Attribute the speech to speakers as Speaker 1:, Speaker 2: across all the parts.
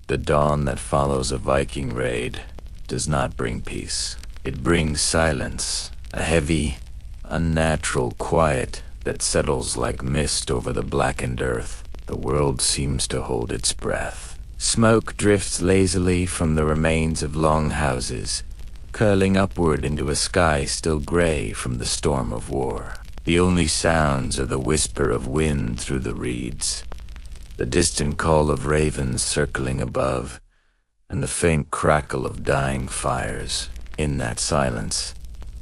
Speaker 1: The dawn that follows a Viking raid does not bring peace. It brings silence, a heavy, unnatural quiet that settles like mist over the blackened earth. The world seems to hold its breath. Smoke drifts lazily from the remains of long houses, curling upward into a sky still gray from the storm of war. The only sounds are the whisper of wind through the reeds, the distant call of ravens circling above, and the faint crackle of dying fires. In that silence,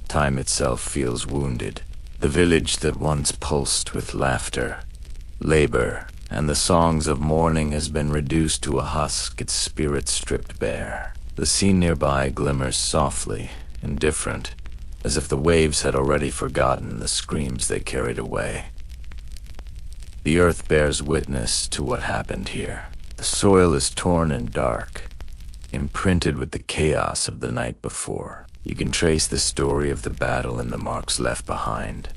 Speaker 1: time itself feels wounded. The village that once pulsed with laughter, labor, and the songs of mourning has been reduced to a husk, its spirit stripped bare. The sea nearby glimmers softly, indifferent, as if the waves had already forgotten the screams they carried away. The earth bears witness to what happened here. The soil is torn and dark, imprinted with the chaos of the night before. You can trace the story of the battle in the marks left behind.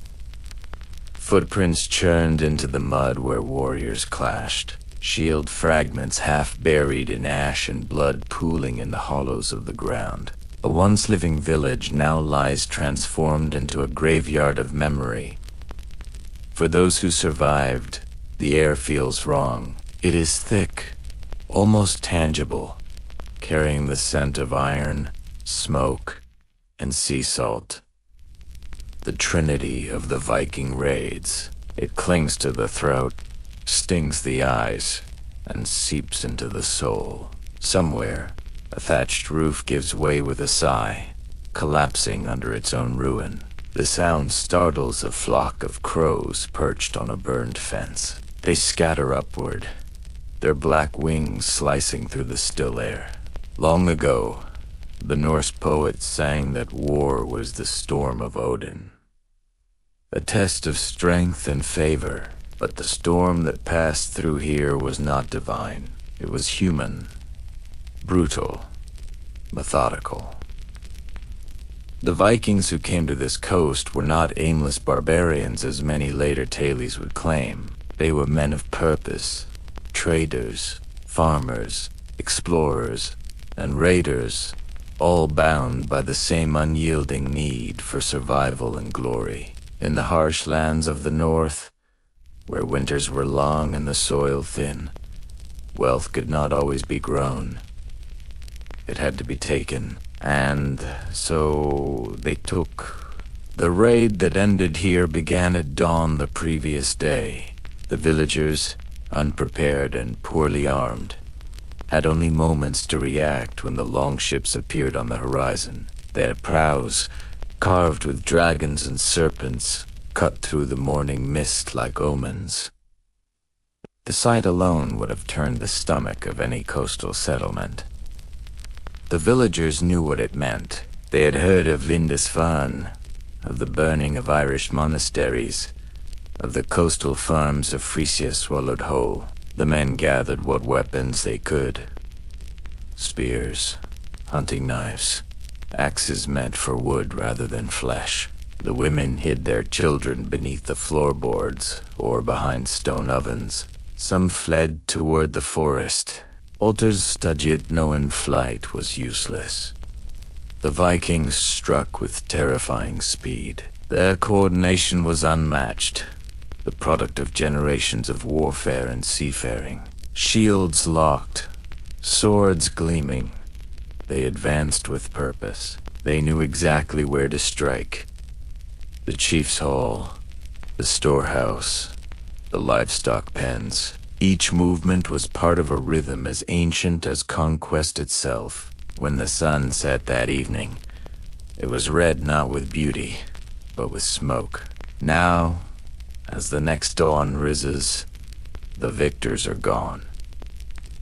Speaker 1: Footprints churned into the mud where warriors clashed, shield fragments half buried in ash and blood pooling in the hollows of the ground. A once living village now lies transformed into a graveyard of memory. For those who survived, the air feels wrong. It is thick, almost tangible, carrying the scent of iron, smoke, and sea salt. The trinity of the Viking raids. It clings to the throat, stings the eyes, and seeps into the soul. Somewhere, a thatched roof gives way with a sigh, collapsing under its own ruin. The sound startles a flock of crows perched on a burned fence. They scatter upward, their black wings slicing through the still air. Long ago, the Norse poets sang that war was the storm of Odin, a test of strength and favor. But the storm that passed through here was not divine. It was human, brutal, methodical. The Vikings who came to this coast were not aimless barbarians as many later tales would claim. They were men of purpose, traders, farmers, explorers, and raiders, all bound by the same unyielding need for survival and glory. In the harsh lands of the north, where winters were long and the soil thin, wealth could not always be grown. It had to be taken, and so they took. The raid that ended here began at dawn the previous day. The villagers, unprepared and poorly armed, had only moments to react when the longships appeared on the horizon. Their prows, carved with dragons and serpents, cut through the morning mist like omens. The sight alone would have turned the stomach of any coastal settlement. The villagers knew what it meant. They had heard of Lindisfarne, of the burning of Irish monasteries, of the coastal farms of Frisia swallowed whole. The men gathered what weapons they could. Spears, hunting knives, axes meant for wood rather than flesh. The women hid their children beneath the floorboards or behind stone ovens. Some fled toward the forest. Others studied knowing flight was useless. The Vikings struck with terrifying speed. Their coordination was unmatched, the product of generations of warfare and seafaring. Shields locked, swords gleaming. They advanced with purpose. They knew exactly where to strike. The chief's hall, the storehouse, the livestock pens. Each movement was part of a rhythm as ancient as conquest itself. When the sun set that evening, it was red not with beauty, but with smoke. Now, as the next dawn rises, the victors are gone.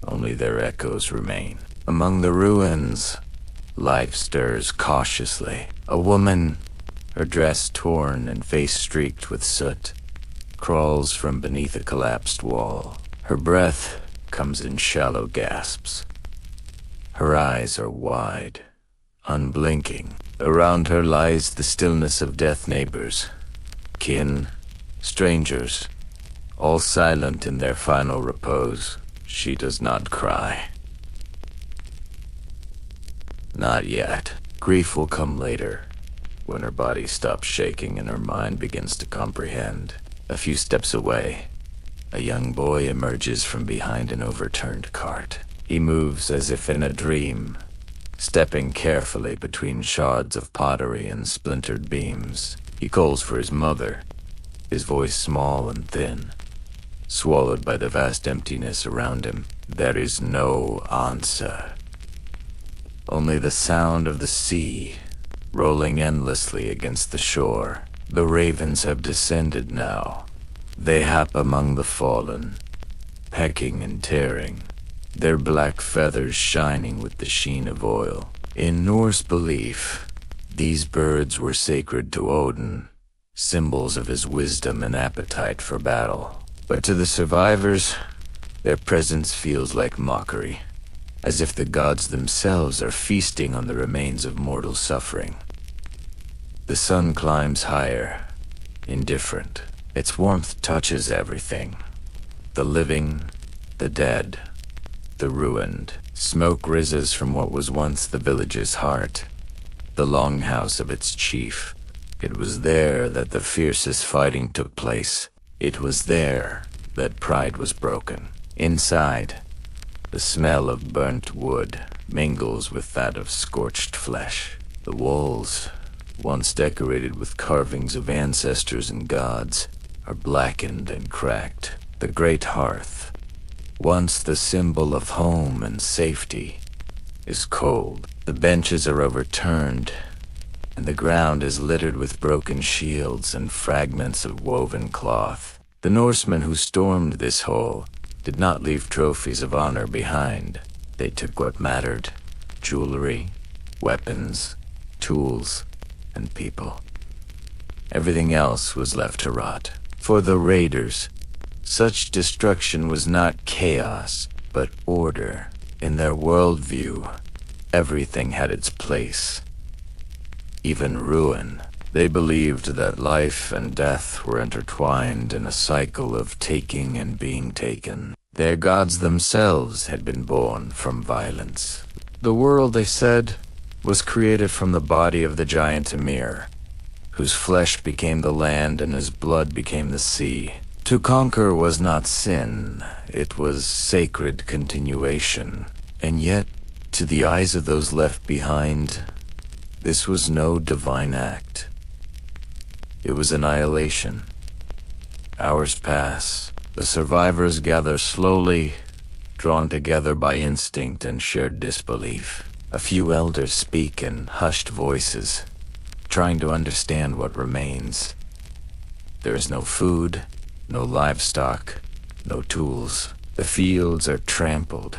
Speaker 1: Only their echoes remain. Among the ruins, life stirs cautiously. A woman, her dress torn and face streaked with soot, crawls from beneath a collapsed wall. Her breath comes in shallow gasps. Her eyes are wide, unblinking. Around her lies the stillness of death neighbors, kin, strangers, all silent in their final repose. She does not cry. Not yet. Grief will come later, when her body stops shaking and her mind begins to comprehend. A few steps away, a young boy emerges from behind an overturned cart. He moves as if in a dream, stepping carefully between shards of pottery and splintered beams. He calls for his mother, his voice small and thin, swallowed by the vast emptiness around him. There is no answer. Only the sound of the sea, rolling endlessly against the shore. The ravens have descended now. They hap among the fallen, pecking and tearing, their black feathers shining with the sheen of oil. In Norse belief, these birds were sacred to Odin, symbols of his wisdom and appetite for battle. But to the survivors, their presence feels like mockery, as if the gods themselves are feasting on the remains of mortal suffering. The sun climbs higher, indifferent. Its warmth touches everything. The living, the dead, the ruined. Smoke rises from what was once the village's heart, the longhouse of its chief. It was there that the fiercest fighting took place. It was there that pride was broken. Inside, the smell of burnt wood mingles with that of scorched flesh. The walls, once decorated with carvings of ancestors and gods, are blackened and cracked. The great hearth, once the symbol of home and safety, is cold. The benches are overturned, and the ground is littered with broken shields and fragments of woven cloth. The Norsemen who stormed this hall did not leave trophies of honor behind. They took what mattered: jewelry, weapons, tools, and people. Everything else was left to rot. For the raiders, such destruction was not chaos, but order. In their worldview, everything had its place, even ruin. They believed that life and death were intertwined in a cycle of taking and being taken. Their gods themselves had been born from violence. The world, they said, was created from the body of the giant Ymir, whose flesh became the land and his blood became the sea. To conquer was not sin, it was sacred continuation. And yet, to the eyes of those left behind, this was no divine act. It was annihilation. Hours pass. The survivors gather slowly, drawn together by instinct and shared disbelief. A few elders speak in hushed voices, trying to understand what remains. There is no food, no livestock, no tools. The fields are trampled,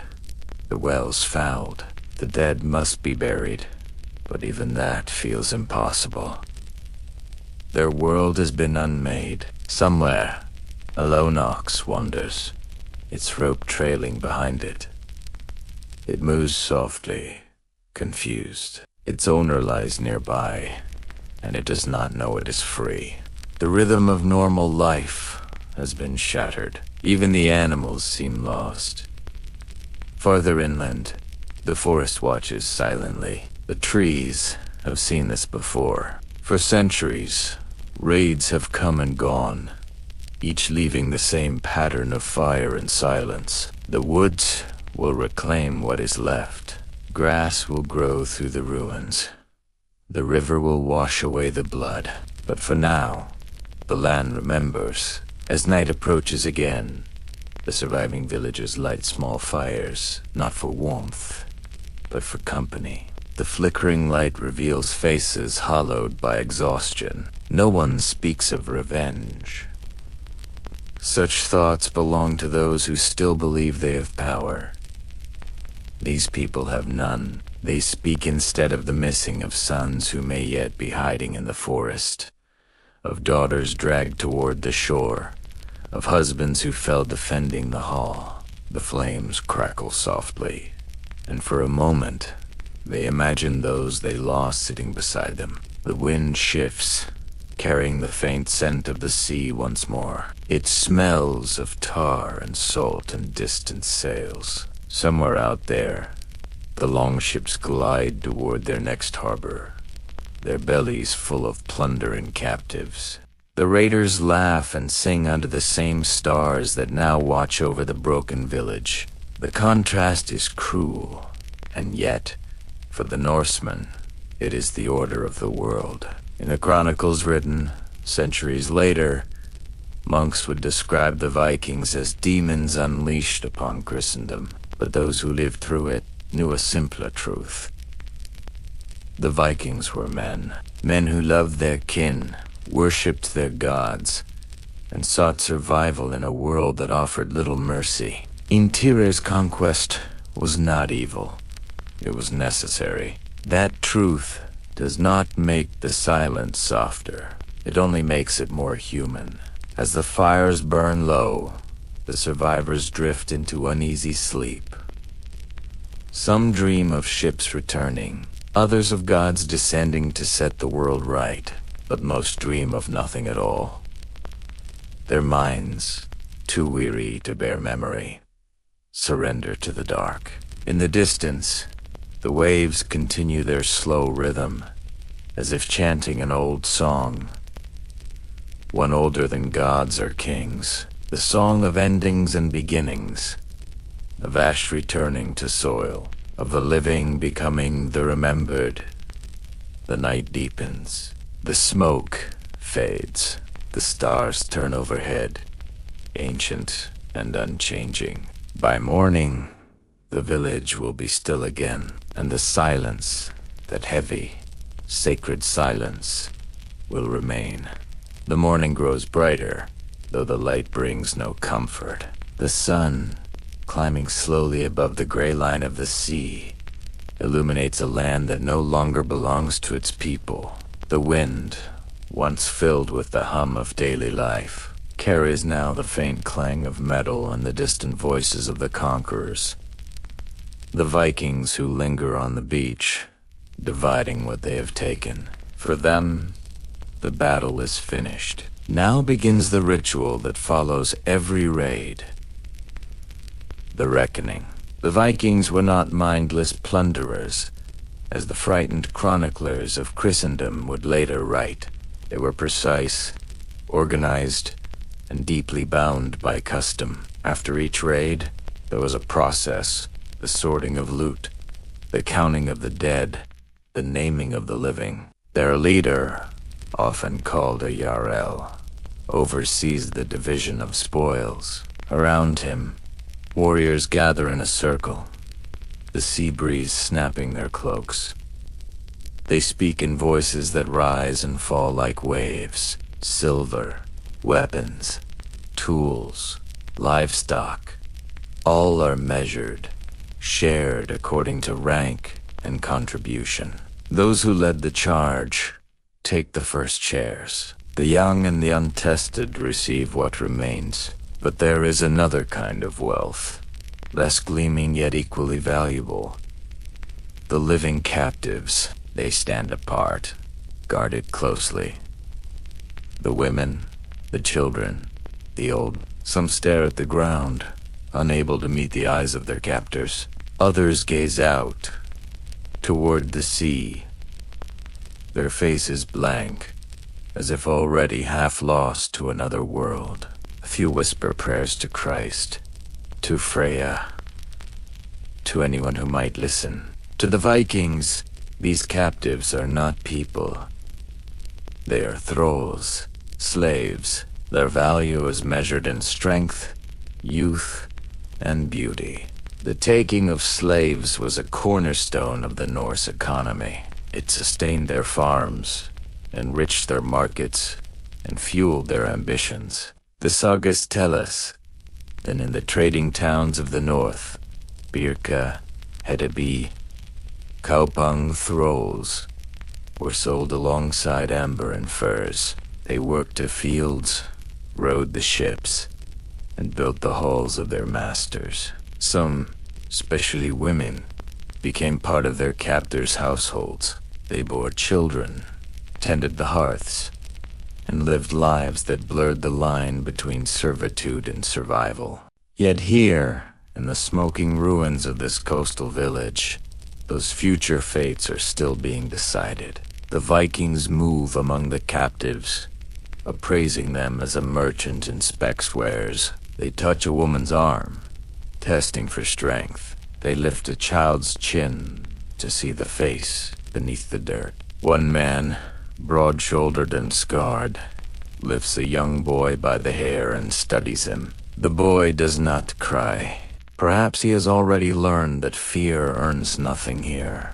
Speaker 1: the wells fouled. The dead must be buried, but even that feels impossible. Their world has been unmade. Somewhere, a lone ox wanders, its rope trailing behind it. It moves softly, confused. Its owner lies nearby, and it does not know it is free. The rhythm of normal life has been shattered. Even the animals seem lost. Farther inland, the forest watches silently. The trees have seen this before. For centuries, raids have come and gone, each leaving the same pattern of fire and silence. The woods will reclaim what is left. Grass will grow through the ruins. The river will wash away the blood. But for now, the land remembers. As night approaches again, the surviving villagers light small fires, not for warmth, but for company. The flickering light reveals faces hollowed by exhaustion. No one speaks of revenge. Such thoughts belong to those who still believe they have power. These people have none. They speak instead of the missing of sons who may yet be hiding in the forest, of daughters dragged toward the shore, of husbands who fell defending the hall. The flames crackle softly, and for a moment, they imagine those they lost sitting beside them. The wind shifts, carrying the faint scent of the sea once more. It smells of tar and salt and distant sails. Somewhere out there, The longships glide toward their next harbor, their bellies full of plunder and captives. The raiders laugh and sing under the same stars that now watch over the broken village. The contrast is cruel, and yet, for the Norsemen, it is the order of the world. In the chronicles written centuries later, monks would describe the Vikings as demons unleashed upon Christendom, but those who lived through it knew a simpler truth. The Vikings were men who loved their kin, worshipped their gods, and sought survival in a world that offered little mercy. Intir's conquest was not evil. It was necessary. That truth does not make the silence softer. It only makes it more human. As the fires burn low, the survivors drift into uneasy sleep. Some dream of ships returning, others of gods descending to set the world right, but most dream of nothing at all. Their minds, too weary to bear memory, surrender to the dark. In the distance, the waves continue their slow rhythm, as if chanting an old song, one older than gods or kings, the song of endings and beginnings, of ash returning to soil, of the living becoming the remembered. The night deepens, the smoke fades, the stars turn overhead, ancient and unchanging. By morning, the village will be still again, and the silence, that heavy, sacred silence, will remain. The morning grows brighter, though the light brings no comfort. The sun, climbing slowly above the gray line of the sea, illuminates a land that no longer belongs to its people. The wind, once filled with the hum of daily life, carries now the faint clang of metal and the distant voices of the conquerors. The Vikings who linger on the beach, dividing what they have taken. For them, the battle is finished. Now begins the ritual that follows every raid. The reckoning. The Vikings were not mindless plunderers, as the frightened chroniclers of Christendom would later write. They were precise, organized, and deeply bound by custom. After each raid, there was a process, the sorting of loot, the counting of the dead, the naming of the living. Their leader, often called a Jarl, oversees the division of spoils. Around him, warriors gather in a circle, the sea breeze snapping their cloaks. They speak in voices that rise and fall like waves. Silver, weapons, tools, livestock, all are measured, shared according to rank and contribution. Those who led the charge take the first shares. The young and the untested receive what remains. But there is another kind of wealth, less gleaming yet equally valuable. The living captives, they stand apart, guarded closely. The women, the children, the old, some stare at the ground, unable to meet the eyes of their captors. Others gaze out, toward the sea, their faces blank, as if already half lost to another world. A few whisper prayers to Christ, to Freya, to anyone who might listen. To the Vikings, these captives are not people. They are thralls, slaves. Their value is measured in strength, youth, and beauty. The taking of slaves was a cornerstone of the Norse economy. It sustained their farms, enriched their markets, and fueled their ambitions. The sagas tell us that in the trading towns of the north, Birka, Hedeby, Kaupang thralls were sold alongside amber and furs. They worked the fields, rowed the ships, and built the halls of their masters. Some, especially women, became part of their captors' households. They bore children, tended the hearths, and lived lives that blurred the line between servitude and survival. Yet here, in the smoking ruins of this coastal village, Those future fates are still being decided. The Vikings move among the captives, appraising them as a merchant inspects wares. They touch a woman's arm, testing for strength. They lift a child's chin to see the face beneath the dirt. One man, broad-shouldered and scarred, lifts a young boy by the hair and studies him. The boy does not cry. Perhaps he has already learned that fear earns nothing here.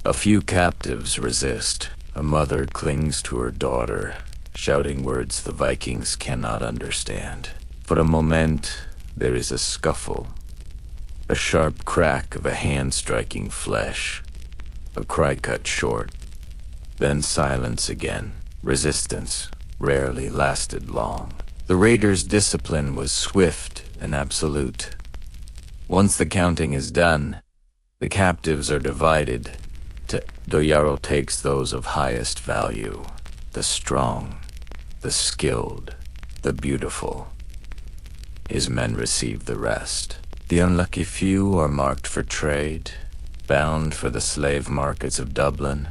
Speaker 1: A few captives resist. A mother clings to her daughter, shouting words the Vikings cannot understand. For a moment, there is a scuffle. A sharp crack of a hand striking flesh. A cry cut short. Then silence again. Resistance rarely lasted long. The raiders' discipline was swift and absolute. Once the counting is done, the captives are divided. The Jarl takes those of highest value, the strong, the skilled, the beautiful. His men receive the rest. The unlucky few are marked for trade, bound for the slave markets of Dublin,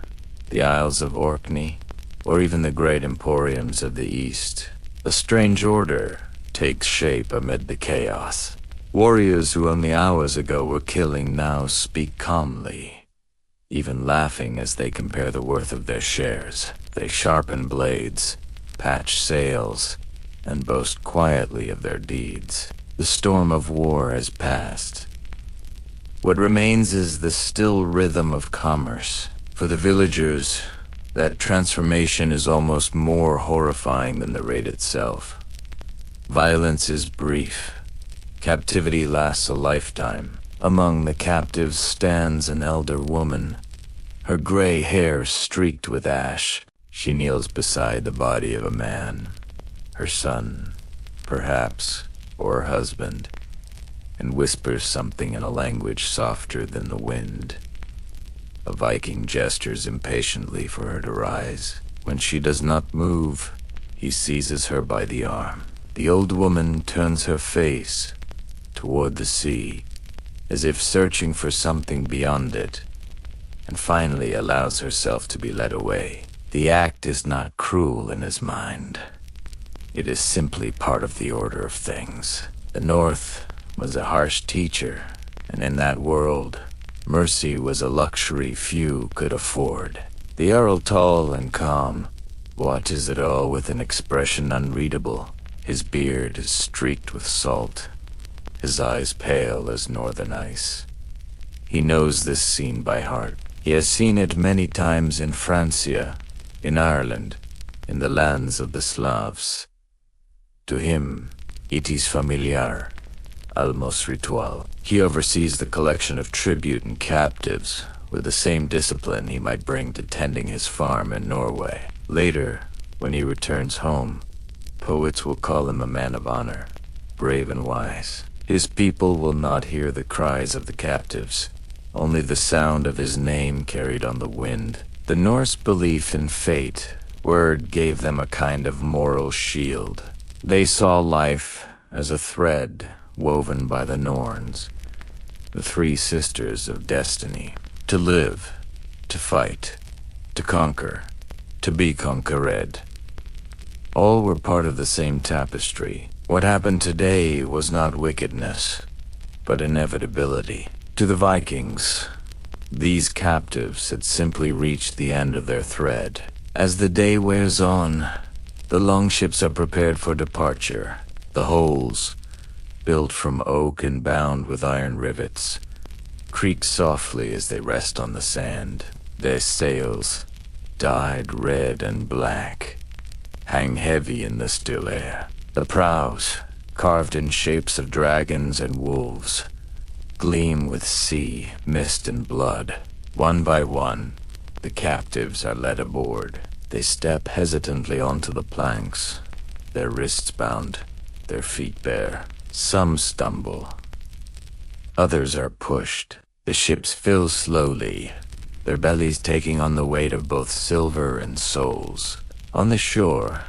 Speaker 1: the Isles of Orkney, or even the great emporiums of the East. A strange order takes shape amid the chaos. Warriors who only hours ago were killing now speak calmly, even laughing as they compare the worth of their shares. They sharpen blades, patch sails, and boast quietly of their deeds. The storm of war has passed. What remains is the still rhythm of commerce. For the villagers, that transformation is almost more horrifying than the raid itself. Violence is brief. Captivity lasts a lifetime. Among the captives stands an elder woman, her gray hair streaked with ash. She kneels beside the body of a man, her son, perhaps, or her husband, and whispers something in a language softer than the wind. A Viking gestures impatiently for her to rise. When she does not move, he seizes her by the arm. The old woman turns her face toward the sea, as if searching for something beyond it, and finally allows herself to be led away. The act is not cruel in his mind. It is simply part of the order of things. The North was a harsh teacher, and in that world, mercy was a luxury few could afford. The Jarl, tall and calm, watches it all with an expression unreadable. His beard is streaked with salt, his eyes pale as northern ice. He knows this scene by heart. He has seen it many times in Francia, in Ireland, in the lands of the Slavs. To him, it is familiar, almost ritual. He oversees the collection of tribute and captives with the same discipline he might bring to tending his farm in Norway. Later, when he returns home, poets will call him a man of honor, brave and wise. His people will not hear the cries of the captives, only the sound of his name carried on the wind. The Norse belief in fate, word gave them a kind of moral shield. They saw life as a thread woven by the Norns, the three sisters of destiny. To live, to fight, to conquer, to be conquered. All were part of the same tapestry. What happened today was not wickedness, but inevitability. To the Vikings, these captives had simply reached the end of their thread. As the day wears on, the longships are prepared for departure. The hulls, built from oak and bound with iron rivets, creak softly as they rest on the sand. Their sails, dyed red and black, hang heavy in the still air. The prows, carved in shapes of dragons and wolves, gleam with sea, mist, and blood. One by one, the captives are led aboard. They step hesitantly onto the planks, their wrists bound, their feet bare. Some stumble. Others are pushed. The ships fill slowly, their bellies taking on the weight of both silver and souls. On the shore,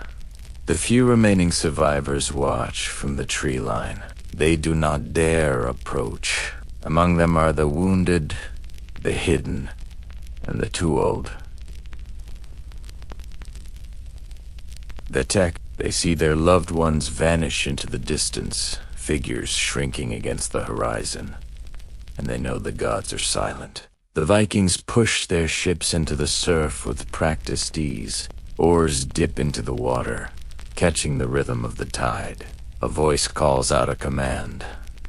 Speaker 1: the few remaining survivors watch from the tree line. They do not dare approach. Among them are the wounded, the hidden, and the too old. They see their loved ones vanish into the distance, figures shrinking against the horizon, and they know the gods are silent. The Vikings push their ships into the surf with practiced ease. Oars dip into the water, catching the rhythm of the tide. A voice calls out a command,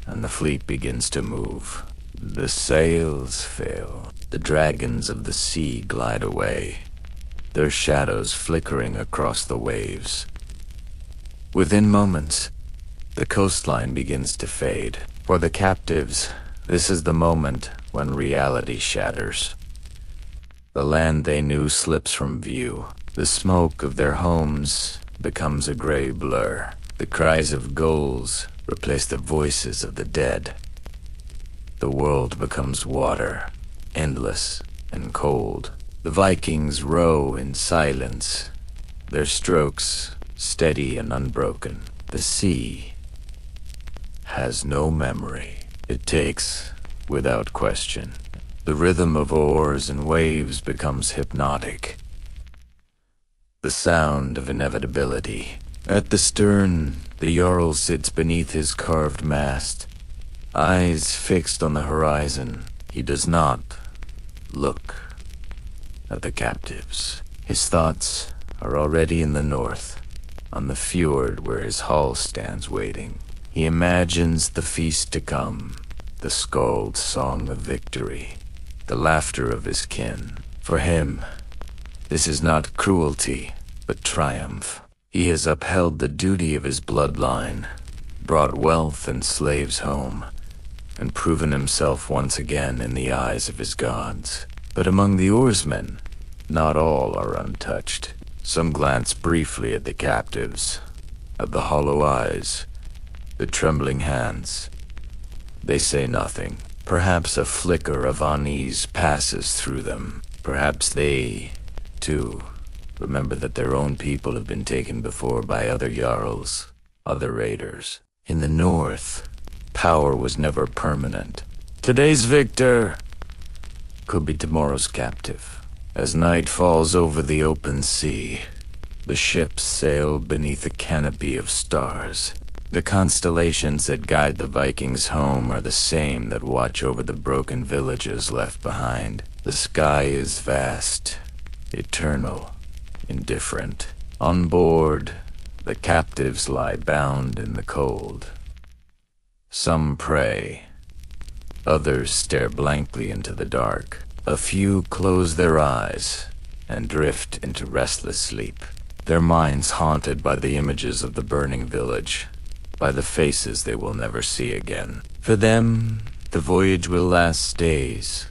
Speaker 1: and the fleet begins to move. The sails fail. The dragons of the sea glide away, their shadows flickering across the waves. Within moments, the coastline begins to fade. For the captives, this is the moment when reality shatters. The land they knew slips from view. The smoke of their homes becomes a gray blur. The cries of gulls replace the voices of the dead. The world becomes water, endless and cold. The Vikings row in silence, their strokes steady and unbroken. The sea has no memory. It takes without question. The rhythm of oars and waves becomes hypnotic. The sound of inevitability. At the stern, the Jarl sits beneath his carved mast, eyes fixed on the horizon. He does not look at the captives. His thoughts are already in the north, on the fjord where his hull stands waiting. He imagines the feast to come, the skald's song of victory, the laughter of his kin. For him, this is not cruelty, but triumph. He has upheld the duty of his bloodline, brought wealth and slaves home, and proven himself once again in the eyes of his gods. But among the oarsmen, not all are untouched. Some glance briefly at the captives, at the hollow eyes, the trembling hands. They say nothing. Perhaps a flicker of unease passes through them. Perhaps they, too, remember that their own people have been taken before by other jarls, other raiders. In the north, power was never permanent. Today's victor could be tomorrow's captive. As night falls over the open sea, the ships sail beneath a canopy of stars. The constellations that guide the Vikings home are the same that watch over the broken villages left behind. The sky is vast, eternal, indifferent. On board, the captives lie bound in the cold. Some pray, others stare blankly into the dark. A few close their eyes and drift into restless sleep, their minds haunted by the images of the burning village, by the faces they will never see again. For them, the voyage will last days,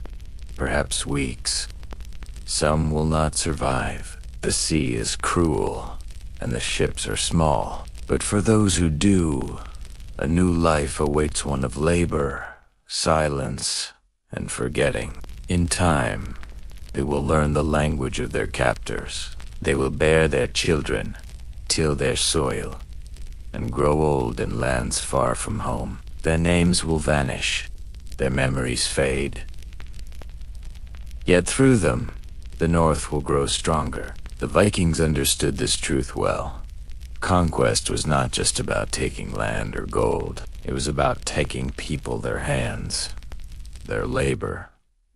Speaker 1: perhaps weeks. Some will not survive. The sea is cruel, and the ships are small. But for those who do, a new life awaits, one of labor, silence, and forgetting. In time, they will learn the language of their captors. They will bear their children, till their soil, and grow old in lands far from home. Their names will vanish, their memories fade. Yet through them, the North will grow stronger. The Vikings understood this truth well. Conquest was not just about taking land or gold. It was about taking people, their hands, their labor,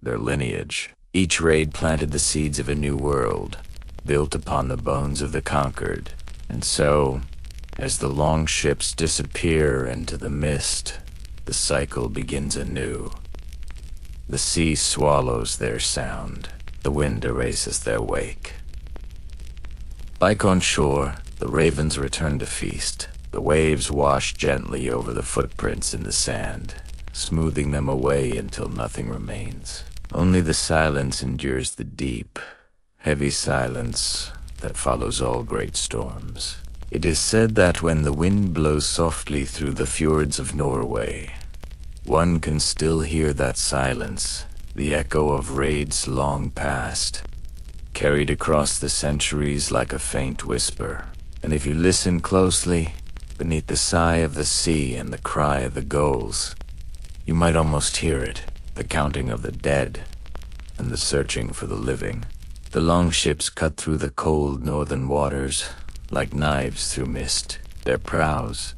Speaker 1: their lineage. Each raid planted the seeds of a new world, built upon the bones of the conquered. And so, as the long ships disappear into the mist, the cycle begins anew. The sea swallows their sound. The wind erases their wake. Like on shore, the ravens return to feast. The waves wash gently over the footprints in the sand, smoothing them away until nothing remains. Only the silence endures, the deep, heavy silence that follows all great storms. It is said that when the wind blows softly through the fjords of Norway, one can still hear that silence, the echo of raids long past, carried across the centuries like a faint whisper. And if you listen closely, beneath the sigh of the sea and the cry of the gulls, You might almost hear it, the counting of the dead and the searching for the living. The longships cut through the cold northern waters like knives through mist. Their prows,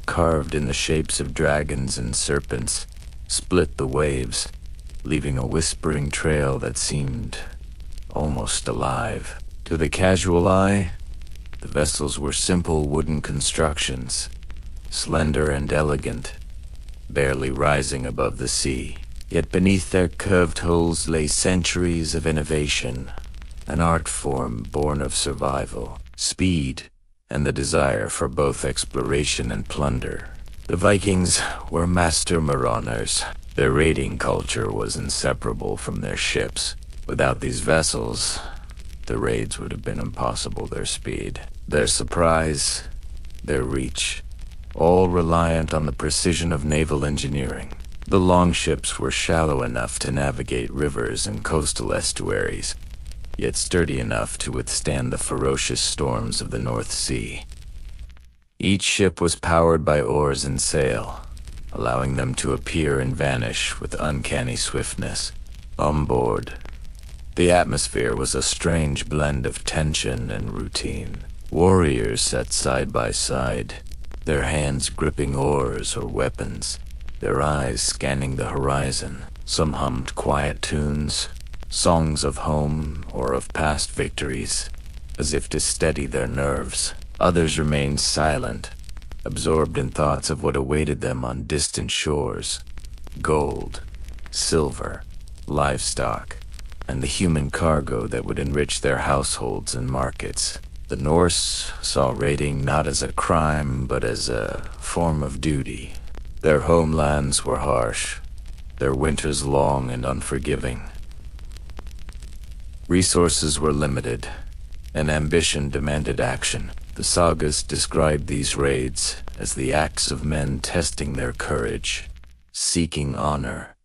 Speaker 1: carved in the shapes of dragons and serpents, split the waves, leaving a whispering trail that seemed almost alive. To the casual eye, the vessels were simple wooden constructions, slender and elegant, barely rising above the sea. Yet beneath their curved hulls lay centuries of innovation, an art form born of survival, speed, and the desire for both exploration and plunder. The Vikings were master mariners. Their raiding culture was inseparable from their ships. Without these vessels, the raids would have been impossible. Their speed, their surprise, their reach, all reliant on the precision of naval engineering. The longships were shallow enough to navigate rivers and coastal estuaries, yet sturdy enough to withstand the ferocious storms of the North Sea. Each ship was powered by oars and sail, allowing them to appear and vanish with uncanny swiftness. On board, the atmosphere was a strange blend of tension and routine. Warriors sat side by side, their hands gripping oars or weapons, their eyes scanning the horizon. Some hummed quiet tunes, songs of home or of past victories, as if to steady their nerves. Others remained silent, absorbed in thoughts of what awaited them on distant shores: gold, silver, livestock, and the human cargo that would enrich their households and markets. The Norse saw raiding not as a crime, but as a form of duty. Their homelands were harsh, their winters long and unforgiving. Resources were limited, and ambition demanded action. The sagas described these raids as the acts of men testing their courage, seeking honor,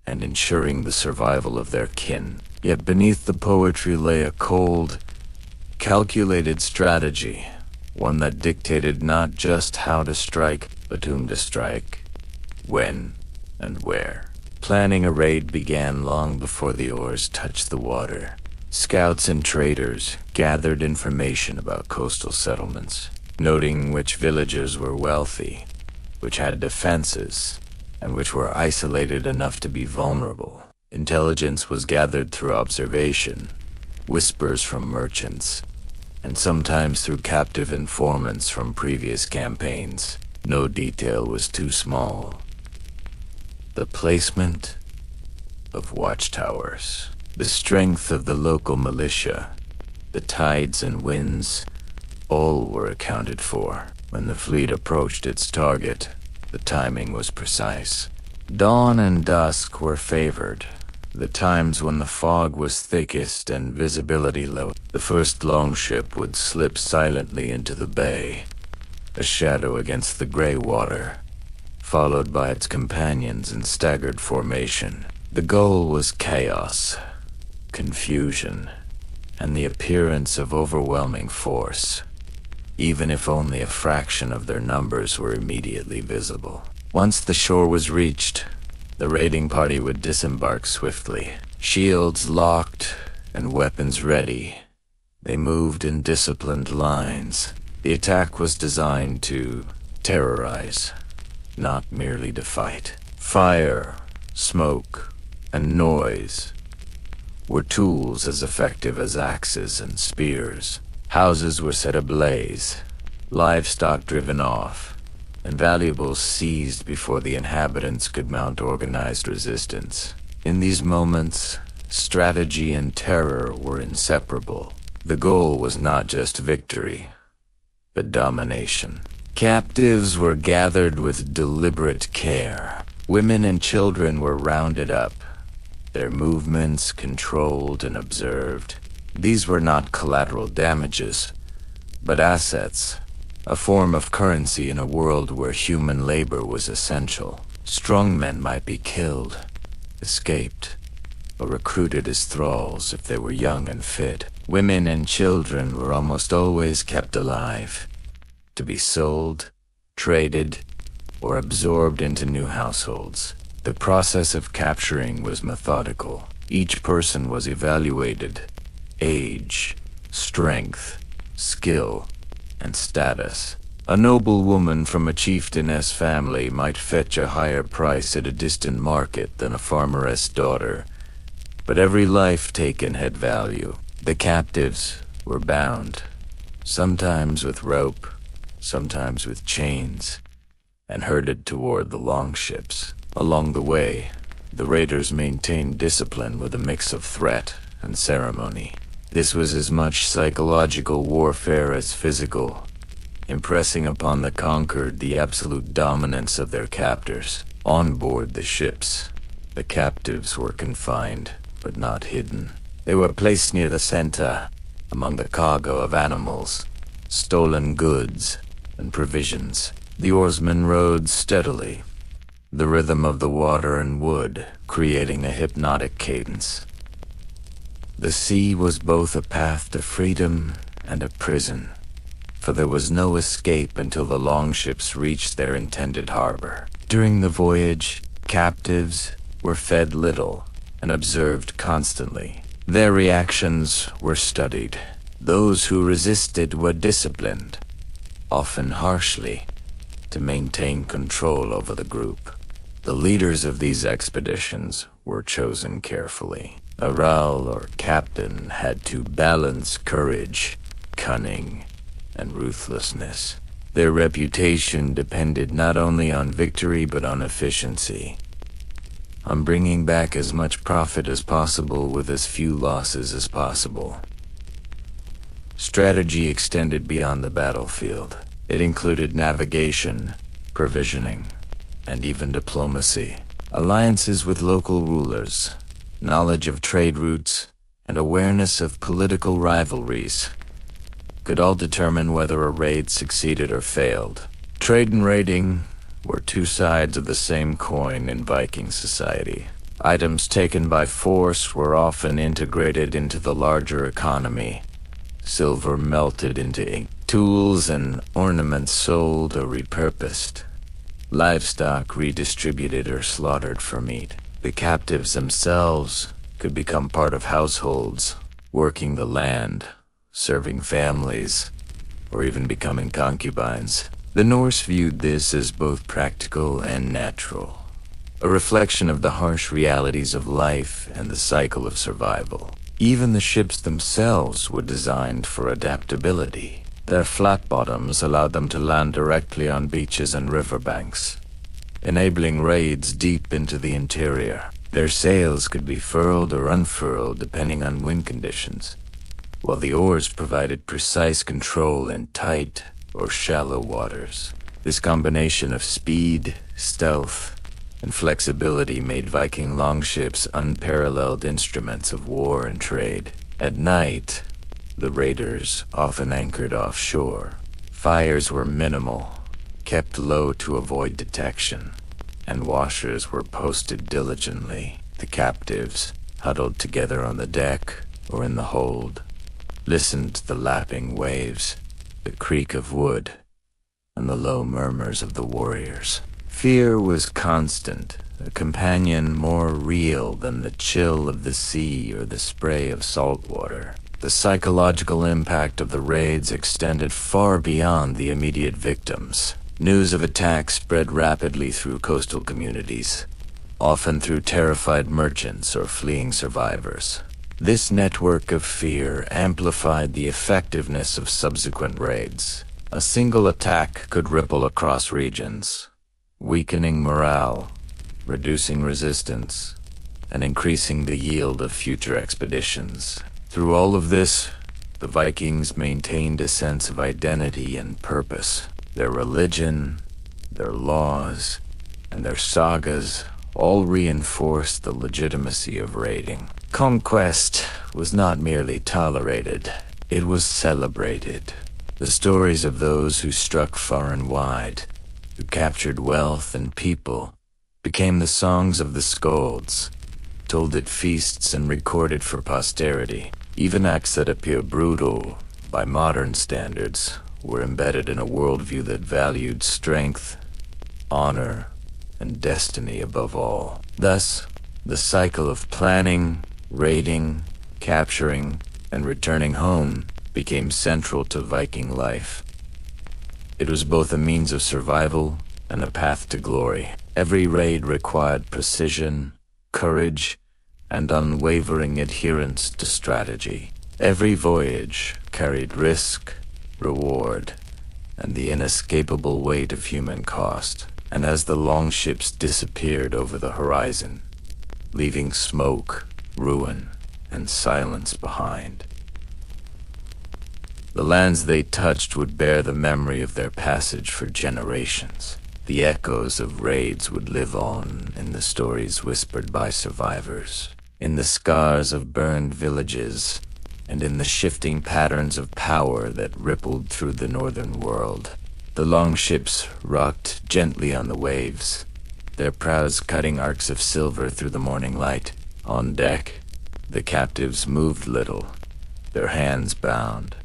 Speaker 1: and ensuring the survival of their kin. Yet beneath the poetry lay a cold, calculated strategy, one that dictated not just how to strike, but whom to strike, when, and where. Planning a raid began long before the oars touched the water. Scouts and traders gathered information about coastal settlements, noting which villages were wealthy, which had defenses, and which were isolated enough to be vulnerable. Intelligence was gathered through observation, whispers from merchants, and sometimes through captive informants from previous campaigns. No detail was too small. The placement of watchtowers, the strength of the local militia, the tides and winds, all were accounted for. When the fleet approached its target, the timing was precise. Dawn and dusk were favored, the times when the fog was thickest and visibility low. The first longship would slip silently into the bay, a shadow against the gray water, followed by its companions in staggered formation. The goal was chaos, confusion, and the appearance of overwhelming force, even if only a fraction of their numbers were immediately visible. Once the shore was reached, the raiding party would disembark swiftly, shields locked and weapons ready. They moved in disciplined lines. The attack was designed to terrorize, not merely to fight. Fire, smoke, and noise were tools as effective as axes and spears. Houses were set ablaze, livestock driven off, and valuables seized before the inhabitants could mount organized resistance. In these moments, strategy and terror were inseparable. The goal was not just victory, but domination. Captives were gathered with deliberate care. Women and children were rounded up, their movements controlled and observed. These were not collateral damages, but assets, a form of currency in a world where human labor was essential. Strong men might be killed, escaped, or recruited as thralls if they were young and fit. Women and children were almost always kept alive, to be sold, traded, or absorbed into new households. The process of capturing was methodical. Each person was evaluated: age, strength, skill, and status. A noble woman from a chieftainess family might fetch a higher price at a distant market than a farmeress daughter, but every life taken had value. The captives were bound, sometimes with rope, sometimes with chains, and herded toward the longships. Along the way, the raiders maintained discipline with a mix of threat and ceremony. This was as much psychological warfare as physical, impressing upon the conquered the absolute dominance of their captors. On board the ships, the captives were confined, but not hidden. They were placed near the center, among the cargo of animals, stolen goods, and provisions. The oarsmen rowed steadily, the rhythm of the water and wood creating a hypnotic cadence. The sea was both a path to freedom and a prison, for there was no escape until the longships reached their intended harbor. During the voyage, captives were fed little and observed constantly. Their reactions were studied. Those who resisted were disciplined, often harshly, to maintain control over the group. The leaders of these expeditions were chosen carefully. A Ral or captain had to balance courage, cunning, and ruthlessness. Their reputation depended not only on victory but on efficiency, on bringing back as much profit as possible with as few losses as possible. Strategy extended beyond the battlefield. It included navigation, provisioning, and even diplomacy. Alliances with local rulers, knowledge of trade routes, and awareness of political rivalries could all determine whether a raid succeeded or failed. Trade and raiding were two sides of the same coin in Viking society. Items taken by force were often integrated into the larger economy. Silver melted into ink. Tools and ornaments sold or repurposed. Livestock redistributed or slaughtered for meat. The captives themselves could become part of households, working the land, serving families, or even becoming concubines. The Norse viewed this as both practical and natural, a reflection of the harsh realities of life and the cycle of survival. Even the ships themselves were designed for adaptability. Their flat bottoms allowed them to land directly on beaches and riverbanks, enabling raids deep into the interior. Their sails could be furled or unfurled depending on wind conditions, while the oars provided precise control in tight or shallow waters. This combination of speed, stealth, and flexibility made Viking longships unparalleled instruments of war and trade. At night, the raiders often anchored offshore. Fires were minimal, kept low to avoid detection, and washers were posted diligently. The captives, huddled together on the deck or in the hold, listened to the lapping waves, the creak of wood, and the low murmurs of the warriors. Fear was constant, a companion more real than the chill of the sea or the spray of salt water. The psychological impact of the raids extended far beyond the immediate victims. News of attacks spread rapidly through coastal communities, often through terrified merchants or fleeing survivors. This network of fear amplified the effectiveness of subsequent raids. A single attack could ripple across regions, weakening morale, reducing resistance, and increasing the yield of future expeditions. Through all of this, the Vikings maintained a sense of identity and purpose. Their religion, their laws, and their sagas all reinforced the legitimacy of raiding. Conquest was not merely tolerated, it was celebrated. The stories of those who struck far and wide, who captured wealth and people, became the songs of the skalds, told at feasts and recorded for posterity. Even acts that appear brutal by modern standards were embedded in a worldview that valued strength, honor, and destiny above all. Thus, the cycle of planning, raiding, capturing, and returning home became central to Viking life. It was both a means of survival and a path to glory. Every raid required precision, courage, and unwavering adherence to strategy. Every voyage carried risk, reward, and the inescapable weight of human cost. And as the longships disappeared over the horizon, leaving smoke, ruin, and silence behind, the lands they touched would bear the memory of their passage for generations. The echoes of raids would live on in the stories whispered by survivors, in the scars of burned villages, and in the shifting patterns of power that rippled through the northern world. The longships rocked gently on the waves, their prows cutting arcs of silver through the morning light. On deck, the captives moved little, their hands bound,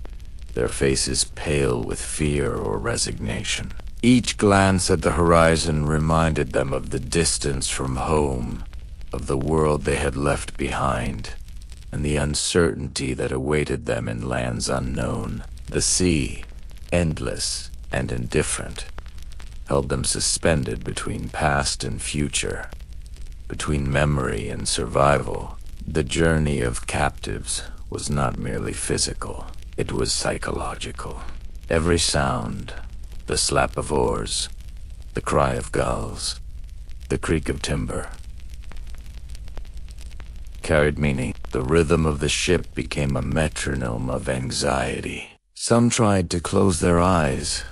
Speaker 1: their faces pale with fear or resignation. Each glance at the horizon reminded them of the distance from home, of the world they had left behind, and the uncertainty that awaited them in lands unknown. The sea, endless and indifferent, held them suspended between past and future, between memory and survival. The journey of captives was not merely physical, it was psychological. Every sound, the slap of oars, the cry of gulls, the creak of timber, carried meaning. The rhythm of the ship became a metronome of anxiety. Some tried to close their eyes,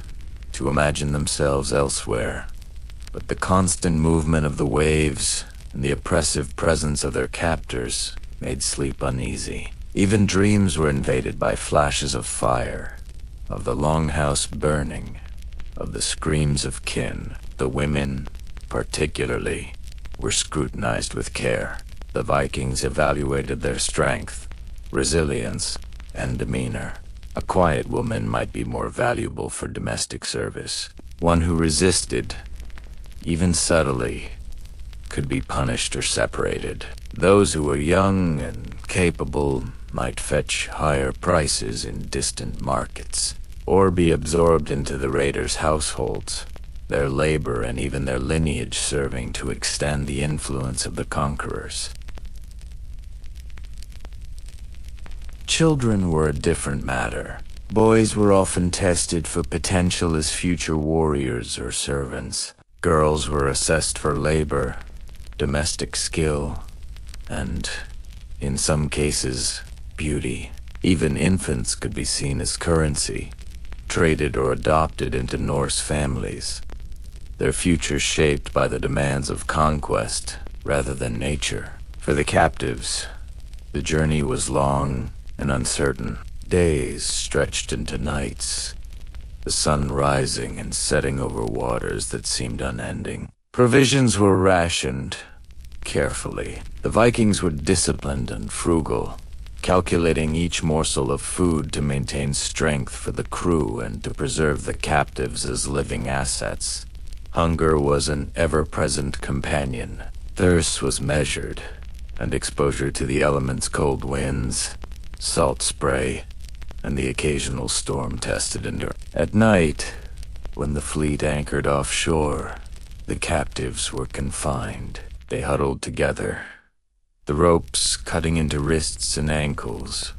Speaker 1: to imagine themselves elsewhere, but the constant movement of the waves and the oppressive presence of their captors made sleep uneasy. Even dreams were invaded by flashes of fire, of the longhouse burning, of the screams of kin. The women, particularly, were scrutinized with care. The Vikings evaluated their strength, resilience, and demeanor. A quiet woman might be more valuable for domestic service. One who resisted, even subtly, could be punished or separated. Those who were young and capable might fetch higher prices in distant markets, or be absorbed into the raiders' households, their labor and even their lineage serving to extend the influence of the conquerors. Children were a different matter. Boys were often tested for potential as future warriors or servants. Girls were assessed for labor, domestic skill, and, in some cases, beauty. Even infants could be seen as currency, traded or adopted into Norse families, their futures shaped by the demands of conquest rather than nature. For the captives, the journey was long and uncertain. Days stretched into nights, the sun rising and setting over waters that seemed unending. Provisions were rationed carefully. The Vikings were disciplined and frugal, calculating each morsel of food to maintain strength for the crew and to preserve the captives as living assets. Hunger was an ever-present companion. Thirst was measured, and exposure to the elements, cold winds, salt spray, and the occasional storm tested endurance. At night, when the fleet anchored offshore, the captives were confined. They huddled together, the ropes cutting into wrists and ankles,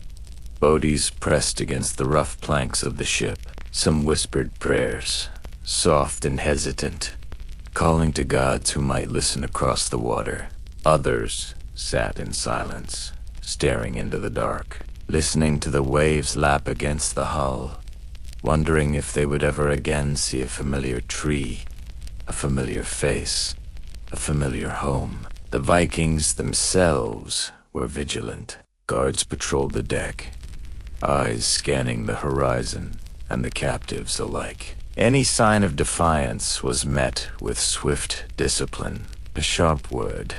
Speaker 1: bodies pressed against the rough planks of the ship. Some whispered prayers, soft and hesitant, calling to gods who might listen across the water. Others sat in silence, staring into the dark, listening to the waves lap against the hull, wondering if they would ever again see a familiar tree, a familiar face, a familiar home. The Vikings themselves were vigilant. Guards patrolled the deck, eyes scanning the horizon and the captives alike. Any sign of defiance was met with swift discipline. A sharp word,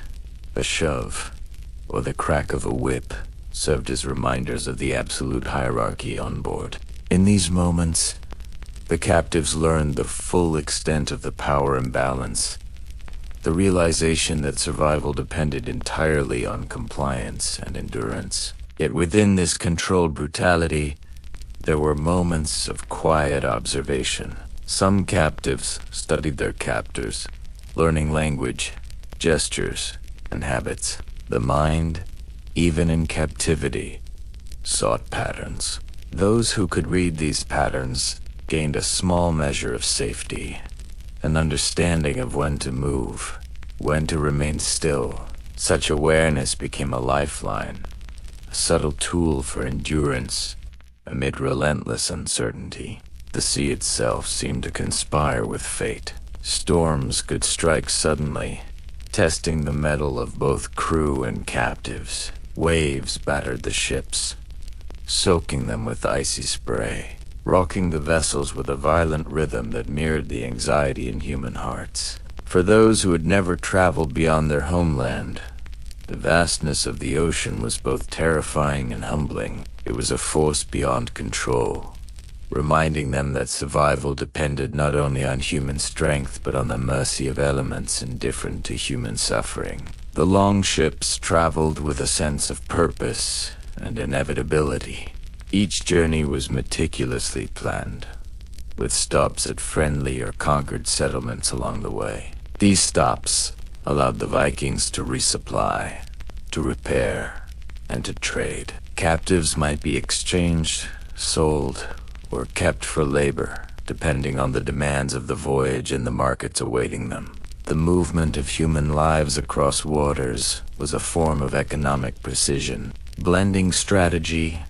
Speaker 1: a shove, or the crack of a whip served as reminders of the absolute hierarchy on board. In these moments, the captives learned the full extent of the power imbalance the realization that survival depended entirely on compliance and endurance. Yet within this controlled brutality, there were moments of quiet observation. Some captives studied their captors, learning language, gestures, and habits. The mind, even in captivity, sought patterns. Those who could read these patterns gained a small measure of safety, an understanding of when to move, when to remain still. Such awareness became a lifeline, a subtle tool for endurance amid relentless uncertainty. The sea itself seemed to conspire with fate. Storms could strike suddenly, testing the mettle of both crew and captives. Waves battered the ships, soaking them with icy spray, rocking the vessels with a violent rhythm that mirrored the anxiety in human hearts. For those who had never traveled beyond their homeland, the vastness of the ocean was both terrifying and humbling. It was a force beyond control, reminding them that survival depended not only on human strength but on the mercy of elements indifferent to human suffering. The long ships traveled with a sense of purpose and inevitability. Each journey was meticulously planned, with stops at friendly or conquered settlements along the way. These stops allowed the Vikings to resupply, to repair, and to trade. Captives might be exchanged, sold, or kept for labor, depending on the demands of the voyage and the markets awaiting them. The movement of human lives across waters was a form of economic precision, blending strategy,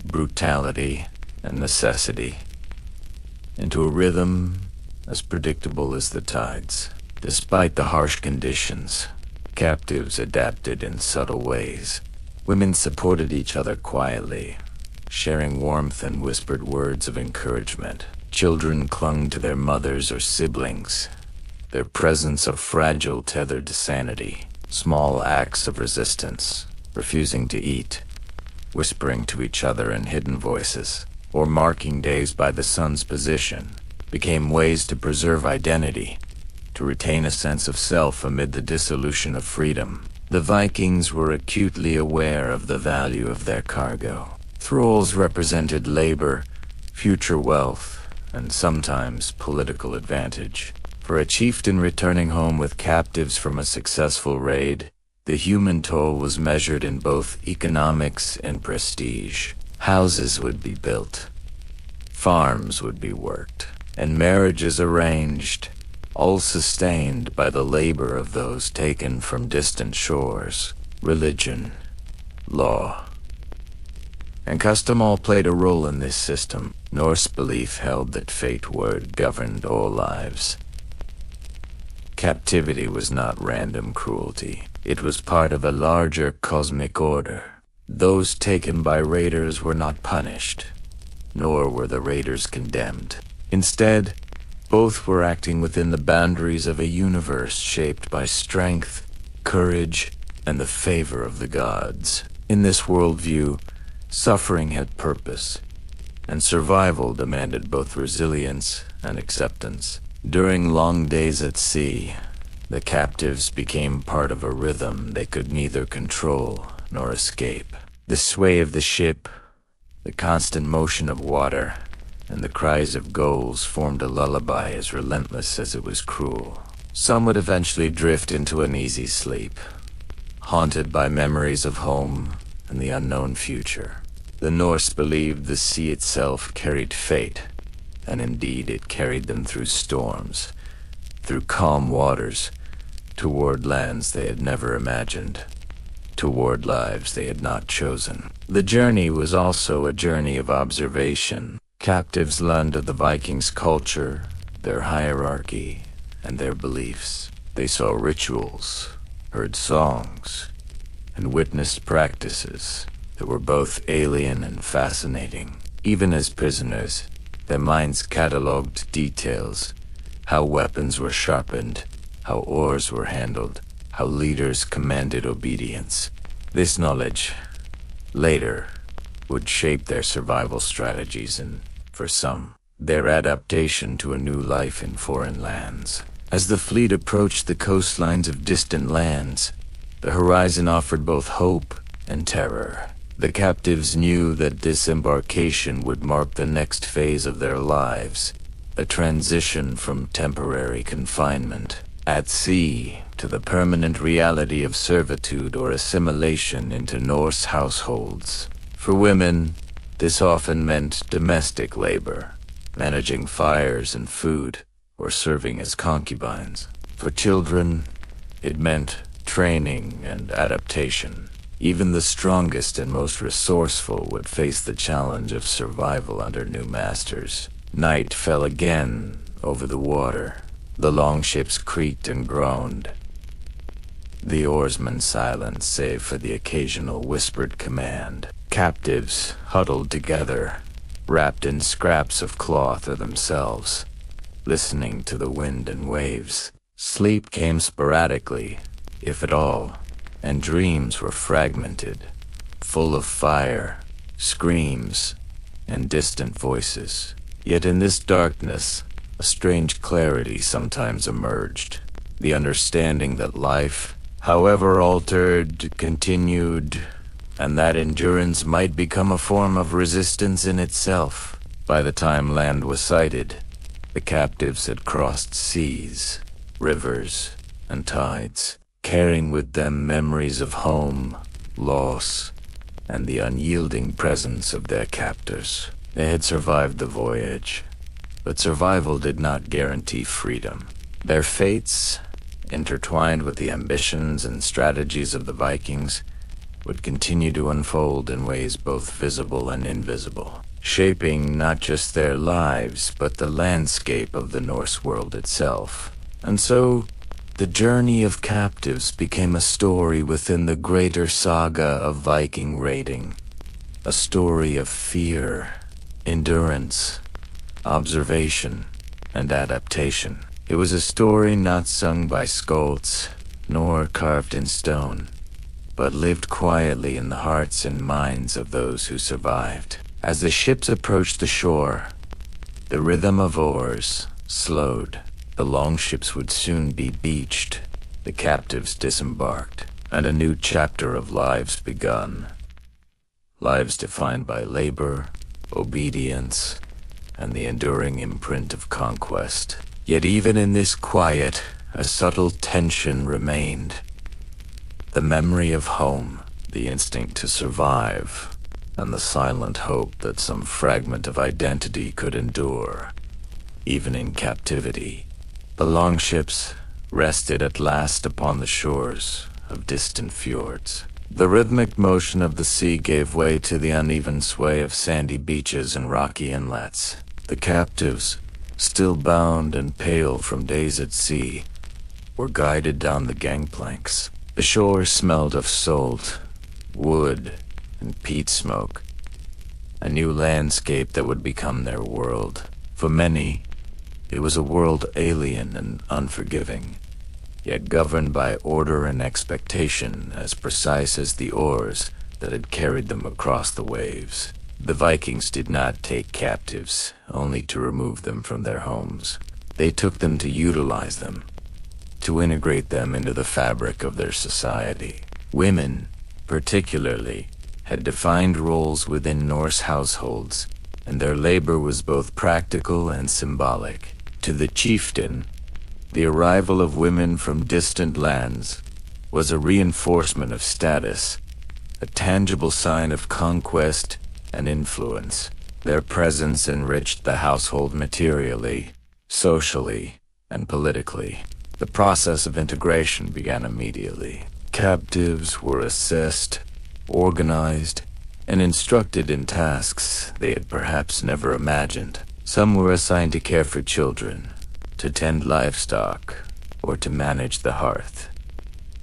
Speaker 1: brutality, and necessity into a rhythm as predictable as the tides. Despite the harsh conditions, captives adapted in subtle ways. Women supported each other quietly, sharing warmth and whispered words of encouragement. Children clung to their mothers or siblings, their presence a fragile tethered to sanity. Small acts of resistance, refusing to eat, whispering to each other in hidden voices, or marking days by the sun's position, became ways to preserve identity, to retain a sense of self amid the dissolution of freedom. The Vikings were acutely aware of the value of their cargo. Thralls represented labor, future wealth, and sometimes political advantage. For a chieftain returning home with captives from a successful raid, the human toll was measured in both economics and prestige. Houses would be built, farms would be worked, and marriages arranged, all sustained by the labor of those taken from distant shores. Religion, law, and custom all played a role in this system. Norse belief held that fate word governed all lives. Captivity was not random cruelty. It was part of a larger cosmic order. Those taken by raiders were not punished, nor were the raiders condemned. Instead, both were acting within the boundaries of a universe shaped by strength, courage, and the favor of the gods. In this worldview, suffering had purpose, and survival demanded both resilience and acceptance. During long days at sea, the captives became part of a rhythm they could neither control nor escape. The sway of the ship, the constant motion of water, and the cries of gulls formed a lullaby as relentless as it was cruel. Some would eventually drift into an easy sleep, haunted by memories of home and the unknown future. The Norse believed the sea itself carried fate, and indeed it carried them through storms, through calm waters, toward lands they had never imagined, toward lives they had not chosen. The journey was also a journey of observation. Captives learned of the Vikings' culture, their hierarchy, and their beliefs. They saw rituals, heard songs, and witnessed practices that were both alien and fascinating. Even as prisoners, their minds cataloged details, how weapons were sharpened, how oars were handled, how leaders commanded obedience. This knowledge, later, would shape their survival strategies and, for some, their adaptation to a new life in foreign lands. As the fleet approached the coastlines of distant lands, the horizon offered both hope and terror. The captives knew that disembarkation would mark the next phase of their lives, a transition from temporary confinement at sea to the permanent reality of servitude or assimilation into Norse households. For women, this often meant domestic labor, managing fires and food, or serving as concubines. For children, it meant training and adaptation. Even the strongest and most resourceful would face the challenge of survival under new masters. Night fell again over the water. The longships creaked and groaned. The oarsmen silent save for the occasional whispered command. Captives huddled together, wrapped in scraps of cloth or themselves, listening to the wind and waves. Sleep came sporadically, if at all, and dreams were fragmented, full of fire, screams, and distant voices. Yet in this darkness, a strange clarity sometimes emerged, the understanding that life, however altered, continued, and that endurance might become a form of resistance in itself. By the time land was sighted, the captives had crossed seas, rivers, and tides, carrying with them memories of home, loss, and the unyielding presence of their captors. They had survived the voyage, but survival did not guarantee freedom. Their fates, intertwined with the ambitions and strategies of the Vikings, would continue to unfold in ways both visible and invisible, shaping not just their lives, but the landscape of the Norse world itself. And so, the journey of captives became a story within the greater saga of Viking raiding, a story of fear, endurance, observation, and adaptation. It was a story not sung by scolds, nor carved in stone, but lived quietly in the hearts and minds of those who survived. As the ships approached the shore, the rhythm of oars slowed. The longships would soon be beached, the captives disembarked, and a new chapter of lives begun. Lives defined by labor, obedience, and the enduring imprint of conquest. Yet even in this quiet, a subtle tension remained. The memory of home, the instinct to survive, and the silent hope that some fragment of identity could endure, even in captivity. The longships rested at last upon the shores of distant fjords. The rhythmic motion of the sea gave way to the uneven sway of sandy beaches and rocky inlets. The captives, still bound and pale from days at sea, were guided down the gangplanks. The shore smelled of salt, wood, and peat smoke, a new landscape that would become their world. For many, it was a world alien and unforgiving, yet governed by order and expectation as precise as the oars that had carried them across the waves. The Vikings did not take captives only to remove them from their homes. They took them to utilize them, to integrate them into the fabric of their society. Women, particularly, had defined roles within Norse households, and their labor was both practical and symbolic. To the chieftain, the arrival of women from distant lands was a reinforcement of status, a tangible sign of conquest and influence. Their presence enriched the household materially, socially, and politically. The process of integration began immediately. Captives were assessed, organized, and instructed in tasks they had perhaps never imagined. Some were assigned to care for children, to tend livestock, or to manage the hearth,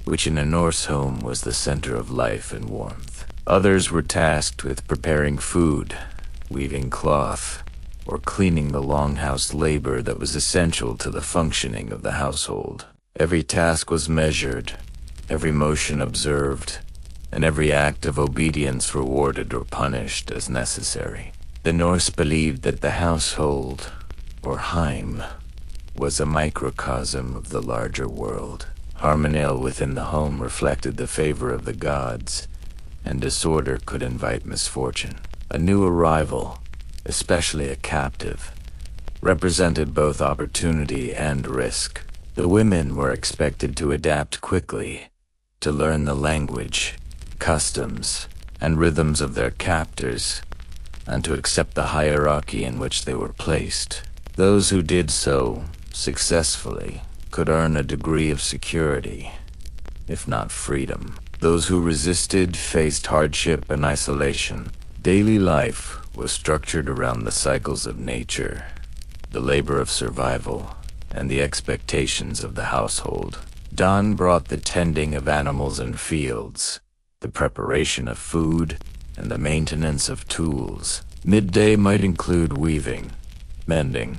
Speaker 1: which in a Norse home was the center of life and warmth. Others were tasked with preparing food, weaving cloth, or cleaning the longhouse labor that was essential to the functioning of the household. Every task was measured, every motion observed, and every act of obedience rewarded or punished as necessary. The Norse believed that the household, or heim, was a microcosm of the larger world. Harmony within the home reflected the favor of the gods, and disorder could invite misfortune. A new arrival, especially a captive, represented both opportunity and risk. The women were expected to adapt quickly, to learn the language, customs, and rhythms of their captors, and to accept the hierarchy in which they were placed. Those who did so successfully could earn a degree of security, if not freedom. Those who resisted faced hardship and isolation. Daily life was structured around the cycles of nature, the labor of survival, and the expectations of the household. Dawn brought the tending of animals and fields, the preparation of food, and the maintenance of tools. Midday might include weaving, mending,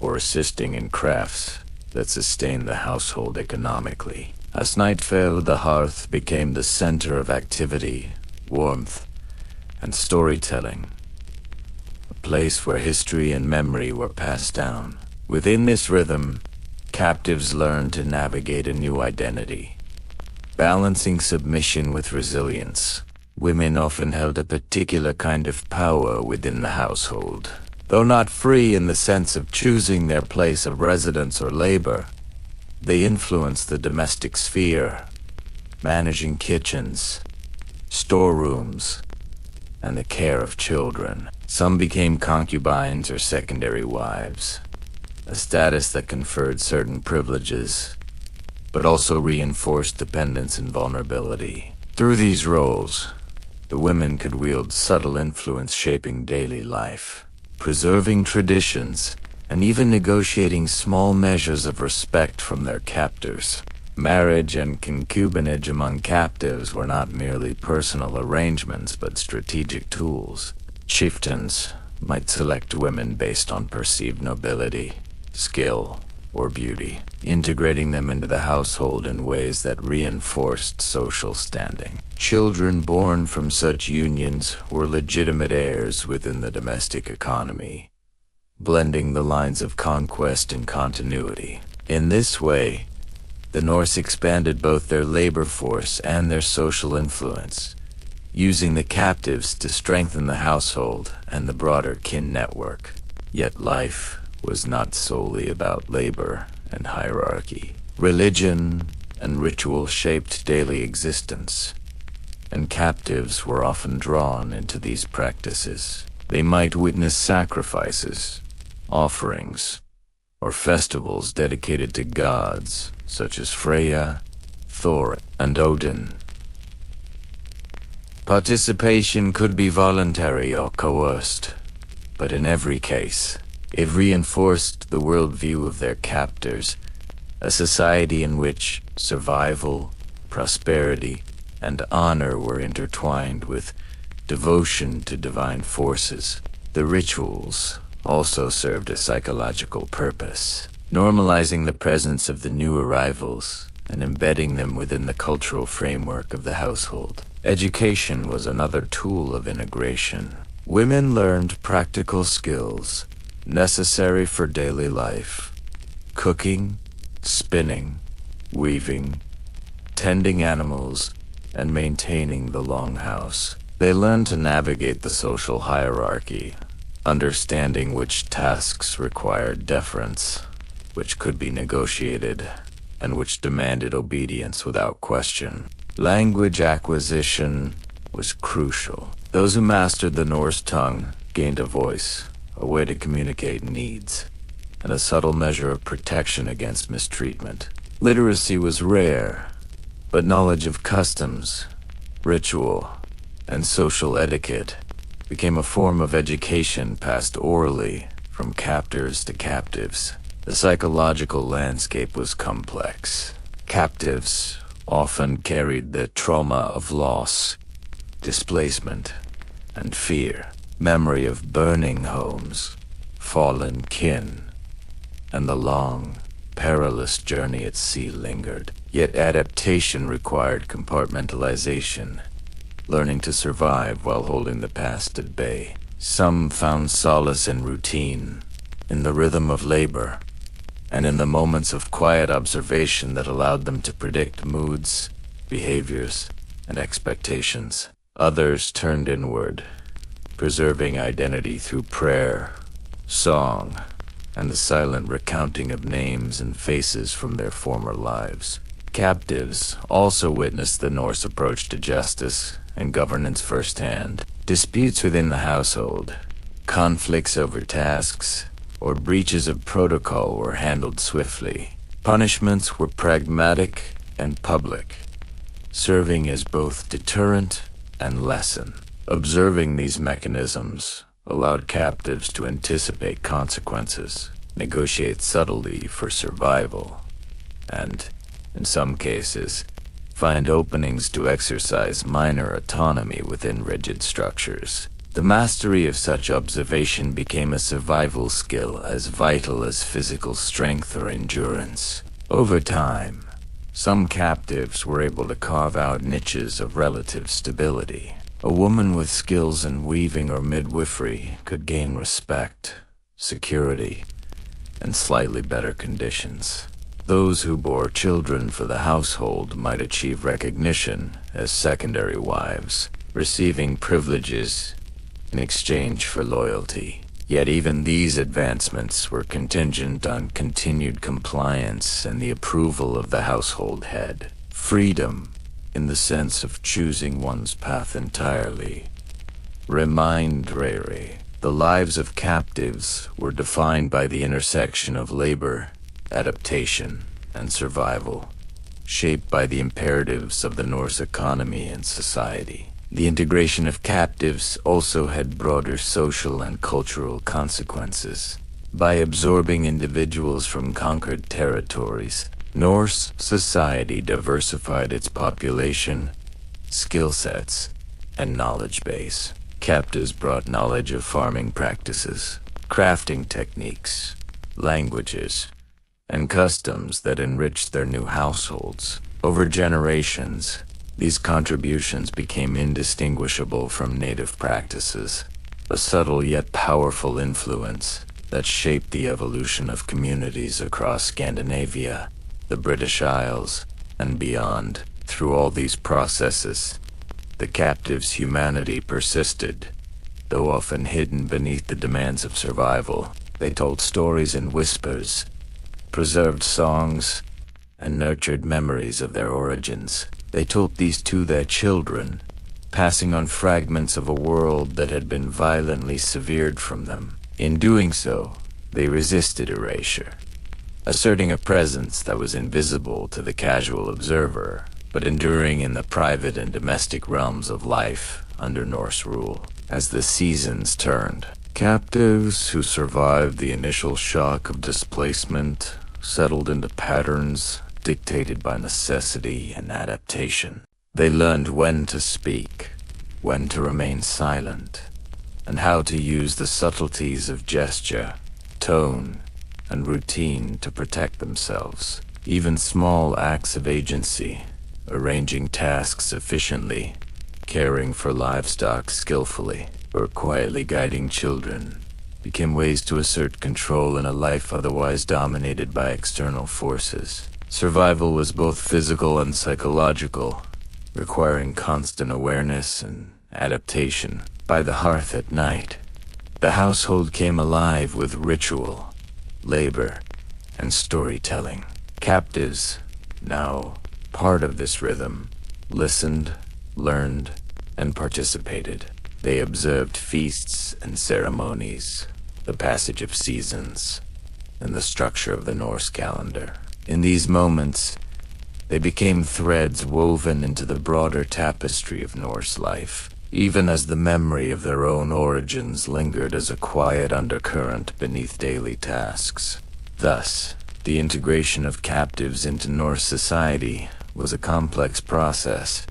Speaker 1: or assisting in crafts that sustained the household economically. As night fell, the hearth became the center of activity, warmth, and storytelling, a place where history and memory were passed down. Within this rhythm, captives learned to navigate a new identity, balancing submission with resilience. Women often held a particular kind of power within the household. Though not free in the sense of choosing their place of residence or labor, they influenced the domestic sphere, managing kitchens, storerooms, and the care of children. Some became concubines or secondary wives, a status that conferred certain privileges, but also reinforced dependence and vulnerability. Through these roles, the women could wield subtle influence shaping daily life, preserving traditions, and even negotiating small measures of respect from their captors. Marriage and concubinage among captives were not merely personal arrangements but strategic tools. Chieftains might select women based on perceived nobility, skill, or beauty, integrating them into the household in ways that reinforced social standing. Children born from such unions were legitimate heirs within the domestic economy, blending the lines of conquest and continuity. In this way, the Norse expanded both their labor force and their social influence, using the captives to strengthen the household and the broader kin network. Yet life was not solely about labor and hierarchy. Religion and ritual shaped daily existence, and captives were often drawn into these practices. They might witness sacrifices, offerings, or festivals dedicated to gods such as Freya, Thor, and Odin. Participation could be voluntary or coerced, but in every case, it reinforced the worldview of their captors, a society in which survival, prosperity, and honor were intertwined with devotion to divine forces. The rituals also served a psychological purpose, normalizing the presence of the new arrivals and embedding them within the cultural framework of the household. Education was another tool of integration. Women learned practical skills necessary for daily life: cooking, spinning, weaving, tending animals, and maintaining the longhouse. They learned to navigate the social hierarchy, understanding which tasks required deference, which could be negotiated, and which demanded obedience without question. Language acquisition was crucial. Those who mastered the Norse tongue gained a voice, a way to communicate needs, and a subtle measure of protection against mistreatment. Literacy was rare, but knowledge of customs, ritual, and social etiquette became a form of education passed orally from captors to captives. The psychological landscape was complex. Captives often carried the trauma of loss, displacement, and fear. Memory of burning homes, fallen kin, and the long, perilous journey at sea lingered. Yet adaptation required compartmentalization, learning to survive while holding the past at bay. Some found solace in routine, in the rhythm of labor, and in the moments of quiet observation that allowed them to predict moods, behaviors, and expectations. Others turned inward, preserving identity through prayer, song, and the silent recounting of names and faces from their former lives. Captives also witnessed the Norse approach to justice and governance firsthand. Disputes within the household, conflicts over tasks, or breaches of protocol were handled swiftly. Punishments were pragmatic and public, serving as both deterrent and lesson. Observing these mechanisms allowed captives to anticipate consequences, negotiate subtly for survival, and, in some cases, find openings to exercise minor autonomy within rigid structures. The mastery of such observation became a survival skill as vital as physical strength or endurance. Over time, some captives were able to carve out niches of relative stability. A woman with skills in weaving or midwifery could gain respect, security, and slightly better conditions. Those who bore children for the household might achieve recognition as secondary wives, receiving privileges in exchange for loyalty. Yet even these advancements were contingent on continued compliance and the approval of the household head. Freedom, in the sense of choosing one's path entirely, remained rare. The lives of captives were defined by the intersection of labor, adaptation, and survival, shaped by the imperatives of the Norse economy and society. The integration of captives also had broader social and cultural consequences. By absorbing individuals from conquered territories, Norse society diversified its population, skill sets, and knowledge base. Captives brought knowledge of farming practices, crafting techniques, languages, and customs that enriched their new households. Over generations, these contributions became indistinguishable from native practices, a subtle yet powerful influence that shaped the evolution of communities across Scandinavia, the British Isles, and beyond. Through all these processes, the captives' humanity persisted, though often hidden beneath the demands of survival. They told stories in whispers, preserved songs, and nurtured memories of their origins. They taught these to their children, passing on fragments of a world that had been violently severed from them. In doing so, they resisted erasure, asserting a presence that was invisible to the casual observer, but enduring in the private and domestic realms of life under Norse rule. As the seasons turned, captives who survived the initial shock of displacement settled into patterns dictated by necessity and adaptation. They learned when to speak, when to remain silent, and how to use the subtleties of gesture, tone, and routine to protect themselves. Even small acts of agency, arranging tasks efficiently, caring for livestock skillfully, or quietly guiding children, became ways to assert control in a life otherwise dominated by external forces. Survival was both physical and psychological, requiring constant awareness and adaptation. By the hearth at night, the household came alive with ritual, labor, and storytelling. Captives, now part of this rhythm, listened, learned, and participated. They observed feasts and ceremonies, the passage of seasons, and the structure of the Norse calendar. In these moments, they became threads woven into the broader tapestry of Norse life, even as the memory of their own origins lingered as a quiet undercurrent beneath daily tasks. Thus, the integration of captives into Norse society was a complex process,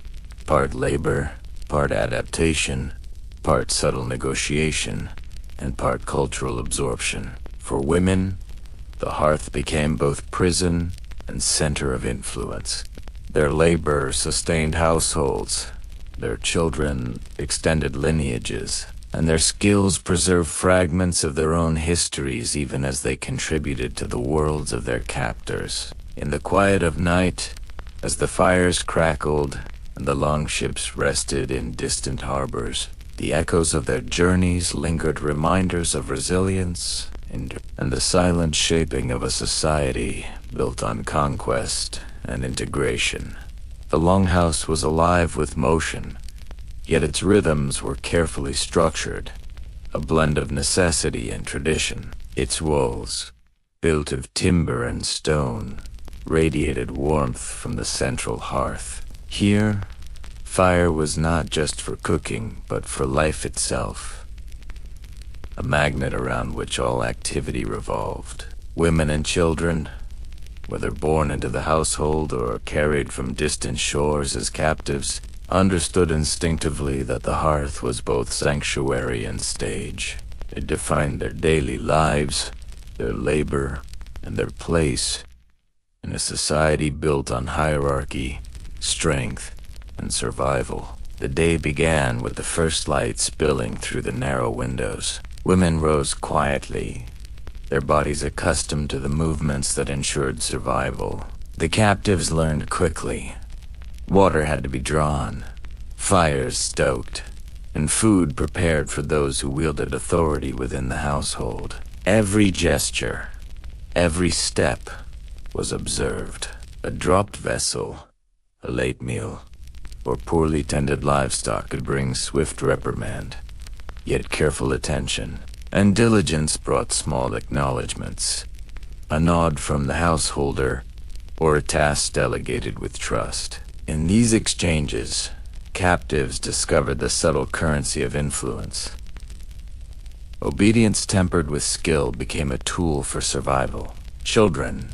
Speaker 1: part labor, part adaptation, part subtle negotiation, and part cultural absorption. For women, the hearth became both prison and center of influence. Their labor sustained households, their children extended lineages, and their skills preserved fragments of their own histories even as they contributed to the worlds of their captors. In the quiet of night, as the fires crackled and the longships rested in distant harbors, the echoes of their journeys lingered, reminders of resilience and the silent shaping of a society built on conquest and integration. The longhouse was alive with motion, yet its rhythms were carefully structured, a blend of necessity and tradition. Its walls, built of timber and stone, radiated warmth from the central hearth. Here, fire was not just for cooking, but for life itself, a magnet around which all activity revolved. Women and children, whether born into the household or carried from distant shores as captives, understood instinctively that the hearth was both sanctuary and stage. It defined their daily lives, their labor, and their place in a society built on hierarchy, strength, and survival. The day began with the first light spilling through the narrow windows. Women rose quietly, their bodies accustomed to the movements that ensured survival. The captives learned quickly. Water had to be drawn, fires stoked, and food prepared for those who wielded authority within the household. Every gesture, every step was observed. A dropped vessel, a late meal, or poorly tended livestock could bring swift reprimand. Yet careful attention and diligence brought small acknowledgments, a nod from the householder, or a task delegated with trust. In these exchanges, captives discovered the subtle currency of influence. Obedience tempered with skill became a tool for survival. Children,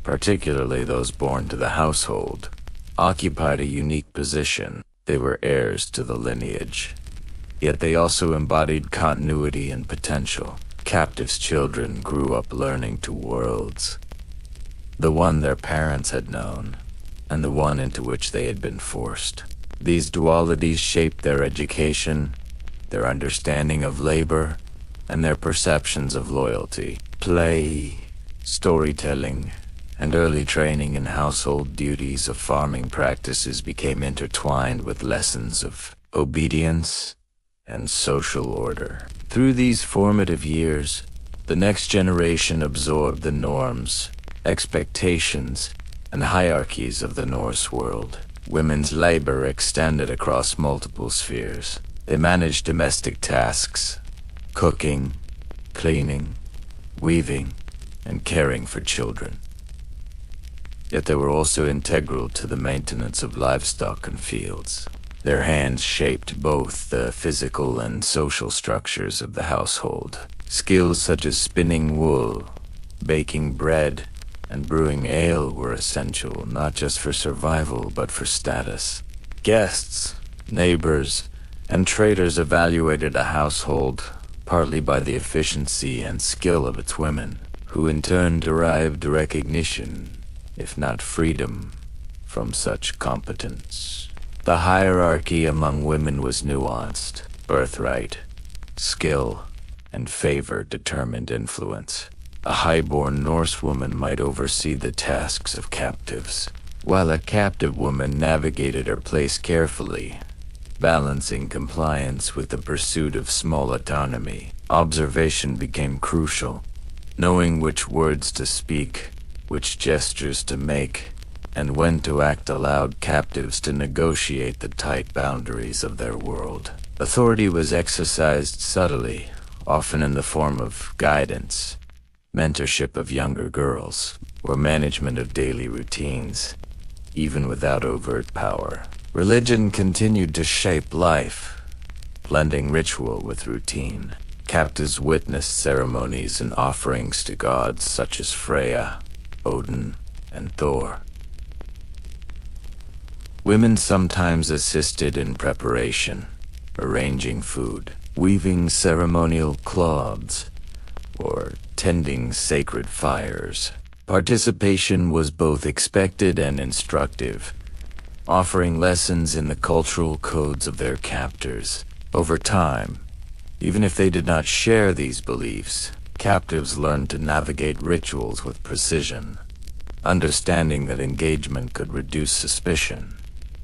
Speaker 1: particularly those born to the household, occupied a unique position. They were heirs to the lineage, yet they also embodied continuity and potential. Captives' children grew up learning two worlds, the one their parents had known, and the one into which they had been forced. These dualities shaped their education, their understanding of labor, and their perceptions of loyalty. Play, storytelling, and early training in household duties of farming practices became intertwined with lessons of obedience and social order. Through these formative years, the next generation absorbed the norms, expectations, and hierarchies of the Norse world. Women's labor extended across multiple spheres. They managed domestic tasks, cooking, cleaning, weaving, and caring for children. Yet they were also integral to the maintenance of livestock and fields. Their hands shaped both the physical and social structures of the household. Skills such as spinning wool, baking bread, and brewing ale were essential not just for survival but for status. Guests, neighbors, and traders evaluated a household partly by the efficiency and skill of its women, who in turn derived recognition, if not freedom, from such competence. The hierarchy among women was nuanced. Birthright, skill, and favor determined influence. A high-born Norse woman might oversee the tasks of captives, while a captive woman navigated her place carefully, balancing compliance with the pursuit of small autonomy. Observation became crucial, knowing which words to speak, which gestures to make, and when to act allowed captives to negotiate the tight boundaries of their world. Authority was exercised subtly, often in the form of guidance, mentorship of younger girls, or management of daily routines, even without overt power. Religion continued to shape life, blending ritual with routine. Captives witnessed ceremonies and offerings to gods such as Freya, Odin, and Thor. Women sometimes assisted in preparation, arranging food, weaving ceremonial cloths, or tending sacred fires. Participation was both expected and instructive, offering lessons in the cultural codes of their captors. Over time, Even if they did not share these beliefs, captives learned to navigate rituals with precision, understanding that engagement could reduce suspicion,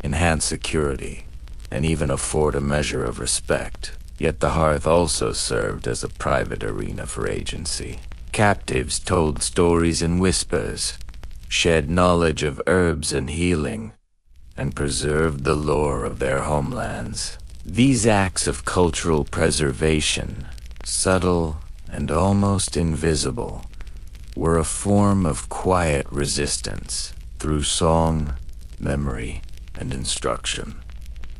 Speaker 1: enhance security, and even afford a measure of respect. Yet the hearth also served as a private arena for agency. Captives told stories in whispers, shared knowledge of herbs and healing, and preserved the lore of their homelands. These acts of cultural preservation, subtle and almost invisible, were a form of quiet resistance through song, memory, and instruction.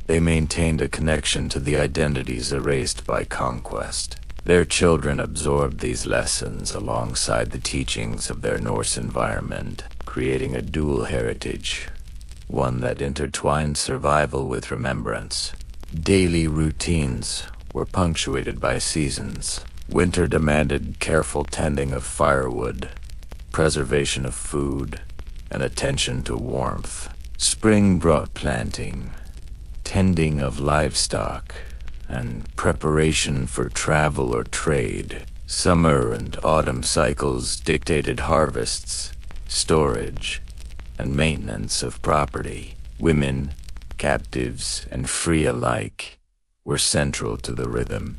Speaker 1: They maintained a connection to the identities erased by conquest. Their children absorbed these lessons alongside the teachings of their Norse environment, creating a dual heritage, one that intertwined survival with remembrance. Daily routines were punctuated by seasons. Winter demanded careful tending of firewood, preservation of food, and attention to warmth. Spring brought planting, tending of livestock, and preparation for travel or trade. Summer and autumn cycles dictated harvests, storage, and maintenance of property. Women, captives, and free alike were central to the rhythm,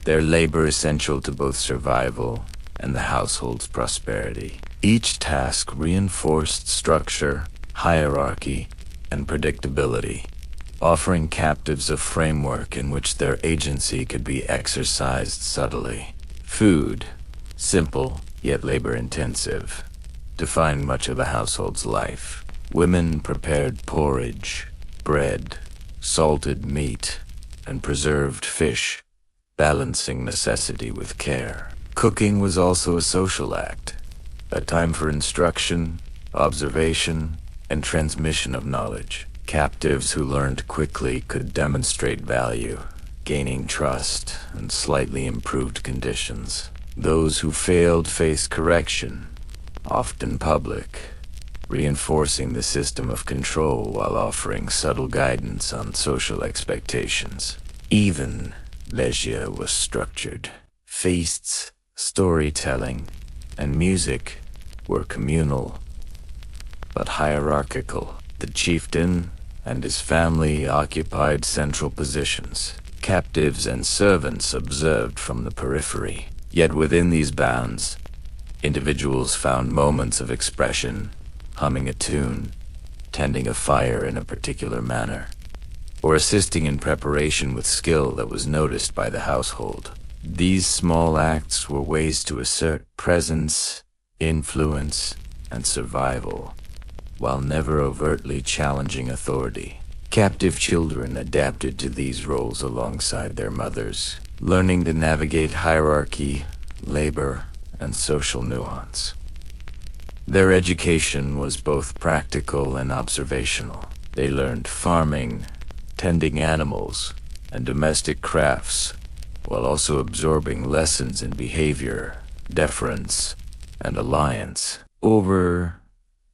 Speaker 1: their labor essential to both survival and the household's prosperity. Each task reinforced structure, hierarchy, and predictability, offering captives a framework in which their agency could be exercised subtly. Food, simple yet labor-intensive, defined much of a household's life. Women prepared porridge, bread, salted meat, and preserved fish, balancing necessity with care. Cooking was also a social act, a time for instruction, observation, and transmission of knowledge. Captives who learned quickly could demonstrate value, gaining trust and slightly improved conditions. Those who failed faced correction, often public, reinforcing the system of control while offering subtle guidance on social expectations. Even leisure was structured. Feasts, storytelling, and music were communal, but hierarchical. The chieftain and his family occupied central positions. Captives and servants observed from the periphery. Yet within these bounds, individuals found moments of expression, humming a tune, tending a fire in a particular manner, or assisting in preparation with skill that was noticed by the household. These small acts were ways to assert presence, influence, and survival, while never overtly challenging authority. Captive children adapted to these roles alongside their mothers, learning to navigate hierarchy, labor, and social nuance. Their education was both practical and observational. They learned farming, tending animals, and domestic crafts, while also absorbing lessons in behavior, deference, and alliance. Over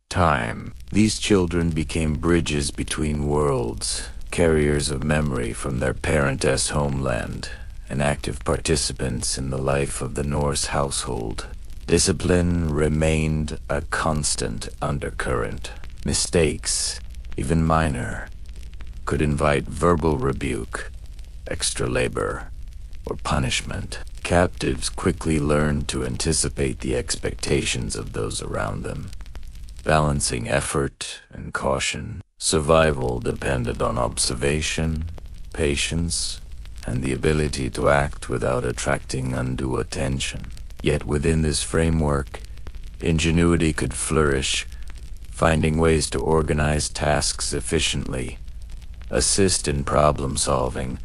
Speaker 1: time, these children became bridges between worlds, carriers of memory from their parentess homeland, and active participants in the life of the Norse household. Discipline remained a constant undercurrent. Mistakes, even minor, could invite verbal rebuke, extra labor, or punishment. Captives quickly learned to anticipate the expectations of those around them, balancing effort and caution. Survival depended on observation, patience, and the ability to act without attracting undue attention. Yet within this framework, ingenuity could flourish, finding ways to organize tasks efficiently, assist in problem solving,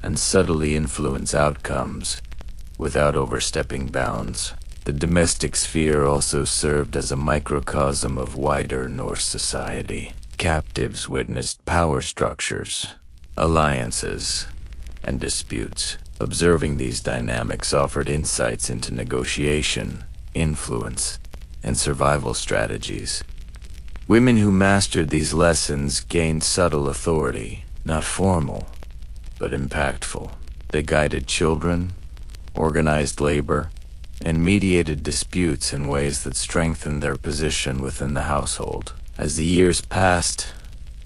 Speaker 1: and subtly influence outcomes without overstepping bounds. The domestic sphere also served as a microcosm of wider Norse society. Captives witnessed power structures, alliances, and disputes. Observing these dynamics offered insights into negotiation, influence, and survival strategies. Women who mastered these lessons gained subtle authority, not formal, but impactful. They guided children, organized labor, and mediated disputes in ways that strengthened their position within the household. As the years passed,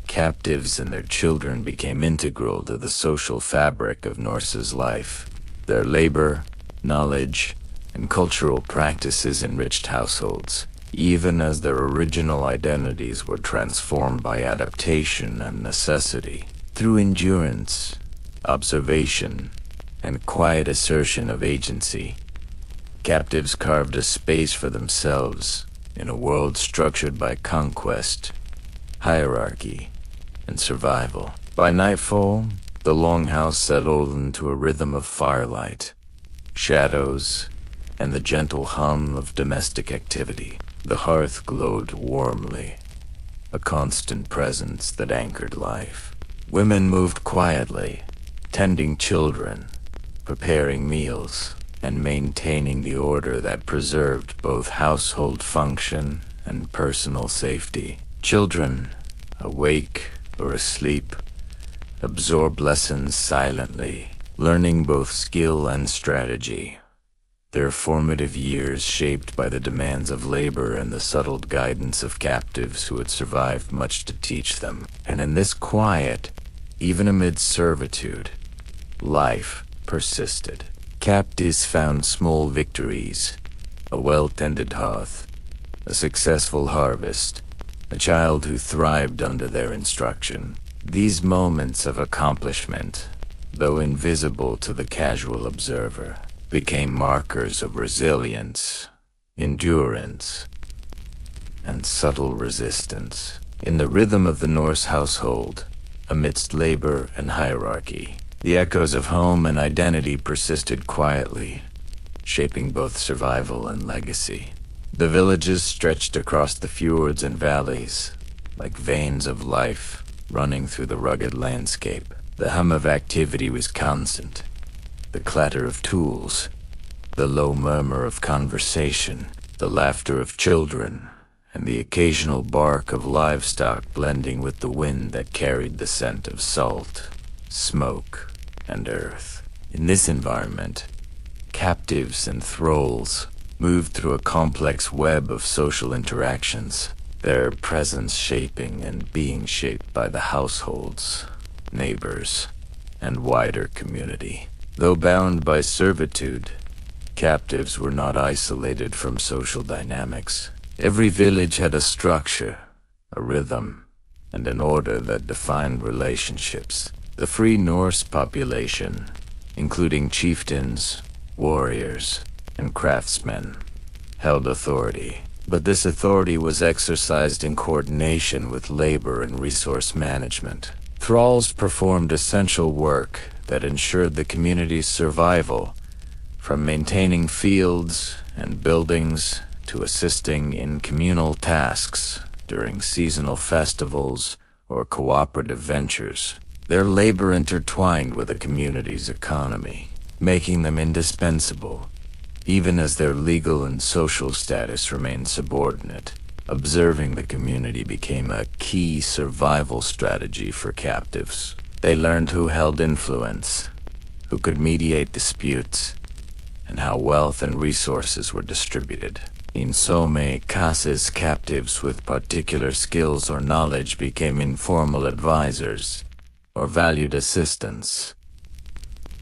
Speaker 1: captives and their children became integral to the social fabric of Norse's life. Their labor, knowledge, and cultural practices enriched households, even as their original identities were transformed by adaptation and necessity. Through endurance, observation, and quiet assertion of agency, captives carved a space for themselves in a world structured by conquest, hierarchy, and survival. By nightfall, the longhouse settled into a rhythm of firelight, shadows, and the gentle hum of domestic activity. The hearth glowed warmly, a constant presence that anchored life. Women moved quietly, tending children, preparing meals, and maintaining the order that preserved both household function and personal safety. Children, awake or asleep, absorbed lessons silently, learning both skill and strategy. Their formative years shaped by the demands of labor and the subtle guidance of captives who had survived much to teach them. And in this quiet, even amid servitude, life persisted. Captives found small victories, a well-tended hearth, a successful harvest, a child who thrived under their instruction. These moments of accomplishment, though invisible to the casual observer, became markers of resilience, endurance, and subtle resistance. In the rhythm of the Norse household, amidst labor and hierarchy, the echoes of home and identity persisted quietly, shaping both survival and legacy. The villages stretched across the fjords and valleys, like veins of life running through the rugged landscape. The hum of activity was constant, the clatter of tools, the low murmur of conversation, the laughter of children, and the occasional bark of livestock blending with the wind that carried the scent of salt, smoke, and earth. In this environment, captives and thralls moved through a complex web of social interactions, their presence shaping and being shaped by the households, neighbors, and wider community. Though bound by servitude, captives were not isolated from social dynamics. Every village had a structure, a rhythm, and an order that defined relationships. The free Norse population, including chieftains, warriors, and craftsmen, held authority. But this authority was exercised in coordination with labor and resource management. Thralls performed essential work that ensured the community's survival, from maintaining fields and buildings to assisting in communal tasks during seasonal festivals or cooperative ventures. Their labor intertwined with the community's economy, making them indispensable, even as their legal and social status remained subordinate. Observing the community became a key survival strategy for captives. They learned who held influence, who could mediate disputes, and how wealth and resources were distributed. In so many cases, captives with particular skills or knowledge became informal advisors or valued assistants,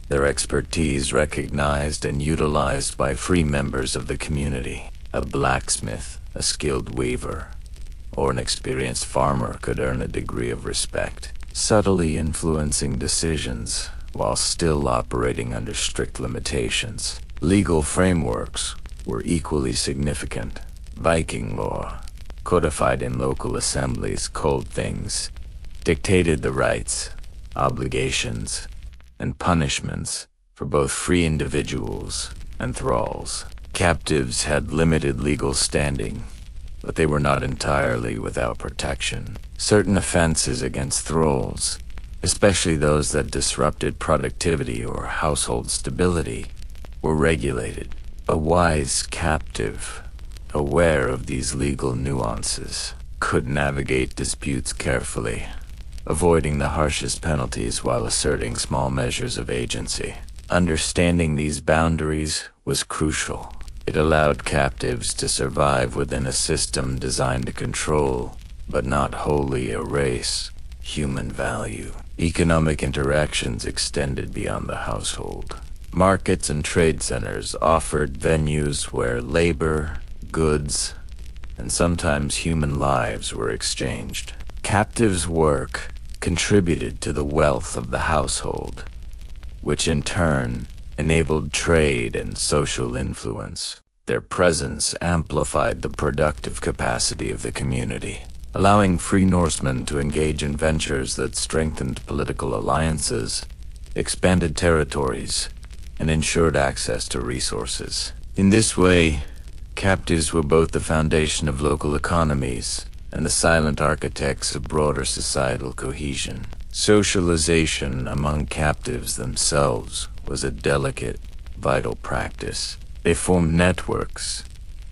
Speaker 1: their expertise recognized and utilized by free members of the community. A blacksmith, a skilled weaver, or an experienced farmer could earn a degree of respect, subtly influencing decisions while still operating under strict limitations. Legal frameworks were equally significant. Viking law, codified in local assemblies called things, dictated the rights, obligations, and punishments for both free individuals and thralls. Captives had limited legal standing, but they were not entirely without protection. Certain offenses against thralls, especially those that disrupted productivity or household stability, were regulated. A wise captive, aware of these legal nuances, could navigate disputes carefully, avoiding the harshest penalties while asserting small measures of agency. Understanding these boundaries was crucial. It allowed captives to survive within a system designed to control, but not wholly erase, human value. Economic interactions extended beyond the household. Markets and trade centers offered venues where labor, goods, and sometimes human lives were exchanged. Captives' work contributed to the wealth of the household, which in turn enabled trade and social influence. Their presence amplified the productive capacity of the community, allowing free Norsemen to engage in ventures that strengthened political alliances, expanded territories, and ensured access to resources. In this way, captives were both the foundation of local economies and the silent architects of broader societal cohesion. Socialization among captives themselves was a delicate, vital practice. They formed networks,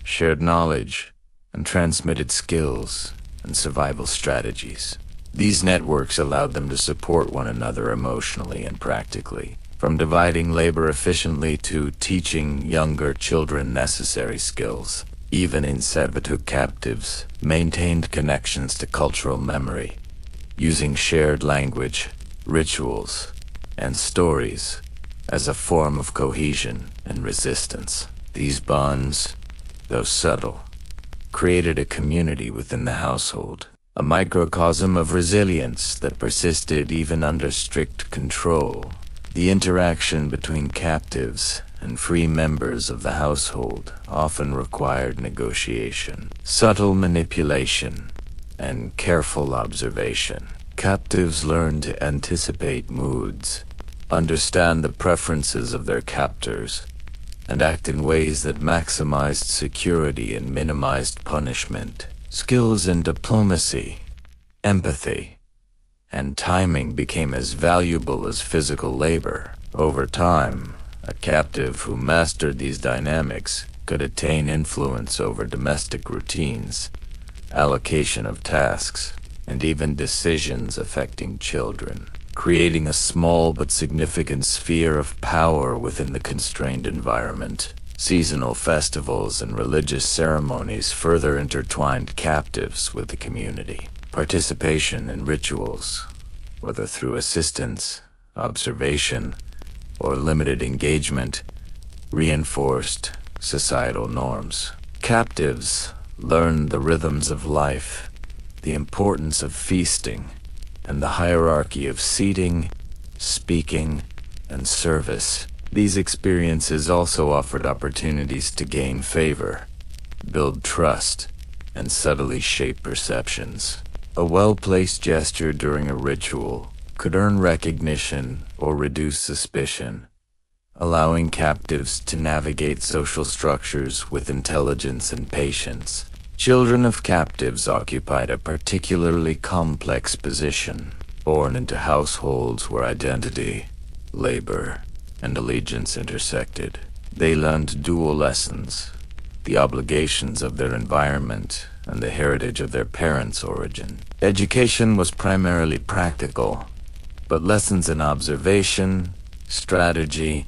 Speaker 1: shared knowledge, and transmitted skills and survival strategies. These networks allowed them to support one another emotionally and practically, from dividing labor efficiently to teaching younger children necessary skills. Even in servitude, captives maintained connections to cultural memory, using shared language, rituals, and stories as a form of cohesion and resistance. These bonds, though subtle, created a community within the household, a microcosm of resilience that persisted even under strict control. The interaction between captives and free members of the household often required negotiation, subtle manipulation, and careful observation. Captives learned to anticipate moods, understand the preferences of their captors, and act in ways that maximized security and minimized punishment. Skills in diplomacy, empathy, and timing became as valuable as physical labor. Over time, a captive who mastered these dynamics could attain influence over domestic routines, allocation of tasks, and even decisions affecting children, creating a small but significant sphere of power within the constrained environment. Seasonal festivals and religious ceremonies further intertwined captives with the community. Participation in rituals, whether through assistance, observation, or limited engagement, reinforced societal norms. Captives learned the rhythms of life, the importance of feasting, and the hierarchy of seating, speaking, and service. These experiences also offered opportunities to gain favor, build trust, and subtly shape perceptions. A well-placed gesture during a ritual could earn recognition or reduce suspicion, allowing captives to navigate social structures with intelligence and patience. Children of captives occupied a particularly complex position, born into households where identity, labor, and allegiance intersected. They learned dual lessons: the obligations of their environment and the heritage of their parents' origin. Education was primarily practical, but lessons in observation, strategy,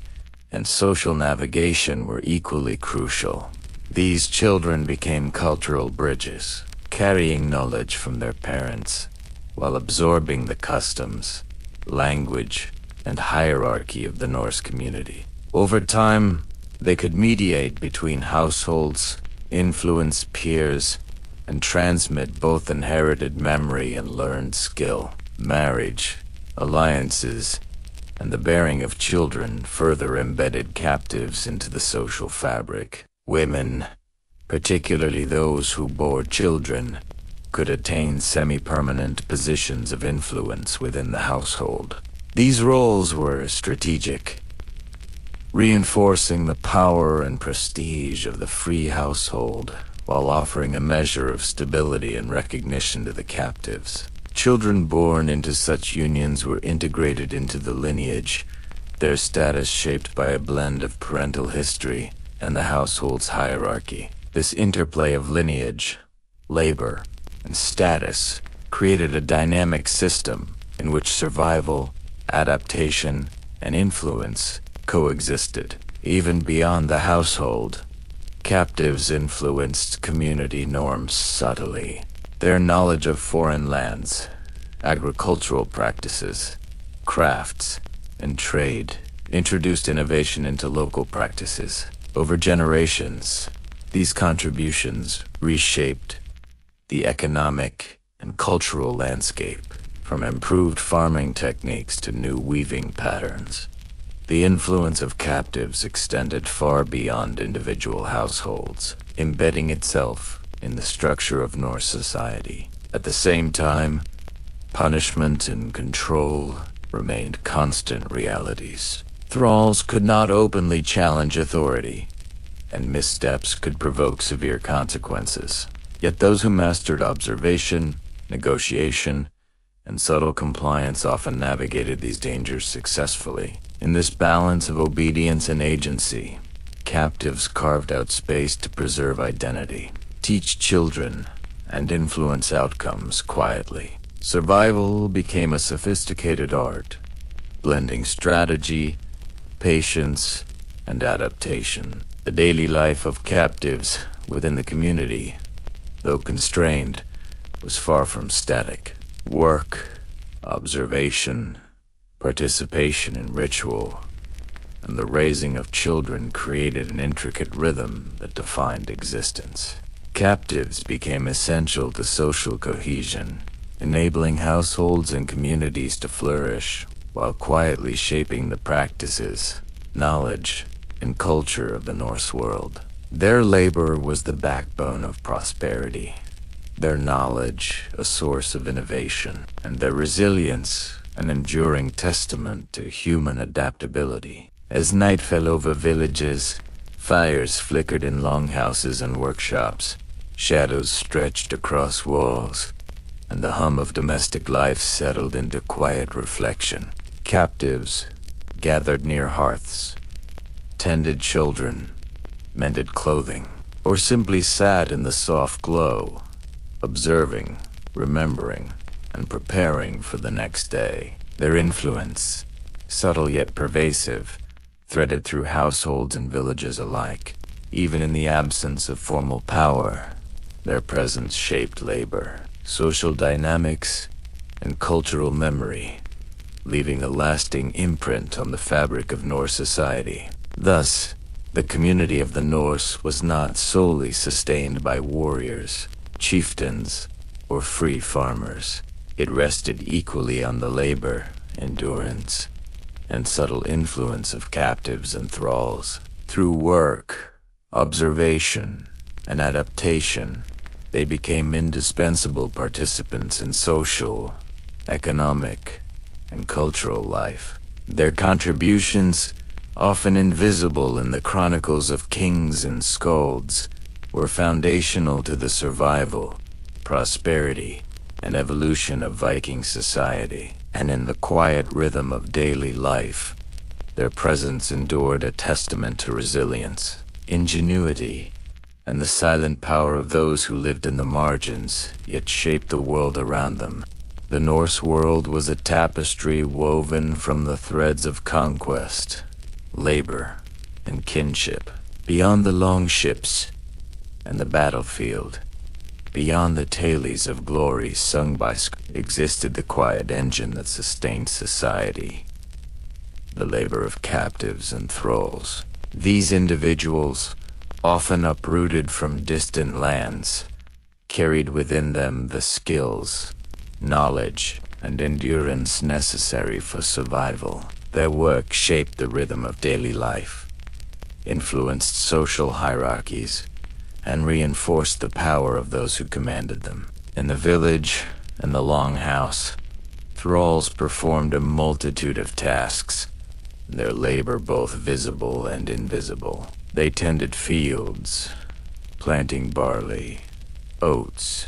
Speaker 1: and social navigation were equally crucial. These children became cultural bridges, carrying knowledge from their parents, while absorbing the customs, language, and hierarchy of the Norse community. Over time, they could mediate between households, influence peers, and transmit both inherited memory and learned skill. Marriage, alliances, and the bearing of children further embedded captives into the social fabric. Women, particularly those who bore children, could attain semi-permanent positions of influence within the household. These roles were strategic, reinforcing the power and prestige of the free household, while offering a measure of stability and recognition to the captives. Children born into such unions were integrated into the lineage, their status shaped by a blend of parental history and the household's hierarchy. This interplay of lineage, labor, and status created a dynamic system in which survival, adaptation, and influence coexisted. Even beyond the household, captives influenced community norms subtly. Their knowledge of foreign lands, agricultural practices, crafts, and trade introduced innovation into local practices. Over generations, these contributions reshaped the economic and cultural landscape, from improved farming techniques to new weaving patterns. The influence of captives extended far beyond individual households, embedding itself in the structure of Norse society. At the same time, punishment and control remained constant realities. Thralls could not openly challenge authority, and missteps could provoke severe consequences. Yet those who mastered observation, negotiation, and subtle compliance often navigated these dangers successfully. In this balance of obedience and agency, captives carved out space to preserve identity, teach children, and influence outcomes quietly. Survival became a sophisticated art, blending strategy, patience, and adaptation. The daily life of captives within the community, though constrained, was far from static. Work, observation, participation in ritual, and the raising of children created an intricate rhythm that defined existence. Captives became essential to social cohesion, enabling households and communities to flourish while quietly shaping the practices, knowledge, and culture of the Norse world. Their labor was the backbone of prosperity, their knowledge a source of innovation, and their resilience an enduring testament to human adaptability. As night fell over villages, fires flickered in longhouses and workshops, shadows stretched across walls, and the hum of domestic life settled into quiet reflection. Captives gathered near hearths, tended children, mended clothing, or simply sat in the soft glow, observing, remembering, and preparing for the next day. Their influence, subtle yet pervasive, threaded through households and villages alike. Even in the absence of formal power, their presence shaped labor, social dynamics, and cultural memory, leaving a lasting imprint on the fabric of Norse society. Thus, the community of the Norse was not solely sustained by warriors, chieftains, or free farmers. It rested equally on the labor, endurance, and subtle influence of captives and thralls. Through work, observation, and adaptation, they became indispensable participants in social, economic, and cultural life. Their contributions, often invisible in the chronicles of kings and skalds, were foundational to the survival, prosperity, and evolution of Viking society. And in the quiet rhythm of daily life, their presence endured a testament to resilience, ingenuity, and the silent power of those who lived in the margins, yet shaped the world around them. The Norse world was a tapestry woven from the threads of conquest, labor, and kinship. Beyond the long ships and the battlefield, beyond the tales of glory sung by existed the quiet engine that sustained society, the labor of captives and thralls. These individuals, often uprooted from distant lands, carried within them the skills, knowledge, and endurance necessary for survival. Their work shaped the rhythm of daily life, influenced social hierarchies, and reinforced the power of those who commanded them. In the village and the longhouse, thralls performed a multitude of tasks, their labor both visible and invisible. They tended fields, planting barley, oats,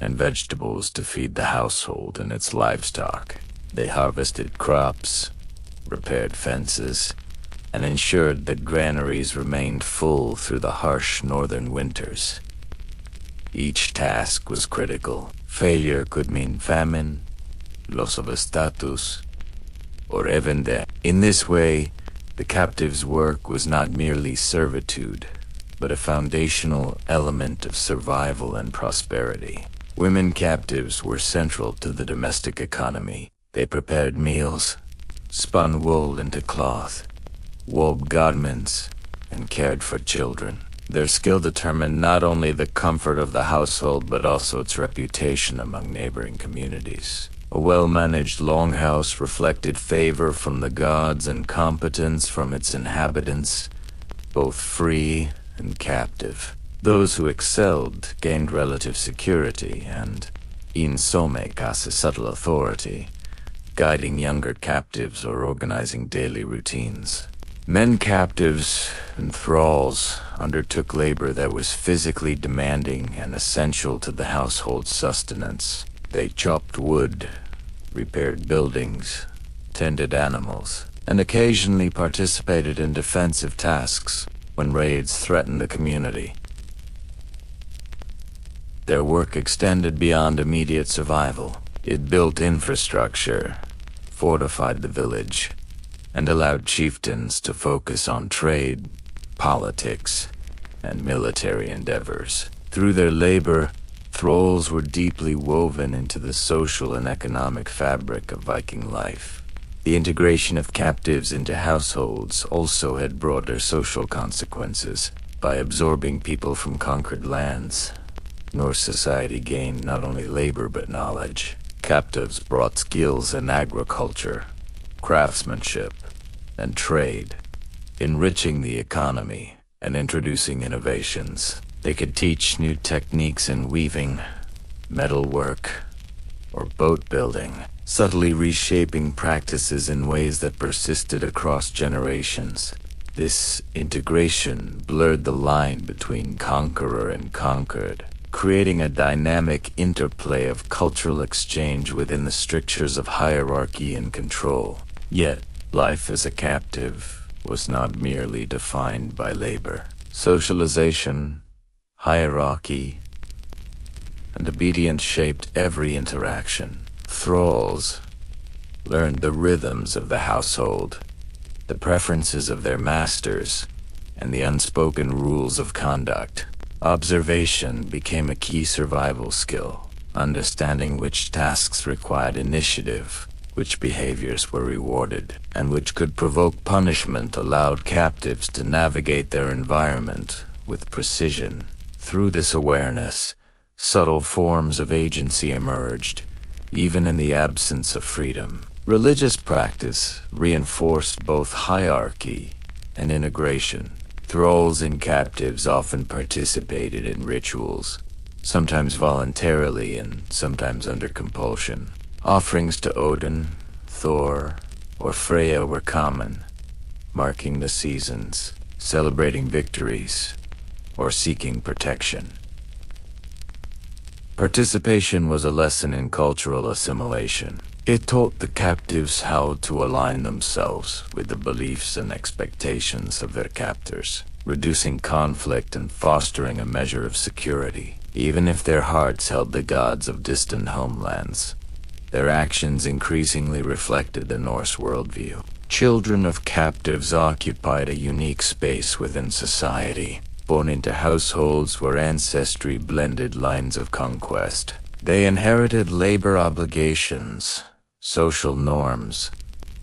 Speaker 1: and vegetables to feed the household and its livestock. They harvested crops, repaired fences, and ensured that granaries remained full through the harsh northern winters. Each task was critical. Failure could mean famine, loss of a status, or even death. In this way, The captive's work was not merely servitude, but a foundational element of survival and prosperity. Women captives were central to the domestic economy. They prepared meals, spun wool into cloth, wove garments, and cared for children. Their skill determined not only the comfort of the household but also its reputation among neighboring communities. A well-managed longhouse reflected favor from the gods and competence from its inhabitants, both free and captive. Those who excelled gained relative security and, in some cases, subtle authority, guiding younger captives or organizing daily routines. Men captives and thralls undertook labor that was physically demanding and essential to the household's sustenance. They chopped wood, repaired buildings, tended animals, and occasionally participated in defensive tasks when raids threatened the community. Their work extended beyond immediate survival. It built infrastructure, fortified the village, and allowed chieftains to focus on trade, politics, and military endeavors. Through their labor, thralls were deeply woven into the social and economic fabric of Viking life. The integration of captives into households also had broader social consequences. By absorbing people from conquered lands, Norse society gained not only labor but knowledge. Captives brought skills in agriculture, craftsmanship, and trade, enriching the economy and introducing innovations. They could teach new techniques in weaving, metalwork, or boat building, subtly reshaping practices in ways that persisted across generations. This integration blurred the line between conqueror and conquered, creating a dynamic interplay of cultural exchange within the strictures of hierarchy and control. Yet, life as a captive was not merely defined by labor. Socialization, hierarchy, and obedience shaped every interaction. Thralls learned the rhythms of the household, the preferences of their masters, and the unspoken rules of conduct. Observation became a key survival skill, understanding which tasks required initiative, which behaviors were rewarded, and which could provoke punishment allowed captives to navigate their environment with precision. Through this awareness, subtle forms of agency emerged, even in the absence of freedom. Religious practice reinforced both hierarchy and integration. Thralls and captives often participated in rituals, sometimes voluntarily and sometimes under compulsion. Offerings to Odin, Thor, or Freya were common, marking the seasons, celebrating victories, or seeking protection. Participation was a lesson in cultural assimilation. It taught the captives how to align themselves with the beliefs and expectations of their captors, reducing conflict and fostering a measure of security. Even if their hearts held the gods of distant homelands, their actions increasingly reflected the Norse worldview. Children of captives occupied a unique space within society, born into households where ancestry blended lines of conquest. They inherited labor obligations, social norms,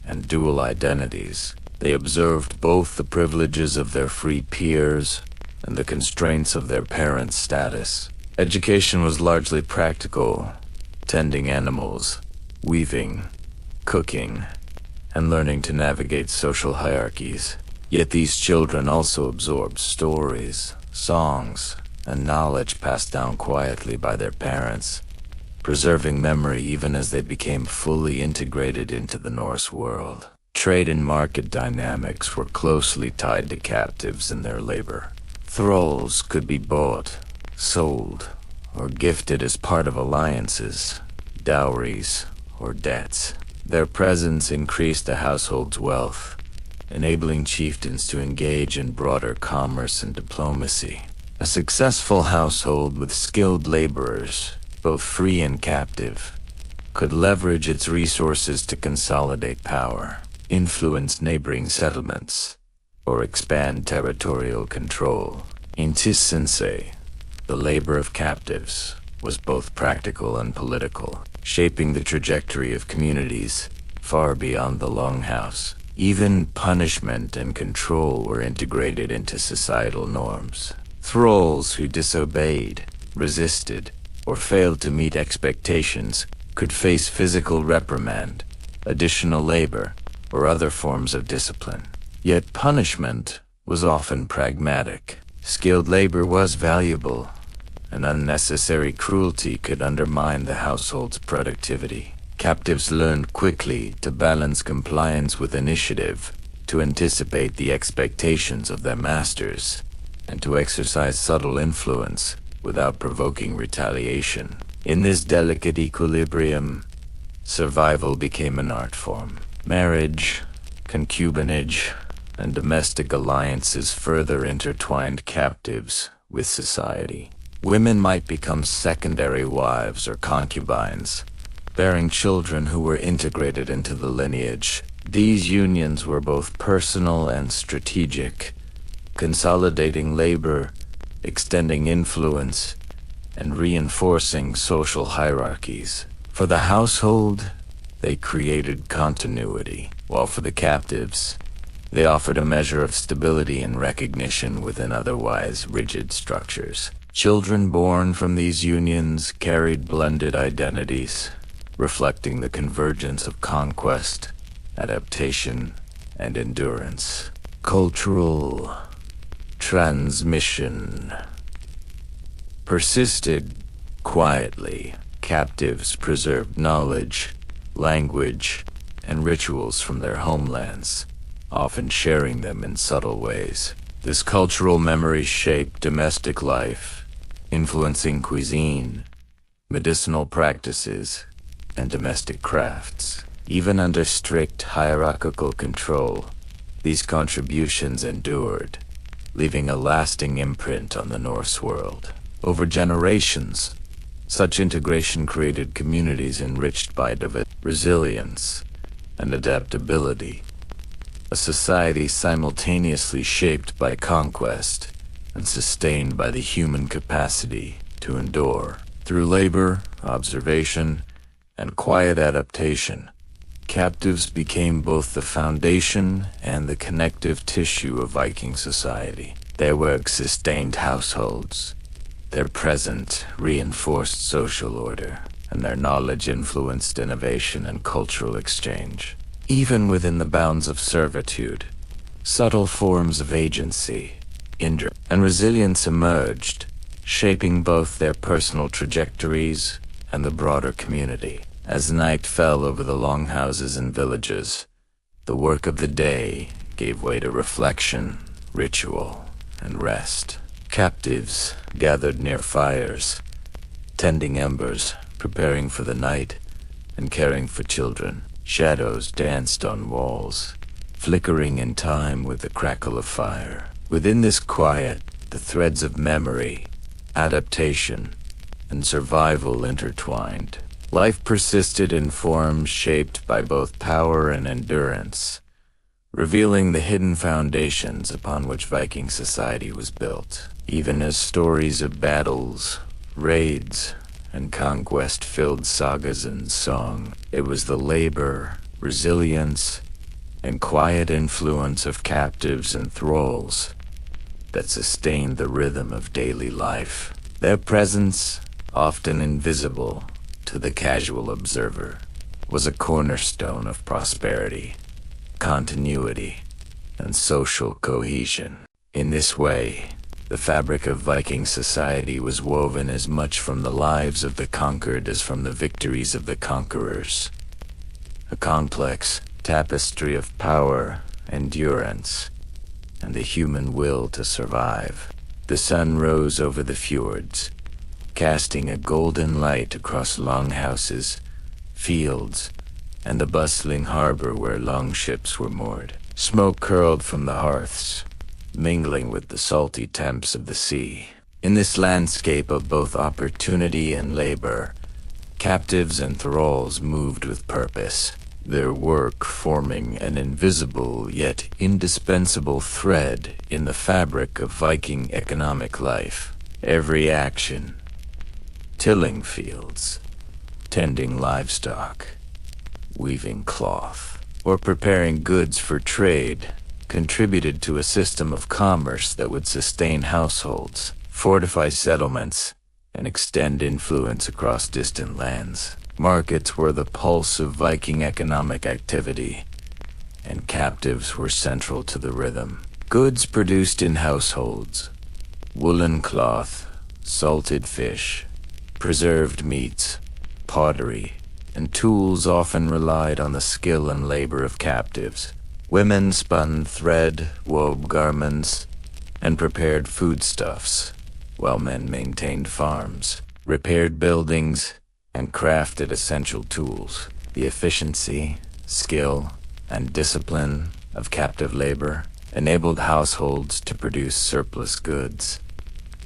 Speaker 1: and dual identities. They observed both the privileges of their free peers and the constraints of their parents' status. Education was largely practical, tending animals, weaving, cooking, and learning to navigate social hierarchies. Yet these children also absorbed stories, songs, and knowledge passed down quietly by their parents, preserving memory even as they became fully integrated into the Norse world. Trade and market dynamics were closely tied to captives and their labor. Thralls could be bought, sold, or gifted as part of alliances, dowries, or debts. Their presence increased the household's wealth, enabling chieftains to engage in broader commerce and diplomacy. A successful household with skilled laborers, both free and captive, could leverage its resources to consolidate power. influence neighboring settlements, or expand territorial control. In Sensei, the labor of captives was both practical and political, shaping the trajectory of communities far beyond the longhouse. Even punishment and control were integrated into societal norms. Thralls who disobeyed, resisted, or failed to meet expectations could face physical reprimand, additional labor, or other forms of discipline. Yet punishment was often pragmatic. Skilled labor was valuable, and unnecessary cruelty could undermine the household's productivity. Captives learned quickly to balance compliance with initiative, to anticipate the expectations of their masters, and to exercise subtle influence without provoking retaliation. In this delicate equilibrium, survival became an art form. Marriage, concubinage, and domestic alliances further intertwined captives with society. Women might become secondary wives or concubines, bearing children who were integrated into the lineage. These unions were both personal and strategic, consolidating labor, extending influence, and reinforcing social hierarchies. For the household, they created continuity, while for the captives, they offered a measure of stability and recognition within otherwise rigid structures. Children born from these unions carried blended identities, reflecting the convergence of conquest, adaptation, and endurance. Cultural transmission persisted quietly. Captives preserved knowledge, language, and rituals from their homelands, often sharing them in subtle ways. This cultural memory shaped domestic life, influencing cuisine, medicinal practices, and domestic crafts. Even under strict hierarchical control, these contributions endured, leaving a lasting imprint on the Norse world. Over generations, such integration created communities enriched by resilience and adaptability, a society simultaneously shaped by conquest and sustained by the human capacity to endure. Through labor, observation, and quiet adaptation, captives became both the foundation and the connective tissue of Viking society. Their work sustained households, their presence reinforced social order, and their knowledge influenced innovation and cultural exchange. Even within the bounds of servitude, subtle forms of agency, endurance, and resilience emerged, shaping both their personal trajectories and the broader community. As night fell over the longhouses and villages, the work of the day gave way to reflection, ritual, and rest. Captives gathered near fires, tending embers, preparing for the night, and caring for children. Shadows danced on walls, flickering in time with the crackle of fire. Within this quiet, the threads of memory, adaptation, and survival intertwined. Life persisted in forms shaped by both power and endurance, revealing the hidden foundations upon which Viking society was built. Even as stories of battles, raids, and conquest filled sagas and song, it was the labor, resilience, and quiet influence of captives and thralls that sustained the rhythm of daily life. Their presence, often invisible to the casual observer, was a cornerstone of prosperity, continuity, and social cohesion. In this way, the fabric of Viking society was woven as much from the lives of the conquered as from the victories of the conquerors. A complex tapestry of power, endurance, and the human will to survive. The sun rose over the fjords, casting a golden light across longhouses, fields, and the bustling harbor where longships were moored. Smoke curled from the hearths, mingling with the salty temps of the sea. In this landscape of both opportunity and labor, captives and thralls moved with purpose. their work forming an invisible yet indispensable thread in the fabric of Viking economic life. Every action, tilling fields, tending livestock, weaving cloth, or preparing goods for trade, contributed to a system of commerce that would sustain households, fortify settlements, and extend influence across distant lands. Markets were the pulse of Viking economic activity, and captives were central to the rhythm. Goods produced in households, woolen cloth, salted fish, preserved meats, pottery, and tools often relied on the skill and labor of captives. Women spun thread, wove garments, and prepared foodstuffs, while men maintained farms, repaired buildings, and crafted essential tools. The efficiency, skill, and discipline of captive labor enabled households to produce surplus goods,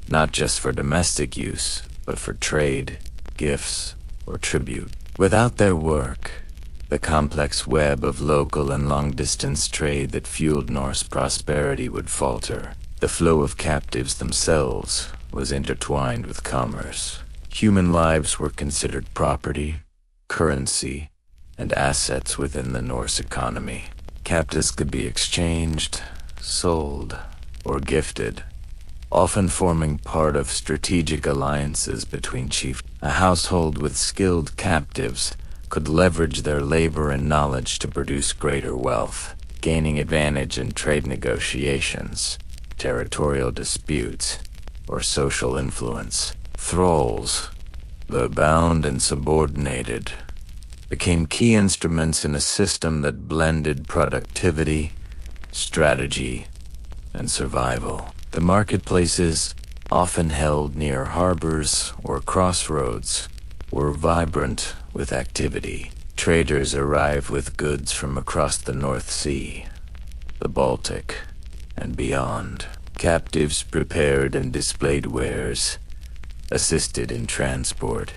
Speaker 1: not just for domestic use, but for trade, gifts, or tribute. Without their work, the complex web of local and long-distance trade that fueled Norse prosperity would falter. The flow of captives themselves was intertwined with commerce. Human lives were considered property, currency, and assets within the Norse economy. Captives could be exchanged, sold, or gifted, often forming part of strategic alliances between chiefs. A household with skilled captives could leverage their labor and knowledge to produce greater wealth, gaining advantage in trade negotiations, territorial disputes, or social influence. Thralls, though bound and subordinated, became key instruments in a system that blended productivity, strategy, and survival. The marketplaces, often held near harbors or crossroads, were vibrant with activity. Traders arrived with goods from across the North Sea, the Baltic, and beyond. Captives prepared and displayed wares, assisted in transport,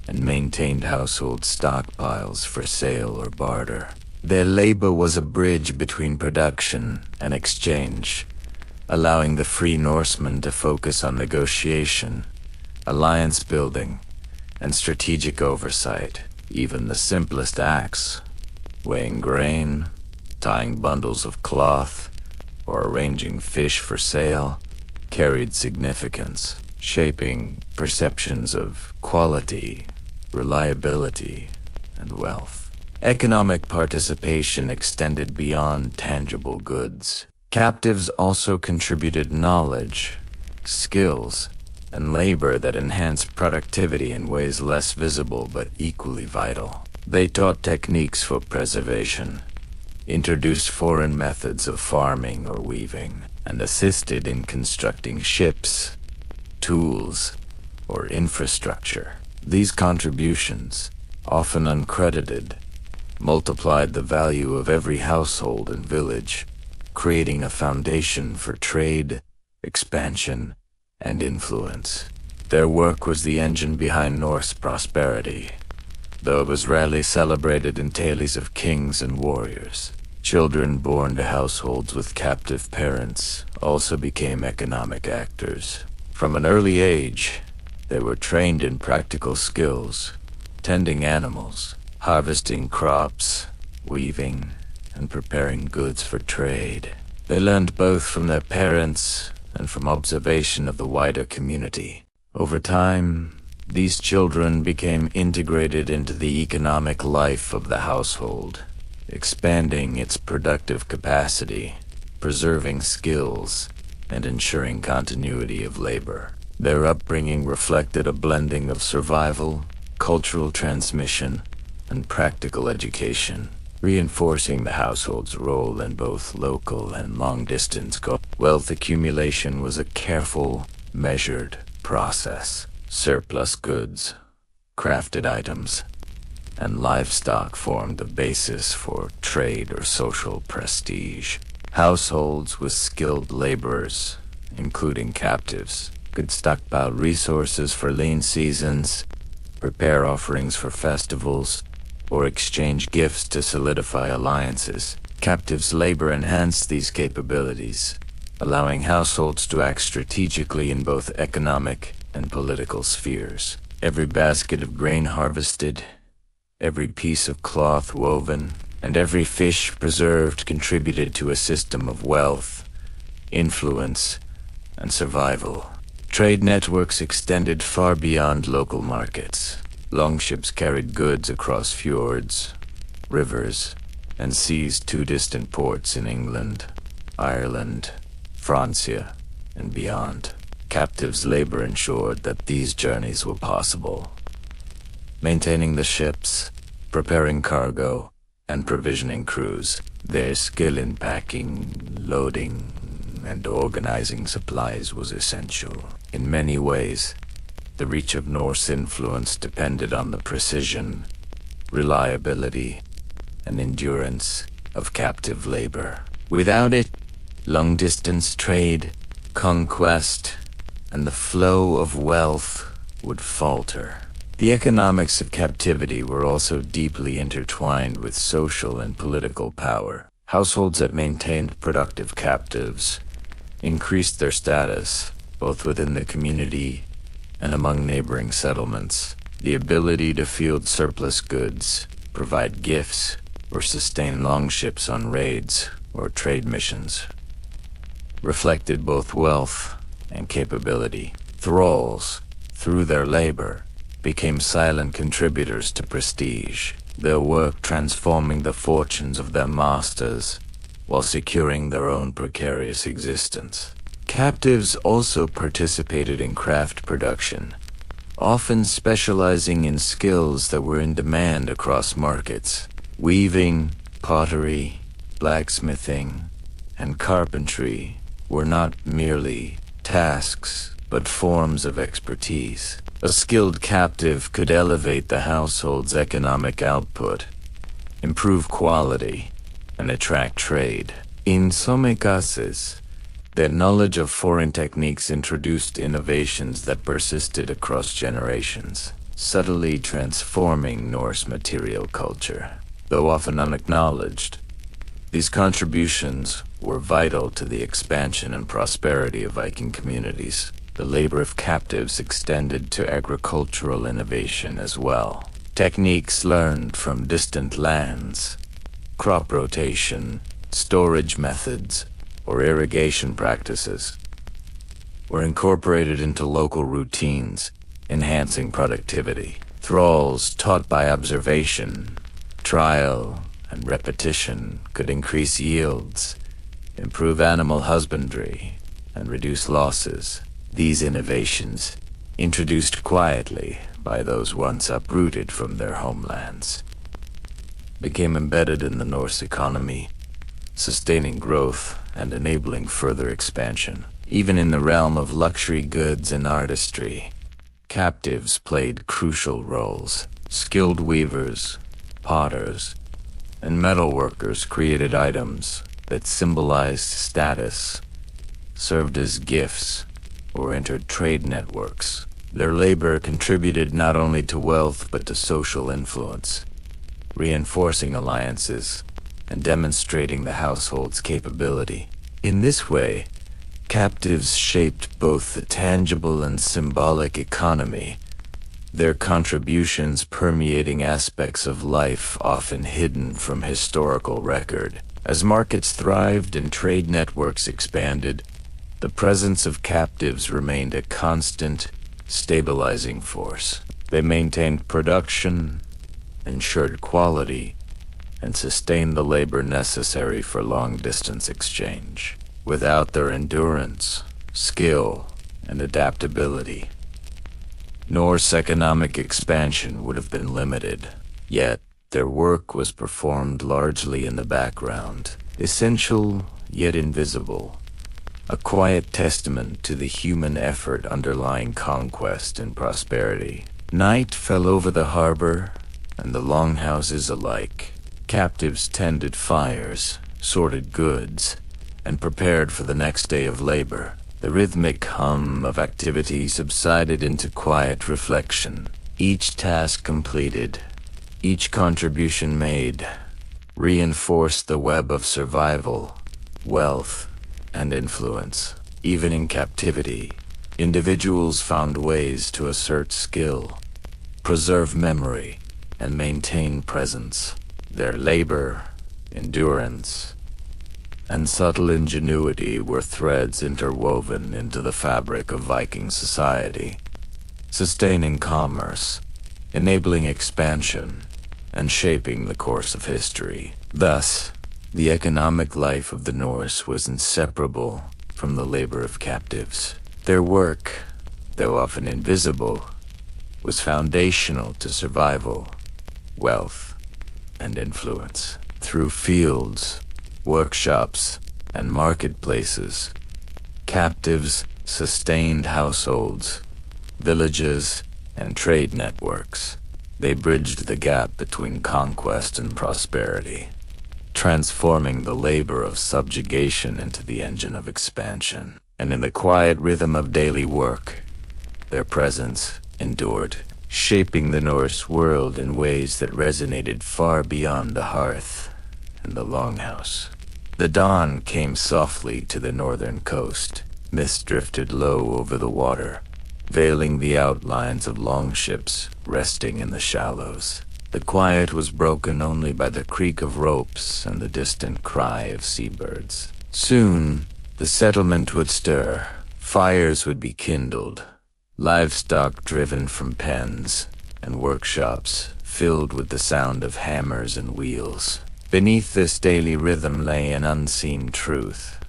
Speaker 1: and maintained household stockpiles for sale or barter. Their labor was a bridge between production and exchange, allowing the free Norsemen to focus on negotiation, alliance building, and strategic oversight. Even the simplest acts, weighing grain, tying bundles of cloth, or arranging fish for sale, carried significance, shaping perceptions of quality, reliability, and wealth. Economic participation extended beyond tangible goods. Captives also contributed knowledge, skills, and labor that enhanced productivity in ways less visible but equally vital. They taught techniques for preservation, introduced foreign methods of farming or weaving, and assisted in constructing ships, tools, or infrastructure. These contributions, often uncredited, multiplied the value of every household and village, creating a foundation for trade, expansion, and influence. Their work was the engine behind Norse prosperity, though it was rarely celebrated in tales of kings and warriors. Children born to households with captive parents also became economic actors. From an early age, they were trained in practical skills, tending animals, harvesting crops, weaving, and preparing goods for trade. They learned both from their parents and from observation of the wider community. Over time, these children became integrated into the economic life of the household, expanding its productive capacity, preserving skills, and ensuring continuity of labor. Their upbringing reflected a blending of survival, cultural transmission, and practical education, reinforcing the household's role in both local and long-distance wealth accumulation was a careful, measured process. Surplus goods, crafted items, and livestock formed the basis for trade or social prestige. Households with skilled laborers, including captives, could stockpile resources for lean seasons, prepare offerings for festivals, or exchange gifts to solidify alliances. Captives' labor enhanced these capabilities, allowing households to act strategically in both economic and political spheres. Every basket of grain harvested, every piece of cloth woven, and every fish preserved contributed to a system of wealth, influence, and survival. Trade networks extended far beyond local markets. Longships carried goods across fjords, rivers, and seized to distant ports in England, Ireland, Francia, and beyond. Captives' labor ensured that these journeys were possible. Maintaining the ships, preparing cargo, and provisioning crews, their skill in packing, loading, and organizing supplies was essential. In many ways, the reach of Norse influence depended on the precision, reliability, and endurance of captive labor. Without it, long-distance trade, conquest, and the flow of wealth would falter. The economics of captivity were also deeply intertwined with social and political power. Households that maintained productive captives increased their status, both within the community and among neighboring settlements. The ability to field surplus goods, provide gifts, or sustain longships on raids or trade missions reflected both wealth and capability. Thralls, through their labor, became silent contributors to prestige, their work transforming the fortunes of their masters while securing their own precarious existence. Captives also participated in craft production, often specializing in skills that were in demand across markets. Weaving, pottery, blacksmithing, and carpentry were not merely tasks, but forms of expertise. A skilled captive could elevate the household's economic output, improve quality, and attract trade. In some cases, their knowledge of foreign techniques introduced innovations that persisted across generations, subtly transforming Norse material culture. Though often unacknowledged, these contributions were vital to the expansion and prosperity of Viking communities. The labor of captives extended to agricultural innovation as well. Techniques learned from distant lands, crop rotation, storage methods, or irrigation practices were incorporated into local routines, enhancing productivity. Thralls taught by observation, trial, and repetition could increase yields, improve animal husbandry, and reduce losses. These innovations, introduced quietly by those once uprooted from their homelands, became embedded in the Norse economy, sustaining growth and enabling further expansion. Even in the realm of luxury goods and artistry, captives played crucial roles. Skilled weavers, potters, and metalworkers created items that symbolized status, served as gifts, or entered trade networks. Their labor contributed not only to wealth but to social influence, reinforcing alliances and demonstrating the household's capability. In this way, captives shaped both the tangible and symbolic economy, their contributions permeating aspects of life often hidden from historical record. As markets thrived and trade networks expanded, the presence of captives remained a constant, stabilizing force. They maintained production, ensured quality, and sustained the labor necessary for long-distance exchange. Without their endurance, skill, and adaptability, Norse economic expansion would have been limited. Yet, their work was performed largely in the background, essential yet invisible, a quiet testament to the human effort underlying conquest and prosperity. Night fell over the harbor and the longhouses alike. Captives tended fires, sorted goods, and prepared for the next day of labor. The rhythmic hum of activity subsided into quiet reflection. Each task completed, Each contribution made reinforced the web of survival, wealth, and influence. Even in captivity, individuals found ways to assert skill, preserve memory, and maintain presence. Their labor, endurance, and subtle ingenuity were threads interwoven into the fabric of Viking society, sustaining commerce, enabling expansion, and shaping the course of history. Thus, the economic life of the Norse was inseparable from the labor of captives. Their work, though often invisible, was foundational to survival, wealth, and influence. Through fields, workshops, and marketplaces, captives sustained households, villages, and trade networks. They bridged the gap between conquest and prosperity, transforming the labor of subjugation into the engine of expansion. And in the quiet rhythm of daily work, their presence endured, shaping the Norse world in ways that resonated far beyond the hearth and the longhouse. The dawn came softly to the northern coast. Mist drifted low over the water, veiling the outlines of longships resting in the shallows. The quiet was broken only by the creak of ropes and the distant cry of seabirds. Soon, the settlement would stir. Fires would be kindled, livestock driven from pens, and workshops filled with the sound of hammers and wheels. Beneath this daily rhythm lay an unseen truth.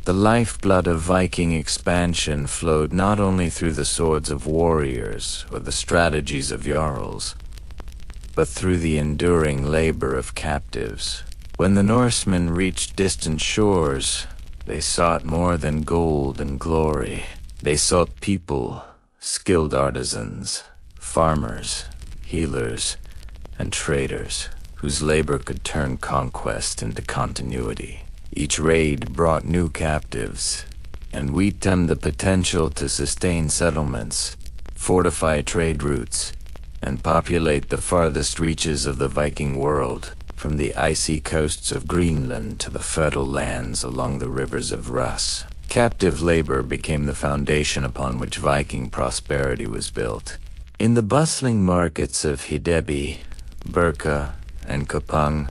Speaker 1: The lifeblood of Viking expansion flowed not only through the swords of warriors or the strategies of jarls, but through the enduring labor of captives. When the Norsemen reached distant shores, they sought more than gold and glory. They sought people, skilled artisans, farmers, healers, and traders, whose labor could turn conquest into continuity. Each raid brought new captives, and with them the potential to sustain settlements, fortify trade routes, and populate the farthest reaches of the Viking world, from the icy coasts of Greenland to the fertile lands along the rivers of Russ. Captive labor became the foundation upon which Viking prosperity was built. In the bustling markets of Hideby, Birka, and Kapang,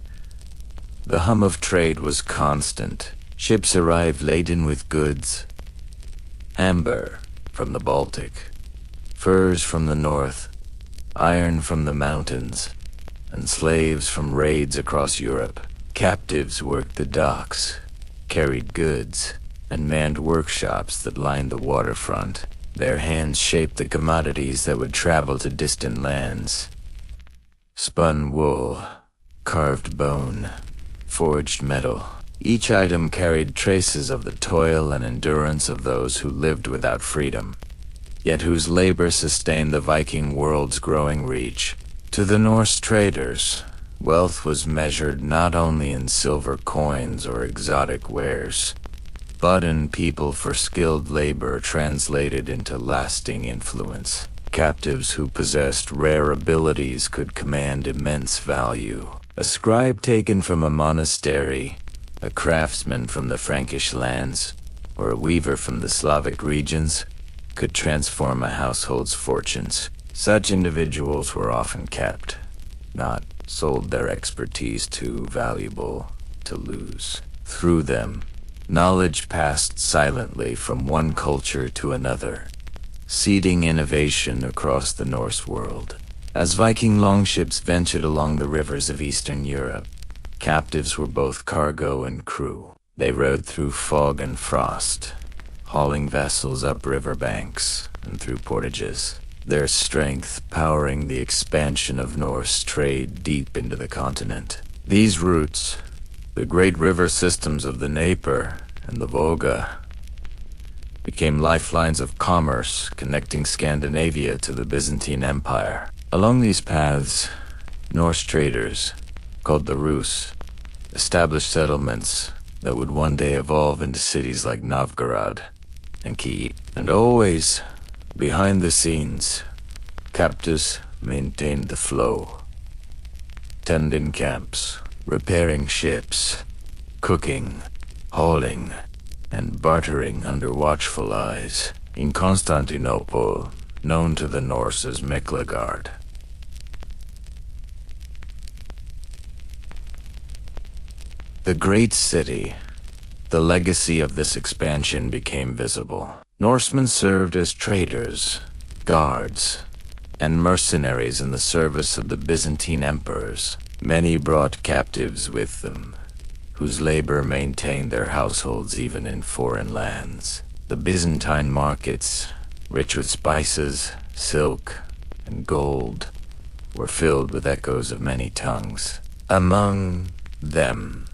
Speaker 1: the hum of trade was constant. Ships arrived laden with goods, amber from the Baltic, furs from the north, iron from the mountains, and slaves from raids across Europe. Captives worked the docks, carried goods, and manned workshops that lined the waterfront. Their hands shaped the commodities that would travel to distant lands. Spun wool, carved bone, forged metal. Each item carried traces of the toil and endurance of those who lived without freedom, yet whose labor sustained the Viking world's growing reach. To the Norse traders, wealth was measured not only in silver coins or exotic wares, but in people for skilled labor translated into lasting influence. Captives who possessed rare abilities could command immense value. A scribe taken from a monastery, a craftsman from the Frankish lands, or a weaver from the Slavic regions could transform a household's fortunes. Such individuals were often kept, not sold, their expertise too valuable to lose. Through them, knowledge passed silently from one culture to another, seeding innovation across the Norse world. As Viking longships ventured along the rivers of Eastern Europe, captives were both cargo and crew. They rode through fog and frost, hauling vessels up river banks and through portages, their strength powering the expansion of Norse trade deep into the continent. These routes, the great river systems of the Dnieper and the Volga, became lifelines of commerce connecting Scandinavia to the Byzantine Empire. Along these paths, Norse traders, called the Rus, established settlements that would one day evolve into cities like Novgorod and Kyiv. And always, behind the scenes, captives maintained the flow, tending camps, repairing ships, cooking, hauling, and bartering under watchful eyes. In Constantinople, known to the Norse as Miklagard, the great city, the legacy of this expansion became visible. Norsemen served as traders, guards, and mercenaries in the service of the Byzantine emperors. Many brought captives with them, whose labor maintained their households even in foreign lands. The Byzantine markets, rich with spices, silk, and gold, were filled with echoes of many tongues. Among them,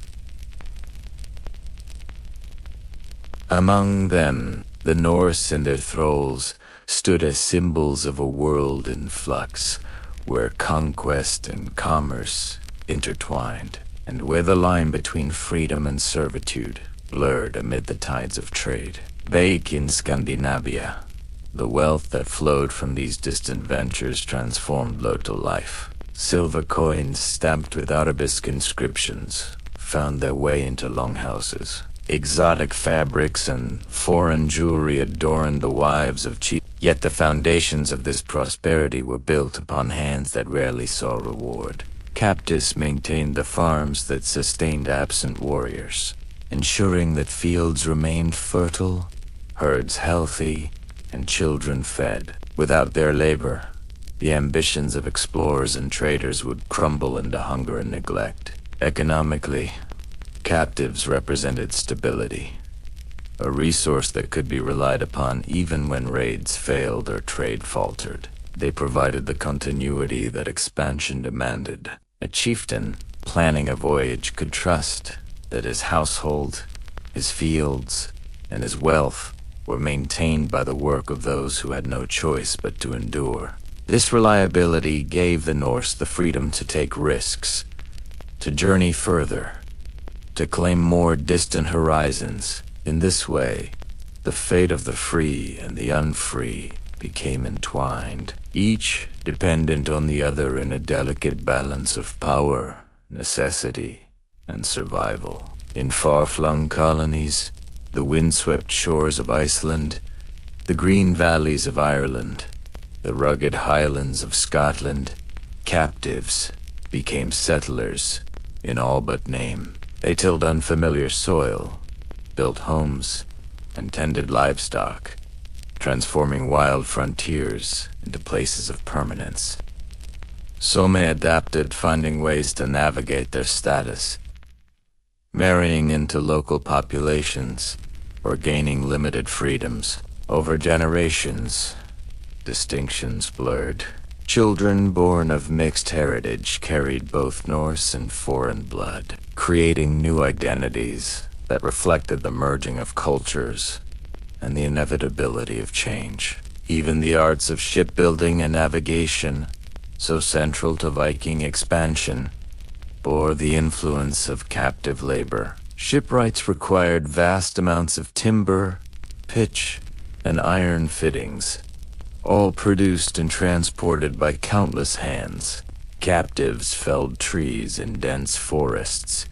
Speaker 1: the Norse and their thralls stood as symbols of a world in flux, where conquest and commerce intertwined, and where the line between freedom and servitude blurred amid the tides of trade. Back in Scandinavia, the wealth that flowed from these distant ventures transformed local life. Silver coins stamped with arabesque inscriptions found their way into longhouses. Exotic fabrics and foreign jewelry adorned the wives of chiefs. Yet the foundations of this prosperity were built upon hands that rarely saw reward. Captives maintained the farms that sustained absent warriors, ensuring that fields remained fertile, herds healthy, and children fed. Without their labor, the ambitions of explorers and traders would crumble into hunger and neglect. Economically, captives represented stability, a resource that could be relied upon even when raids failed or trade faltered. They provided the continuity that expansion demanded. A chieftain planning a voyage could trust that his household, his fields, and his wealth were maintained by the work of those who had no choice but to endure. This reliability gave the Norse the freedom to take risks, to journey further, to claim more distant horizons. In this way, the fate of the free and the unfree became entwined, each dependent on the other in a delicate balance of power, necessity, and survival. In far-flung colonies, the windswept shores of Iceland, the green valleys of Ireland, the rugged highlands of Scotland, captives became settlers in all but name. They tilled unfamiliar soil, built homes, and tended livestock, transforming wild frontiers into places of permanence. Some adapted, finding ways to navigate their status, marrying into local populations, or gaining limited freedoms. Over generations, distinctions blurred. Children born of mixed heritage carried both Norse and foreign blood, creating new identities that reflected the merging of cultures and the inevitability of change. Even the arts of shipbuilding and navigation, so central to Viking expansion, bore the influence of captive labor. Shipwrights required vast amounts of timber, pitch, and iron fittings, all produced and transported by countless hands. Captives felled trees in dense forests,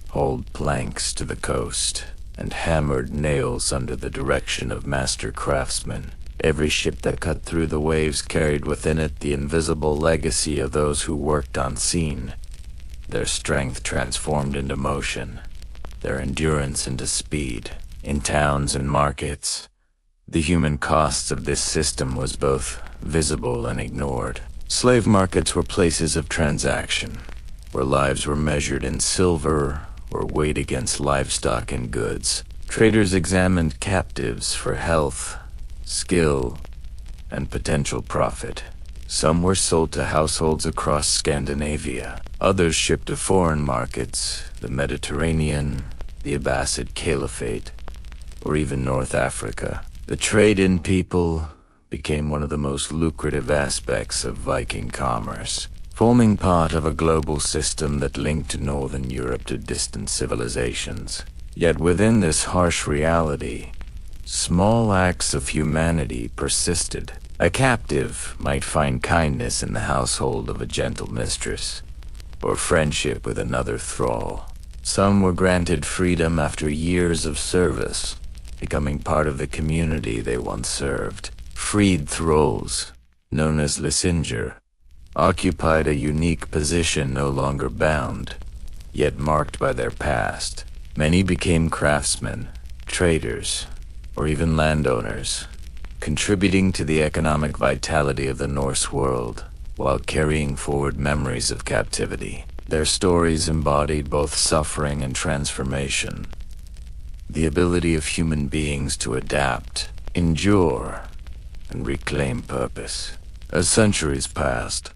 Speaker 1: hauled planks to the coast, and hammered nails under the direction of master craftsmen. Every ship that cut through the waves carried within it the invisible legacy of those who worked unseen, their strength transformed into motion, their endurance into speed. In towns and markets, the human cost of this system was both visible and ignored. Slave markets were places of transaction, where lives were measured in silver or weighed against livestock and goods. Traders examined captives for health, skill, and potential profit. Some were sold to households across Scandinavia. Others shipped to foreign markets, the Mediterranean, the Abbasid Caliphate, or even North Africa. The trade in people became one of the most lucrative aspects of Viking commerce, forming part of a global system that linked northern Europe to distant civilizations. Yet within this harsh reality, small acts of humanity persisted. A captive might find kindness in the household of a gentle mistress, or friendship with another thrall. Some were granted freedom after years of service, becoming part of the community they once served. Freed thralls, known as Lysinger, occupied a unique position no longer bound, yet marked by their past. Many became craftsmen, traders, or even landowners, contributing to the economic vitality of the Norse world, while carrying forward memories of captivity. Their stories embodied both suffering and transformation, the ability of human beings to adapt, endure, and reclaim purpose. As centuries passed,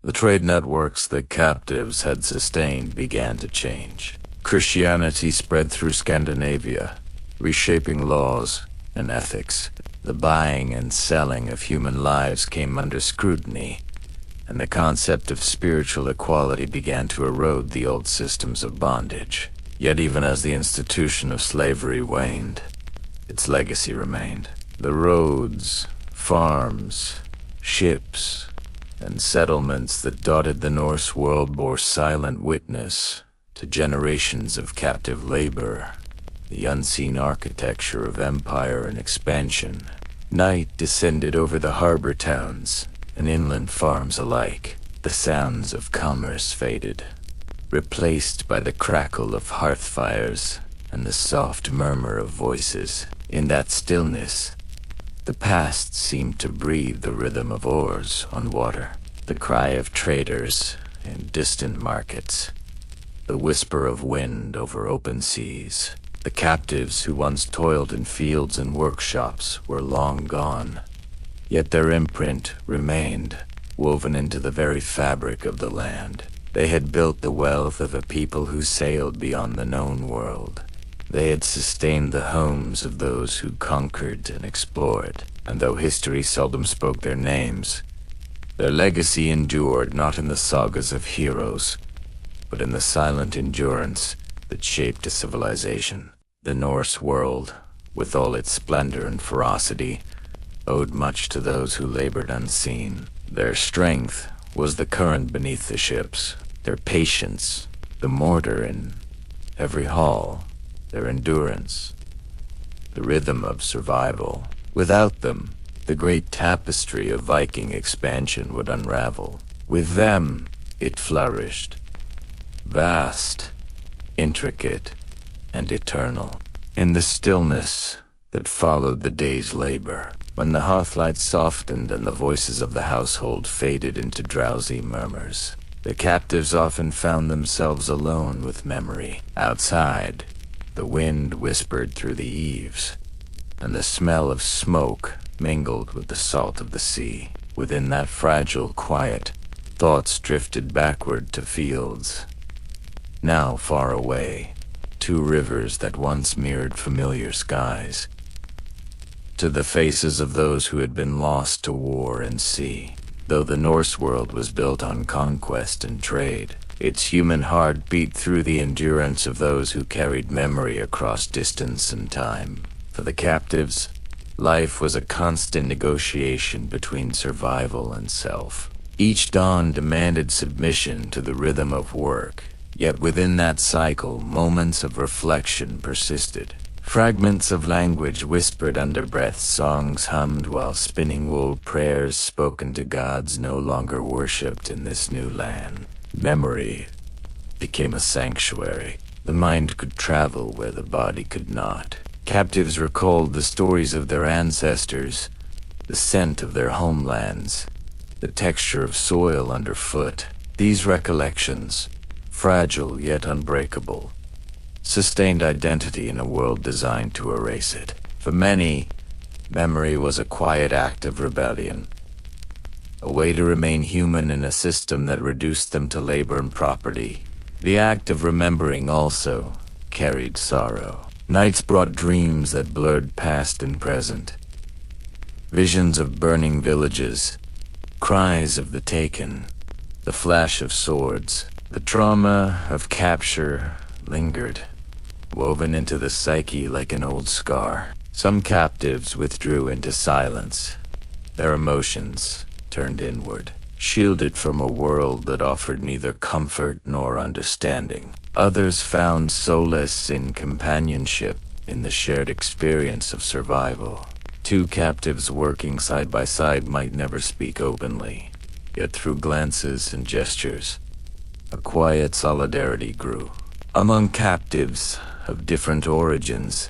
Speaker 1: the trade networks that captives had sustained began to change. Christianity spread through Scandinavia, reshaping laws and ethics. The buying and selling of human lives came under scrutiny, and the concept of spiritual equality began to erode the old systems of bondage. Yet even as the institution of slavery waned, its legacy remained. The roads, farms, ships, and settlements that dotted the Norse world bore silent witness to generations of captive labor, the unseen architecture of empire and expansion. Night descended over the harbor towns and inland farms alike. The sounds of commerce faded, replaced by the crackle of hearth fires and the soft murmur of voices. In that stillness, the past seemed to breathe the rhythm of oars on water, the cry of traders in distant markets, the whisper of wind over open seas. The captives who once toiled in fields and workshops were long gone, yet their imprint remained, woven into the very fabric of the land. They had built the wealth of a people who sailed beyond the known world. They had sustained the homes of those who conquered and explored, and though history seldom spoke their names, their legacy endured not in the sagas of heroes, but in the silent endurance that shaped a civilization. The Norse world, with all its splendor and ferocity, owed much to those who labored unseen. Their strength was the current beneath the ships, their patience, the mortar in every hull, their endurance, the rhythm of survival. Without them, the great tapestry of Viking expansion would unravel. With them, it flourished, vast, intricate, and eternal. In the stillness that followed the day's labor, when the hearthlight softened and the voices of the household faded into drowsy murmurs, the captives often found themselves alone with memory. Outside, the wind whispered through the eaves, and the smell of smoke mingled with the salt of the sea. Within that fragile quiet, thoughts drifted backward to fields, now far away, to rivers that once mirrored familiar skies, to the faces of those who had been lost to war and sea. Though the Norse world was built on conquest and trade, its human heart beat through the endurance of those who carried memory across distance and time. For the captives, life was a constant negotiation between survival and self. Each dawn demanded submission to the rhythm of work, yet within that cycle, moments of reflection persisted. Fragments of language whispered under breath, songs hummed while spinning wool, prayers spoken to gods no longer worshipped in this new land. Memory became a sanctuary. The mind could travel where the body could not. Captives recalled the stories of their ancestors, the scent of their homelands, the texture of soil underfoot. These recollections, fragile yet unbreakable, sustained identity in a world designed to erase it. For many, memory was a quiet act of rebellion, a way to remain human in a system that reduced them to labor and property. The act of remembering also carried sorrow. Nights brought dreams that blurred past and present, visions of burning villages, cries of the taken, the flash of swords. The trauma of capture lingered, woven into the psyche like an old scar. Some captives withdrew into silence, their emotions turned inward, shielded from a world that offered neither comfort nor understanding. Others found solace in companionship, in the shared experience of survival. Two captives working side by side might never speak openly, yet through glances and gestures, a quiet solidarity grew. Among captives of different origins,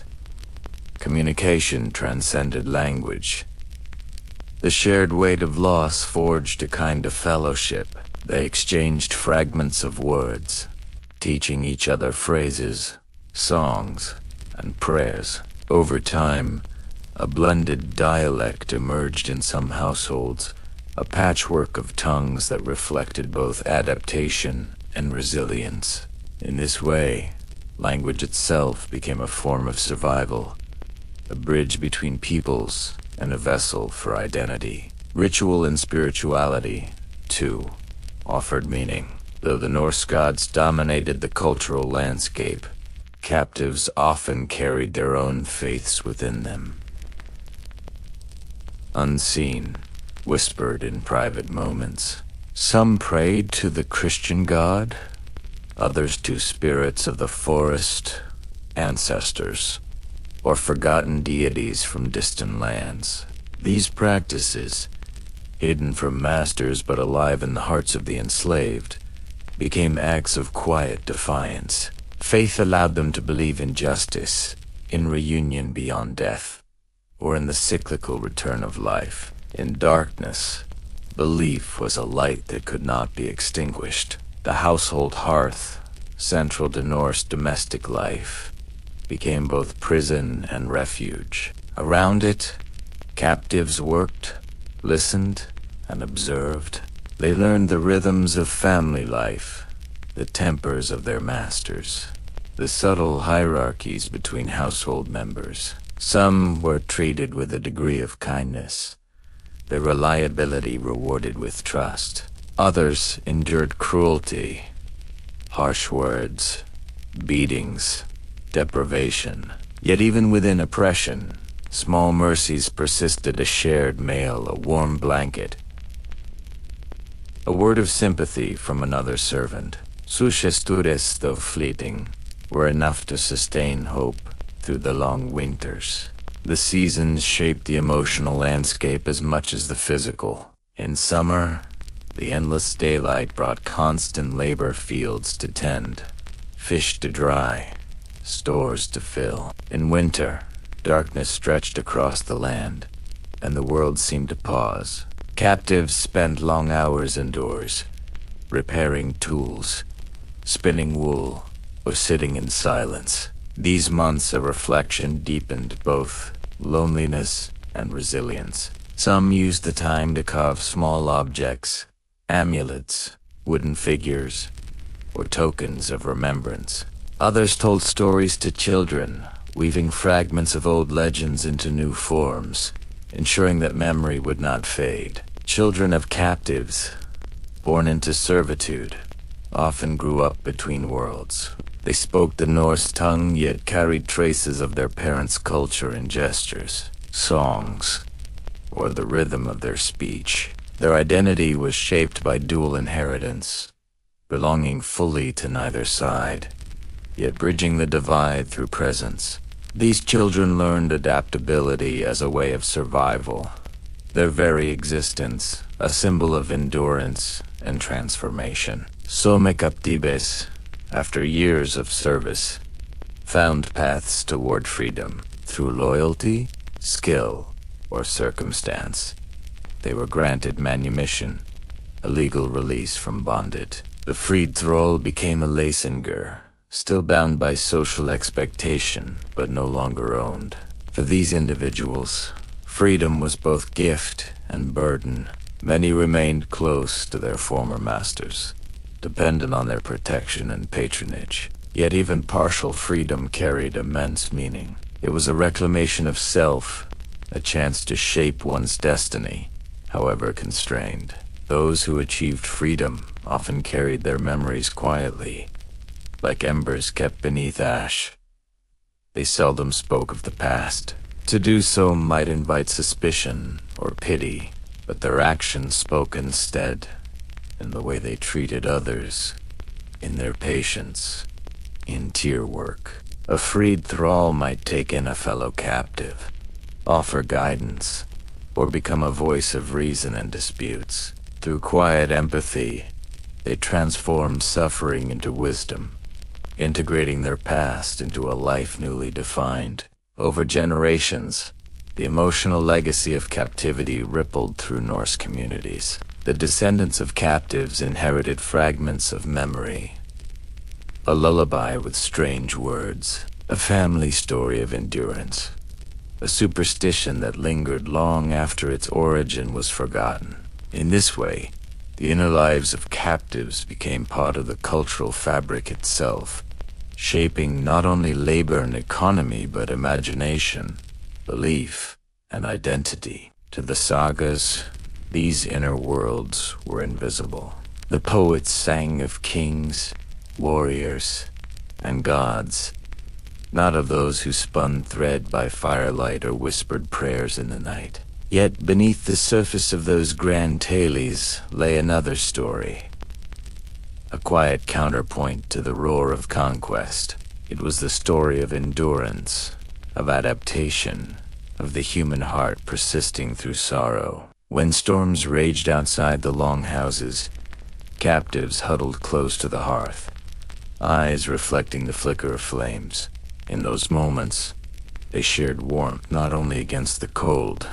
Speaker 1: communication transcended language. The shared weight of loss forged a kind of fellowship. They exchanged fragments of words, teaching each other phrases, songs, and prayers. Over time, a blended dialect emerged in some households, a patchwork of tongues that reflected both adaptation and resilience. In this way, language itself became a form of survival, a bridge between peoples and a vessel for identity. Ritual and spirituality, too, offered meaning. Though the Norse gods dominated the cultural landscape, captives often carried their own faiths within them. Unseen, whispered in private moments. Some prayed to the Christian god, others to spirits of the forest, ancestors, or forgotten deities from distant lands. These practices, hidden from masters but alive in the hearts of the enslaved, became acts of quiet defiance. Faith allowed them to believe in justice, in reunion beyond death, or in the cyclical return of life. In darkness, belief was a light that could not be extinguished. The household hearth, central to Norse domestic life, became both prison and refuge. Around it, captives worked, listened, and observed. They learned the rhythms of family life, the tempers of their masters, the subtle hierarchies between household members. Some were treated with a degree of kindness, their reliability rewarded with trust. Others endured cruelty, harsh words, beatings, deprivation. Yet even within oppression, small mercies persisted: a shared meal, a warm blanket, a word of sympathy from another servant. Such gestures, though fleeting, were enough to sustain hope through the long winters. The seasons shaped the emotional landscape as much as the physical. In summer, the endless daylight brought constant labor: fields to tend, fish to dry, stores to fill. In winter, darkness stretched across the land, and the world seemed to pause. Captives spent long hours indoors, repairing tools, spinning wool, or sitting in silence. These months of reflection deepened both loneliness and resilience. Some used the time to carve small objects, amulets, wooden figures, or tokens of remembrance. Others told stories to children, weaving fragments of old legends into new forms, ensuring that memory would not fade. Children of captives, born into servitude, often grew up between worlds. They spoke the Norse tongue, yet carried traces of their parents' culture in gestures, songs, or the rhythm of their speech. Their identity was shaped by dual inheritance, belonging fully to neither side, yet bridging the divide through presence. These children learned adaptability as a way of survival, their very existence a symbol of endurance and transformation. Some captives, after years of service, found paths toward freedom through loyalty, skill, or circumstance. They were granted manumission, a legal release from bondage. The freed thrall became a Leysinger, still bound by social expectation, but no longer owned. For these individuals, freedom was both gift and burden. Many remained close to their former masters, dependent on their protection and patronage. Yet even partial freedom carried immense meaning. It was a reclamation of self, a chance to shape one's destiny, however constrained. Those who achieved freedom often carried their memories quietly, like embers kept beneath ash. They seldom spoke of the past. To do so might invite suspicion or pity, but their actions spoke instead, in the way they treated others, in their patience, in tear work. A freed thrall might take in a fellow captive, offer guidance, or become a voice of reason in disputes. Through quiet empathy, they transformed suffering into wisdom, integrating their past into a life newly defined. Over generations, the emotional legacy of captivity rippled through Norse communities. The descendants of captives inherited fragments of memory, a lullaby with strange words, a family story of endurance, a superstition that lingered long after its origin was forgotten. In this way, the inner lives of captives became part of the cultural fabric itself, shaping not only labor and economy but imagination, belief, and identity. To the sagas, these inner worlds were invisible. The poets sang of kings, warriors, and gods, not of those who spun thread by firelight or whispered prayers in the night. Yet beneath the surface of those grand tales lay another story, a quiet counterpoint to the roar of conquest. It was the story of endurance, of adaptation, of the human heart persisting through sorrow. When storms raged outside the longhouses, captives huddled close to the hearth, eyes reflecting the flicker of flames. In those moments, they shared warmth not only against the cold,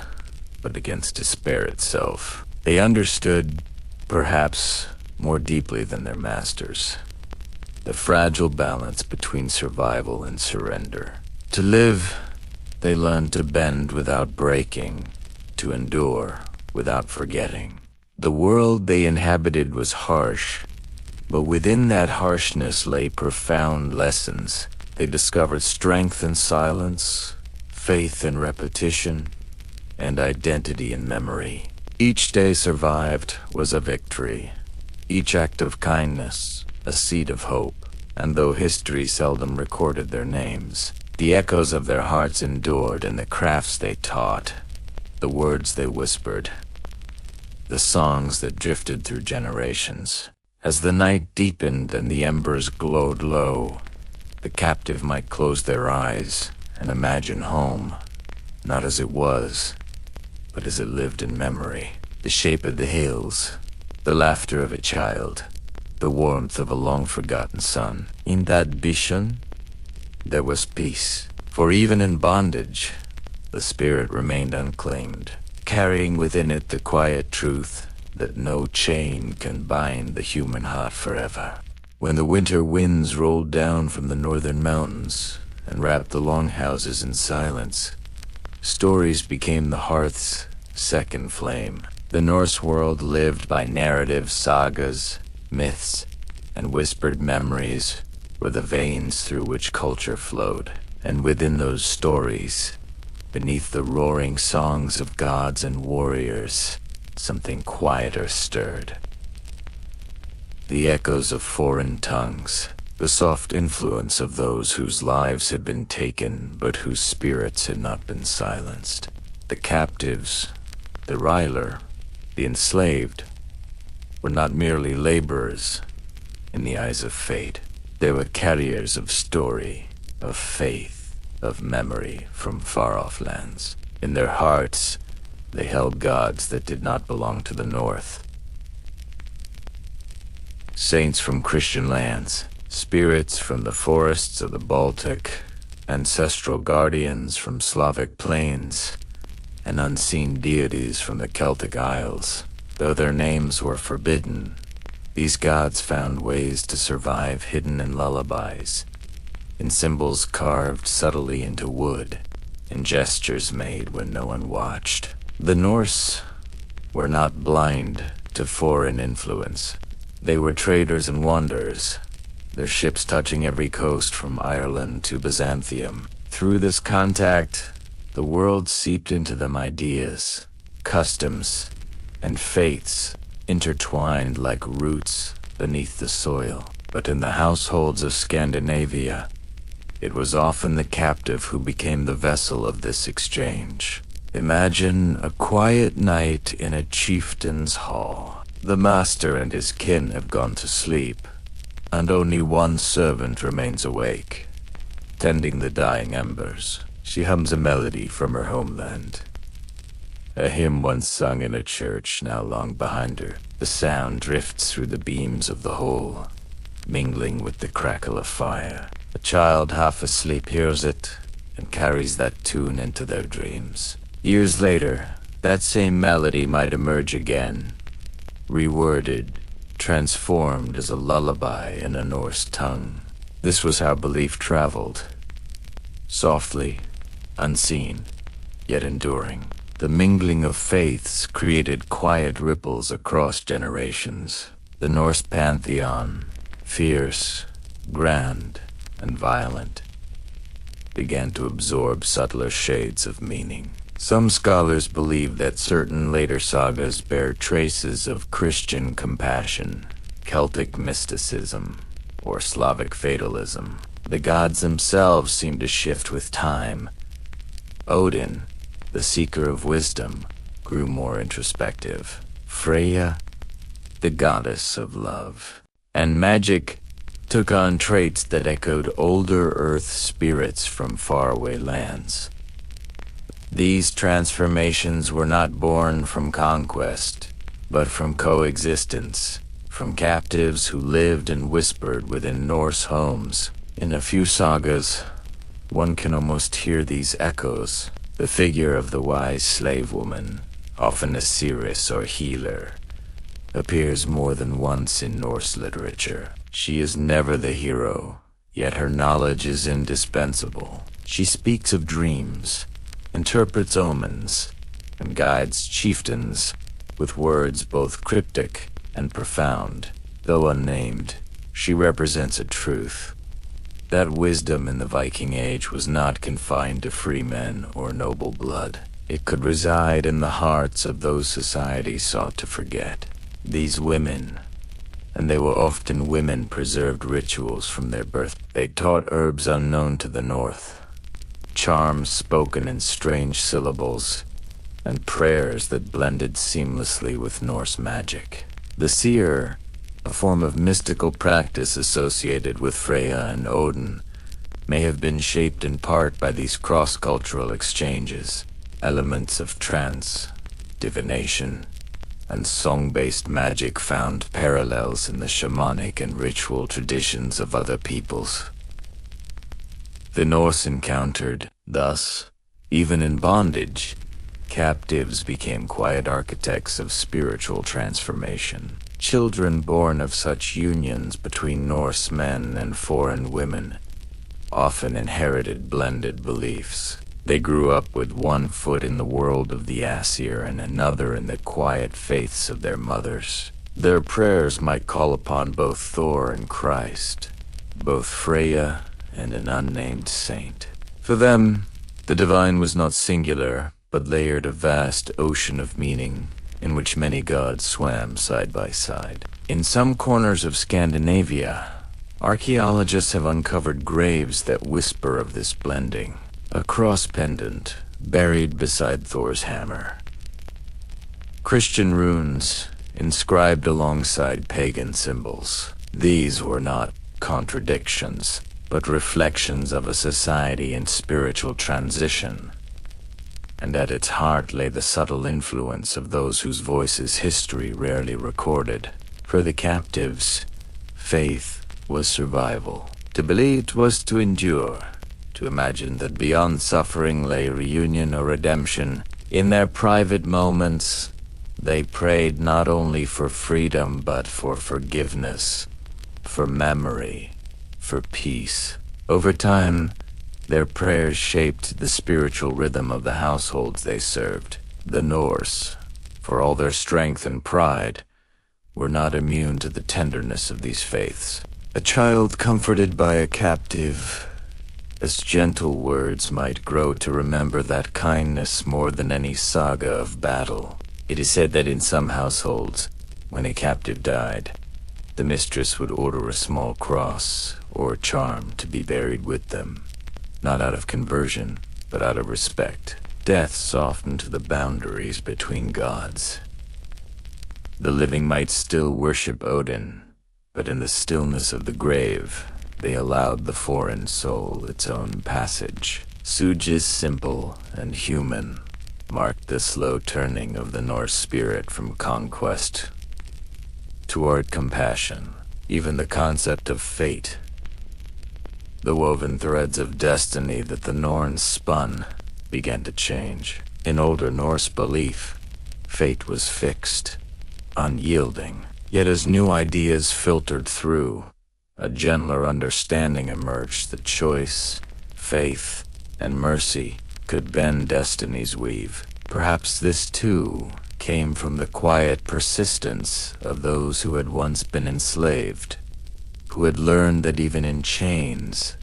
Speaker 1: but against despair itself. They understood, perhaps more deeply than their masters, the fragile balance between survival and surrender. To live, they learned to bend without breaking, to endure without forgetting. The world they inhabited was harsh, but within that harshness lay profound lessons. They discovered strength in silence, faith in repetition, and identity in memory. Each day survived was a victory, each act of kindness a seed of hope, and though history seldom recorded their names, the echoes of their hearts endured in the crafts they taught, the words they whispered, the songs that drifted through generations. As the night deepened and the embers glowed low, the captive might close their eyes and imagine home, not as it was, but as it lived in memory. The shape of the hills, the laughter of a child, the warmth of a long-forgotten sun. In that vision, there was peace, for even in bondage, the spirit remained unclaimed, carrying within it the quiet truth that no chain can bind the human heart forever. When the winter winds rolled down from the northern mountains and wrapped the longhouses in silence, stories became the hearth's second flame. The Norse world lived by narratives, sagas, myths, and whispered memories were the veins through which culture flowed. And within those stories, beneath the roaring songs of gods and warriors, something quieter stirred. The echoes of foreign tongues, the soft influence of those whose lives had been taken but whose spirits had not been silenced. The captives, the Ryler, the enslaved, were not merely laborers in the eyes of fate. They were carriers of story, of faith, of memory from far-off lands. In their hearts, they held gods that did not belong to the North. Saints from Christian lands, spirits from the forests of the Baltic, ancestral guardians from Slavic plains, and unseen deities from the Celtic Isles. Though their names were forbidden, these gods found ways to survive hidden in lullabies, in symbols carved subtly into wood, in gestures made when no one watched. The Norse were not blind to foreign influence. They were traders and wanderers, their ships touching every coast from Ireland to Byzantium. Through this contact, the world seeped into them ideas, customs, and faiths intertwined like roots beneath the soil. But in the households of Scandinavia, it was often the captive who became the vessel of this exchange. Imagine a quiet night in a chieftain's hall. The master and his kin have gone to sleep, and only one servant remains awake, tending the dying embers. She hums a melody from her homeland. A hymn once sung in a church, now long behind her. The sound drifts through the beams of the hole, mingling with the crackle of fire. A child half asleep hears it and carries that tune into their dreams. Years later, that same melody might emerge again, reworded, transformed as a lullaby in a Norse tongue. This was how belief traveled. Softly, unseen, yet enduring. The mingling of faiths created quiet ripples across generations. The Norse pantheon, fierce, grand, and violent, began to absorb subtler shades of meaning. Some scholars believe that certain later sagas bear traces of Christian compassion, Celtic mysticism, or Slavic fatalism. The gods themselves seem to shift with time. Odin, the seeker of wisdom, grew more introspective. Freya, the goddess of love and magic, took on traits that echoed older earth spirits from faraway lands. These transformations were not born from conquest, but from coexistence, from captives who lived and whispered within Norse homes. In a few sagas, one can almost hear these echoes. The figure of the wise slave woman, often a seeress or healer, appears more than once in Norse literature. She is never the hero, yet her knowledge is indispensable. She speaks of dreams, interprets omens, and guides chieftains with words both cryptic and profound. Though unnamed, she represents a truth. That wisdom in the Viking Age was not confined to free men or noble blood. It could reside in the hearts of those society sought to forget. These women, and they were often women, preserved rituals from their birth. They taught herbs unknown to the North, charms spoken in strange syllables, and prayers that blended seamlessly with Norse magic. The seer, a form of mystical practice associated with Freya and Odin, may have been shaped in part by these cross-cultural exchanges. Elements of trance, divination, and song-based magic found parallels in the shamanic and ritual traditions of other peoples. The Norse encountered, thus, even in bondage, captives became quiet architects of spiritual transformation. Children born of such unions between Norse men and foreign women often inherited blended beliefs. They grew up with one foot in the world of the Aesir and another in the quiet faiths of their mothers. Their prayers might call upon both Thor and Christ, both Freya and an unnamed saint. For them, the divine was not singular, but layered a vast ocean of meaning, in which many gods swam side by side. In some corners of Scandinavia, archaeologists have uncovered graves that whisper of this blending. A cross pendant buried beside Thor's hammer. Christian runes inscribed alongside pagan symbols. These were not contradictions, but reflections of a society in spiritual transition. And at its heart lay the subtle influence of those whose voices history rarely recorded. For the captives, faith was survival. To believe was to endure, to imagine that beyond suffering lay reunion or redemption. In their private moments, they prayed not only for freedom but for forgiveness, for memory, for peace. Over time, their prayers shaped the spiritual rhythm of the households they served. The Norse, for all their strength and pride, were not immune to the tenderness of these faiths. A child comforted by a captive, as gentle words might grow to remember that kindness more than any saga of battle. It is said that in some households, when a captive died, the mistress would order a small cross or charm to be buried with them. Not out of conversion, but out of respect. Death softened the boundaries between gods. The living might still worship Odin, but in the stillness of the grave, they allowed the foreign soul its own passage. Suge's simple and human marked the slow turning of the Norse spirit from conquest toward compassion. Even the concept of fate, the woven threads of destiny that the Norns spun, began to change. In older Norse belief, fate was fixed, unyielding. Yet as new ideas filtered through, a gentler understanding emerged that choice, faith, and mercy could bend destiny's weave. Perhaps this too came from the quiet persistence of those who had once been enslaved, who had learned that even in chains,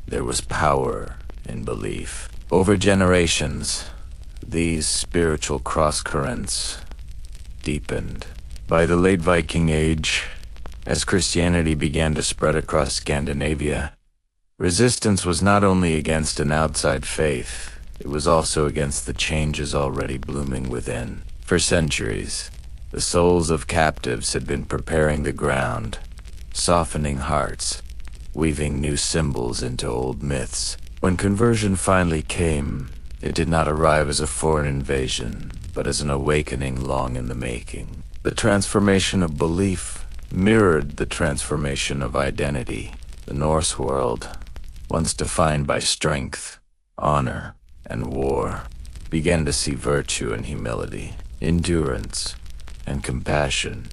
Speaker 1: there was power in belief. Over generations, these spiritual cross-currents deepened. By the late Viking Age, as Christianity began to spread across Scandinavia, resistance was not only against an outside faith, it was also against the changes already blooming within. For centuries, the souls of captives had been preparing the ground, softening hearts, weaving new symbols into old myths. When conversion finally came, it did not arrive as a foreign invasion, but as an awakening long in the making. The transformation of belief mirrored the transformation of identity. The Norse world, once defined by strength, honor, and war, began to see virtue and humility, endurance, and compassion,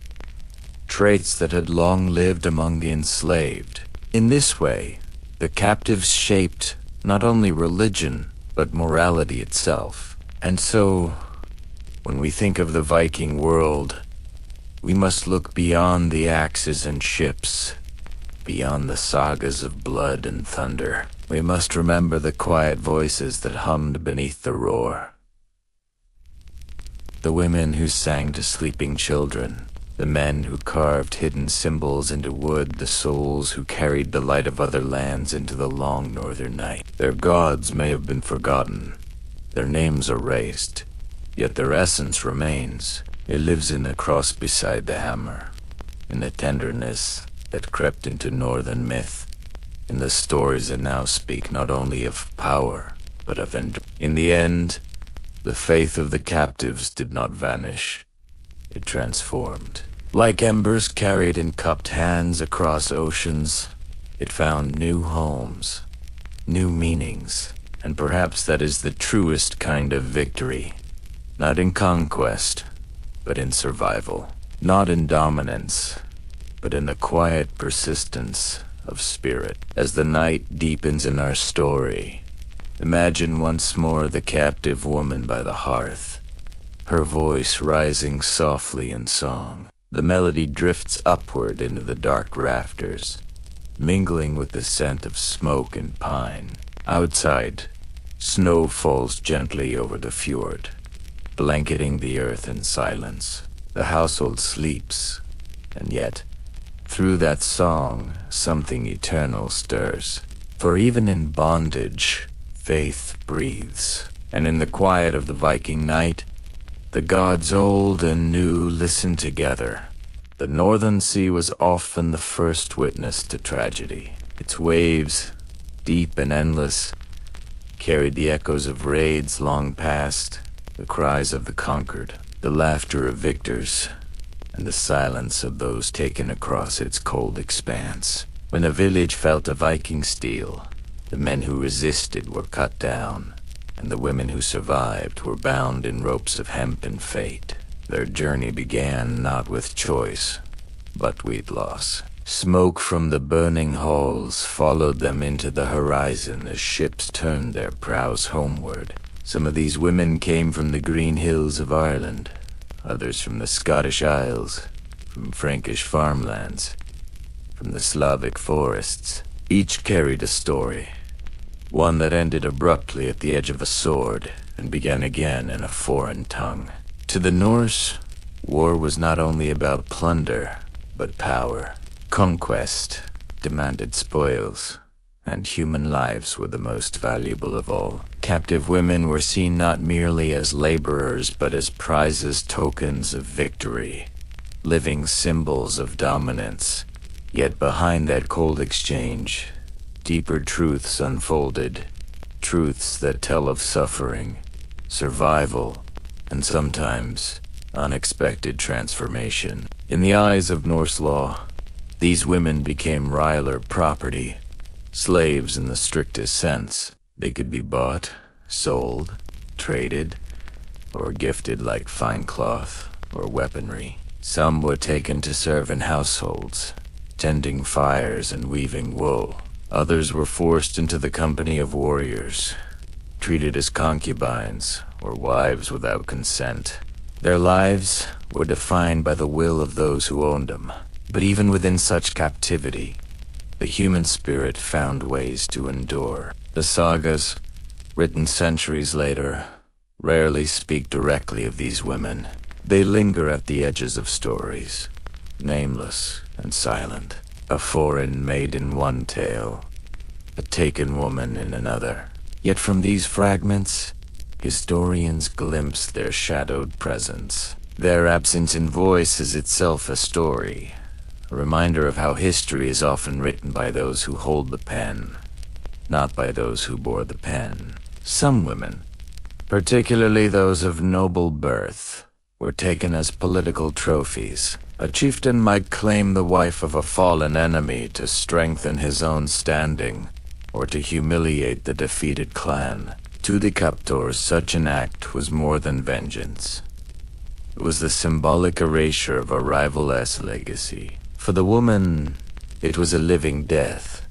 Speaker 1: traits that had long lived among the enslaved. In this way, the captives shaped not only religion, but morality itself. And so, when we think of the Viking world, we must look beyond the axes and ships, beyond the sagas of blood and thunder. We must remember the quiet voices that hummed beneath the roar. The women who sang to sleeping children, the men who carved hidden symbols into wood, the souls who carried the light of other lands into the long northern night. Their gods may have been forgotten, their names erased, yet their essence remains. It lives in the cross beside the hammer, in the tenderness that crept into northern myth, in the stories that now speak not only of power, but of endurance. In the end, the faith of the captives did not vanish. It transformed. Like embers carried in cupped hands across oceans, it found new homes, new meanings, and perhaps that is the truest kind of victory. Not in conquest, but in survival. Not in dominance, but in the quiet persistence of spirit. As the night deepens in our story, imagine once more the captive woman by the hearth, her voice rising softly in song. The melody drifts upward into the dark rafters, mingling with the scent of smoke and pine. Outside, snow falls gently over the fjord, blanketing the earth in silence. The household sleeps, and yet, through that song, something eternal stirs. For even in bondage, faith breathes. And in the quiet of the Viking night, the gods old and new listen together. The northern sea was often the first witness to tragedy. Its waves, deep and endless, carried the echoes of raids long past, the cries of the conquered, the laughter of victors, and the silence of those taken across its cold expanse. When a village felt a Viking steel, the men who resisted were cut down, and the women who survived were bound in ropes of hemp and fate. Their journey began not with choice, but with loss. Smoke from the burning halls followed them into the horizon as ships turned their prows homeward. Some of these women came from the green hills of Ireland, others from the Scottish Isles, from Frankish farmlands, from the Slavic forests. Each carried a story, one that ended abruptly at the edge of a sword and began again in a foreign tongue. To the Norse, war was not only about plunder, but power. Conquest demanded spoils, and human lives were the most valuable of all. Captive women were seen not merely as laborers but as prizes, tokens of victory, living symbols of dominance. Yet behind that cold exchange, deeper truths unfolded, truths that tell of suffering, survival, and sometimes unexpected transformation. In the eyes of Norse law, these women became Ryler property, slaves in the strictest sense. They could be bought, sold, traded, or gifted like fine cloth or weaponry. Some were taken to serve in households, tending fires and weaving wool. Others were forced into the company of warriors, treated as concubines or wives without consent. Their lives were defined by the will of those who owned them. But even within such captivity, the human spirit found ways to endure. The sagas, written centuries later, rarely speak directly of these women. They linger at the edges of stories, nameless and silent. A foreign maid in one tale, a taken woman in another. Yet from these fragments, historians glimpse their shadowed presence. Their absence in voice is itself a story, a reminder of how history is often written by those who hold the pen, not by those who bore the pen. Some women, particularly those of noble birth, were taken as political trophies. A chieftain might claim the wife of a fallen enemy to strengthen his own standing, or to humiliate the defeated clan. To the captors, such an act was more than vengeance. It was the symbolic erasure of a rival's legacy. For the woman, it was a living death.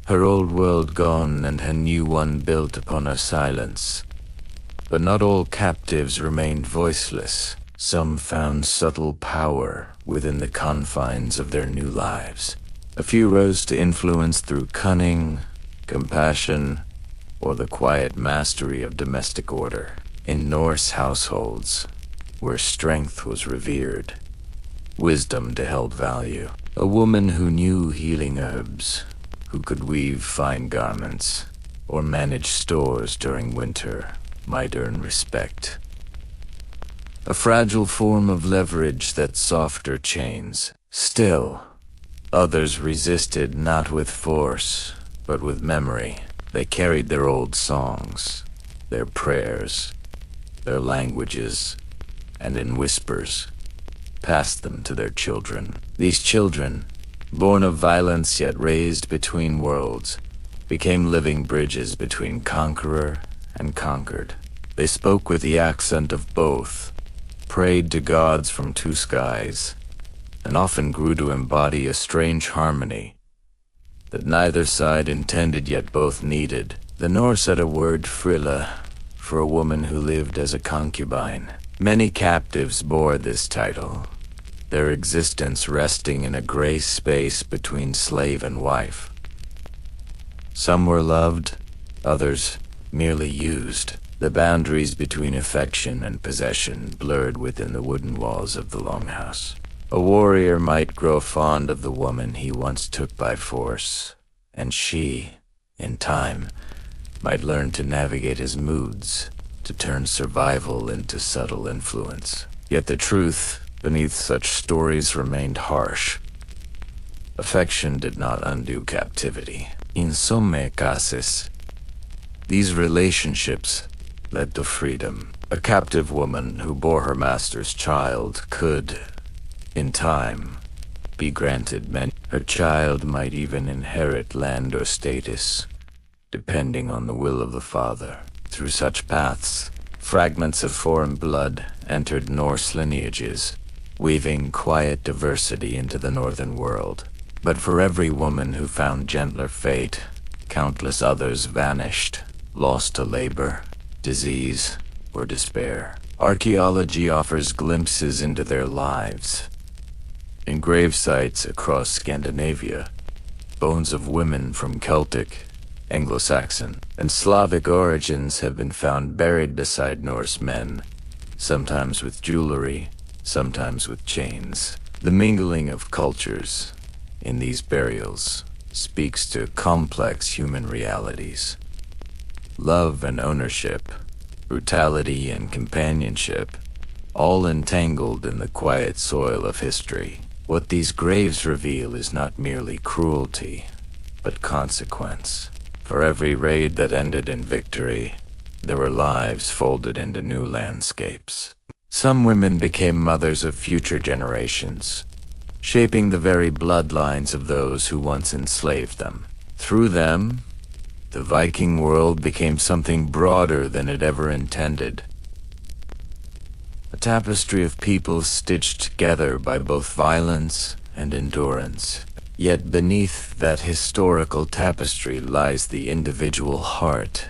Speaker 1: Her old world gone and her new one built upon her silence. But not all captives remained voiceless. Some found subtle power within the confines of their new lives. A few rose to influence through cunning, compassion, or the quiet mastery of domestic order. In Norse households, where strength was revered, wisdom held value. A woman who knew healing herbs, who could weave fine garments, or manage stores during winter, might earn respect. A fragile form of leverage that softer chains. Still, others resisted not with force, but with memory. They carried their old songs, their prayers, their languages, and in whispers, passed them to their children. These children, born of violence yet raised between worlds, became living bridges between conqueror and conquered. They spoke with the accent of both, prayed to gods from two skies, and often grew to embody a strange harmony that neither side intended yet both needed. The Norse had a word, frilla, for a woman who lived as a concubine. Many captives bore this title, their existence resting in a gray space between slave and wife. Some were loved, others merely used. The boundaries between affection and possession blurred within the wooden walls of the longhouse. A warrior might grow fond of the woman he once took by force, and she, in time, might learn to navigate his moods, to turn survival into subtle influence. Yet the truth beneath such stories remained harsh. Affection did not undo captivity. In some cases, these relationships led to freedom. A captive woman who bore her master's child could, in time, be granted many. Her child might even inherit land or status, depending on the will of the father. Through such paths, fragments of foreign blood entered Norse lineages, weaving quiet diversity into the northern world. But for every woman who found gentler fate, countless others vanished, lost to labor, disease, or despair. Archaeology offers glimpses into their lives. In grave sites across Scandinavia, bones of women from Celtic, Anglo-Saxon, and Slavic origins have been found buried beside Norse men, sometimes with jewelry, sometimes with chains. The mingling of cultures in these burials speaks to complex human realities. Love and ownership, brutality and companionship, all entangled in the quiet soil of history. What these graves reveal is not merely cruelty, but consequence. For every raid that ended in victory, there were lives folded into new landscapes. Some women became mothers of future generations, shaping the very bloodlines of those who once enslaved them. Through them, the Viking world became something broader than it ever intended. A tapestry of people stitched together by both violence and endurance. Yet beneath that historical tapestry lies the individual heart,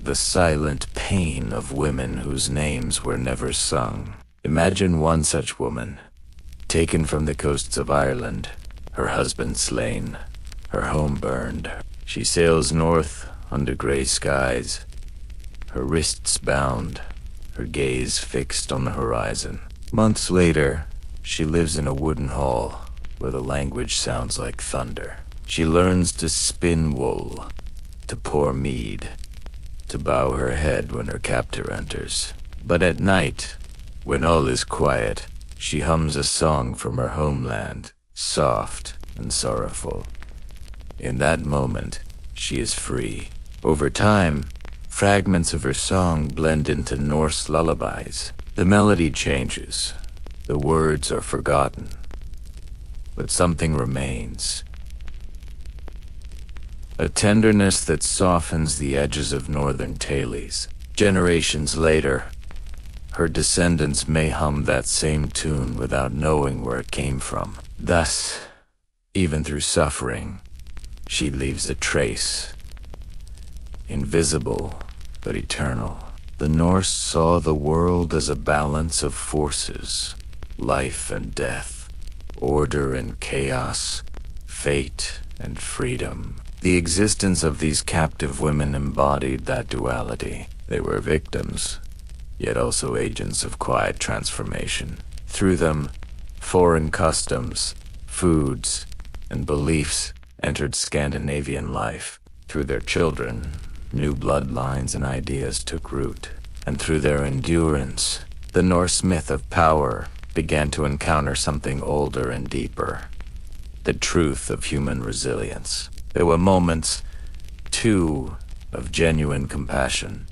Speaker 1: the silent pain of women whose names were never sung. Imagine one such woman, taken from the coasts of Ireland, her husband slain, her home burned. She sails north under gray skies, her wrists bound, her gaze fixed on the horizon. Months later, she lives in a wooden hall where the language sounds like thunder. She learns to spin wool, to pour mead, to bow her head when her captor enters. But at night, when all is quiet, she hums a song from her homeland, soft and sorrowful. In that moment, she is free. Over time, fragments of her song blend into Norse lullabies. The melody changes, the words are forgotten, but something remains. A tenderness that softens the edges of northern tales. Generations later, her descendants may hum that same tune without knowing where it came from. Thus, even through suffering, she leaves a trace. Invisible, but eternal. The Norse saw the world as a balance of forces, life and death, order and chaos, fate and freedom. The existence of these captive women embodied that duality. They were victims, yet also agents of quiet transformation. Through them, foreign customs, foods, and beliefs entered Scandinavian life. Through their children, new bloodlines and ideas took root. And through their endurance, the Norse myth of power began to encounter something older and deeper. The truth of human resilience. There were moments, too, of genuine compassion.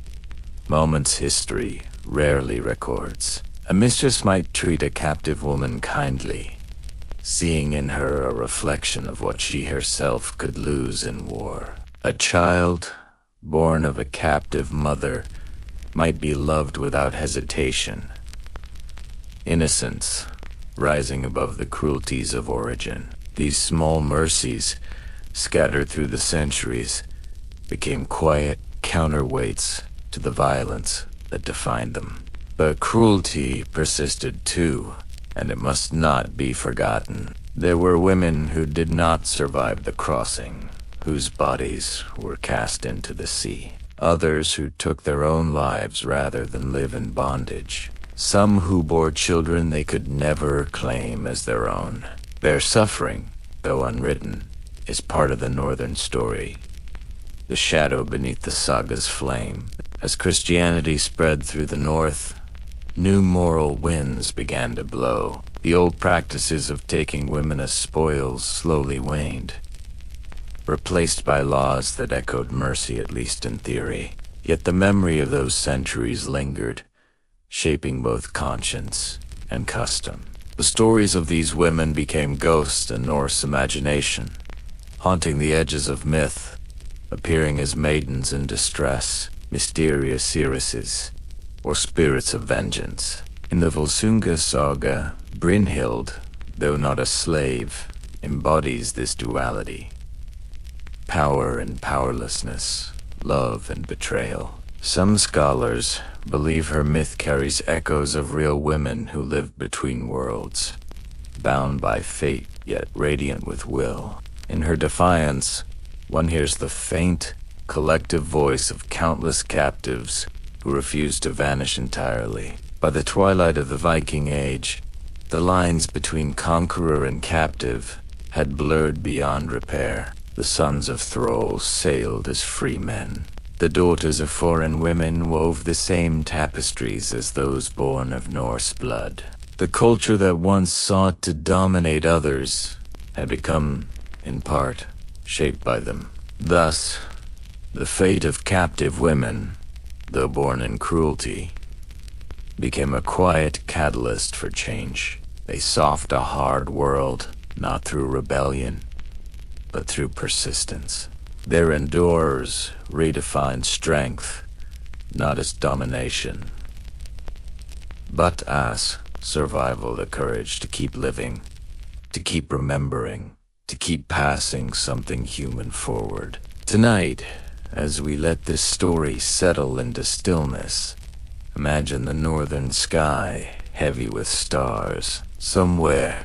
Speaker 1: Moments history rarely records. A mistress might treat a captive woman kindly, seeing in her a reflection of what she herself could lose in war. A child, born of a captive mother, might be loved without hesitation. Innocence, rising above the cruelties of origin. These small mercies, scattered through the centuries, became quiet counterweights to the violence that defined them. But cruelty persisted too, and it must not be forgotten. There were women who did not survive the crossing, whose bodies were cast into the sea. Others who took their own lives rather than live in bondage. Some who bore children they could never claim as their own. Their suffering, though unwritten, is part of the northern story. The shadow beneath the saga's flame. As Christianity spread through the north, new moral winds began to blow. The old practices of taking women as spoils slowly waned, replaced by laws that echoed mercy, at least in theory. Yet the memory of those centuries lingered, shaping both conscience and custom. The stories of these women became ghosts in Norse imagination, haunting the edges of myth, appearing as maidens in distress, mysterious seeresses, or spirits of vengeance. In the Volsunga saga, Brynhild, though not a slave, embodies this duality. Power and powerlessness, love and betrayal. Some scholars believe her myth carries echoes of real women who lived between worlds, bound by fate yet radiant with will. In her defiance, one hears the faint, collective voice of countless captives who refused to vanish entirely. By the twilight of the Viking Age, the lines between conqueror and captive had blurred beyond repair. The sons of thralls sailed as free men. The daughters of foreign women wove the same tapestries as those born of Norse blood. The culture that once sought to dominate others had become, in part, shaped by them. Thus, the fate of captive women, though born in cruelty, became a quiet catalyst for change. They softened a hard world, not through rebellion, but through persistence. Their endurers redefined strength, not as domination, but as survival, the courage to keep living, to keep remembering, to keep passing something human forward. Tonight, as we let this story settle into stillness, imagine the northern sky heavy with stars. Somewhere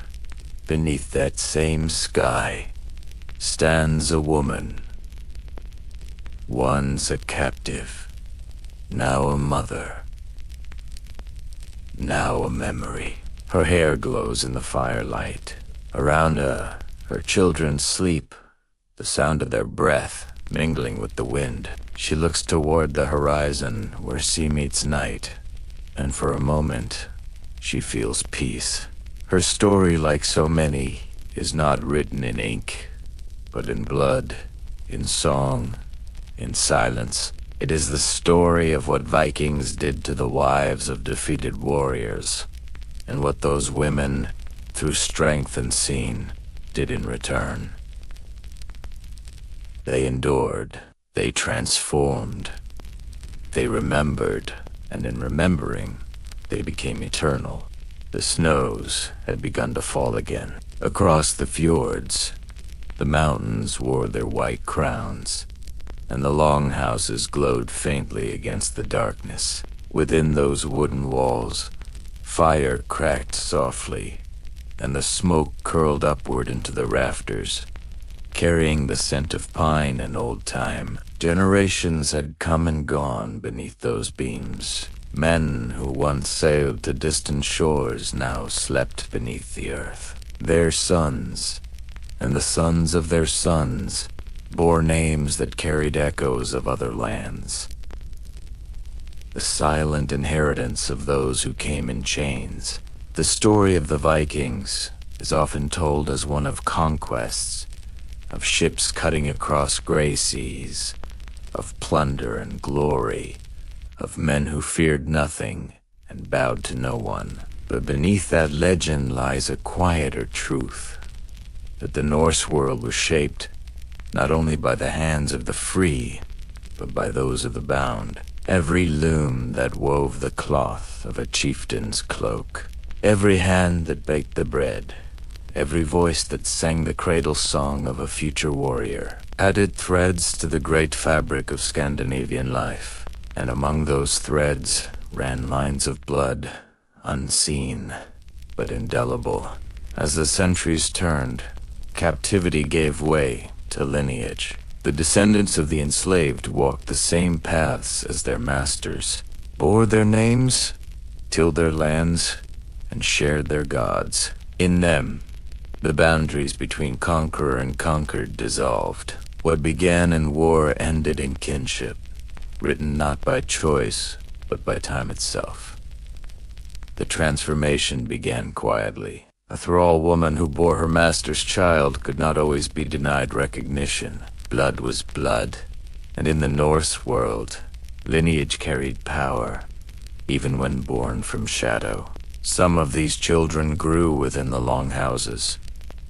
Speaker 1: beneath that same sky stands a woman, once a captive, now a mother, now a memory. Her hair glows in the firelight. Around her, her children sleep, the sound of their breath mingling with the wind. She looks toward the horizon where sea meets night, and for a moment, she feels peace. Her story, like so many, is not written in ink, but in blood, in song, in silence. It is the story of what Vikings did to the wives of defeated warriors, and what those women, through strength unseen, did in return. They endured, they transformed, they remembered, and in remembering, they became eternal. The snows had begun to fall again. Across the fjords, the mountains wore their white crowns, and the longhouses glowed faintly against the darkness. Within those wooden walls, fire cracked softly, and the smoke curled upward into the rafters, carrying the scent of pine and old time. Generations had come and gone beneath those beams. Men who once sailed to distant shores now slept beneath the earth. Their sons, and the sons of their sons, bore names that carried echoes of other lands. The silent inheritance of those who came in chains. The story of the Vikings is often told as one of conquests, of ships cutting across gray seas, of plunder and glory, of men who feared nothing and bowed to no one. But beneath that legend lies a quieter truth, that the Norse world was shaped not only by the hands of the free, but by those of the bound. Every loom that wove the cloth of a chieftain's cloak, every hand that baked the bread, every voice that sang the cradle song of a future warrior, added threads to the great fabric of Scandinavian life. And among those threads ran lines of blood, unseen, but indelible. As the centuries turned, captivity gave way to lineage. The descendants of the enslaved walked the same paths as their masters, bore their names, tilled their lands, and shared their gods. In them, the boundaries between conqueror and conquered dissolved. What began in war ended in kinship, written not by choice, but by time itself. The transformation began quietly. A thrall woman who bore her master's child could not always be denied recognition. Blood was blood, and in the Norse world, lineage carried power, even when born from shadow. Some of these children grew within the longhouses,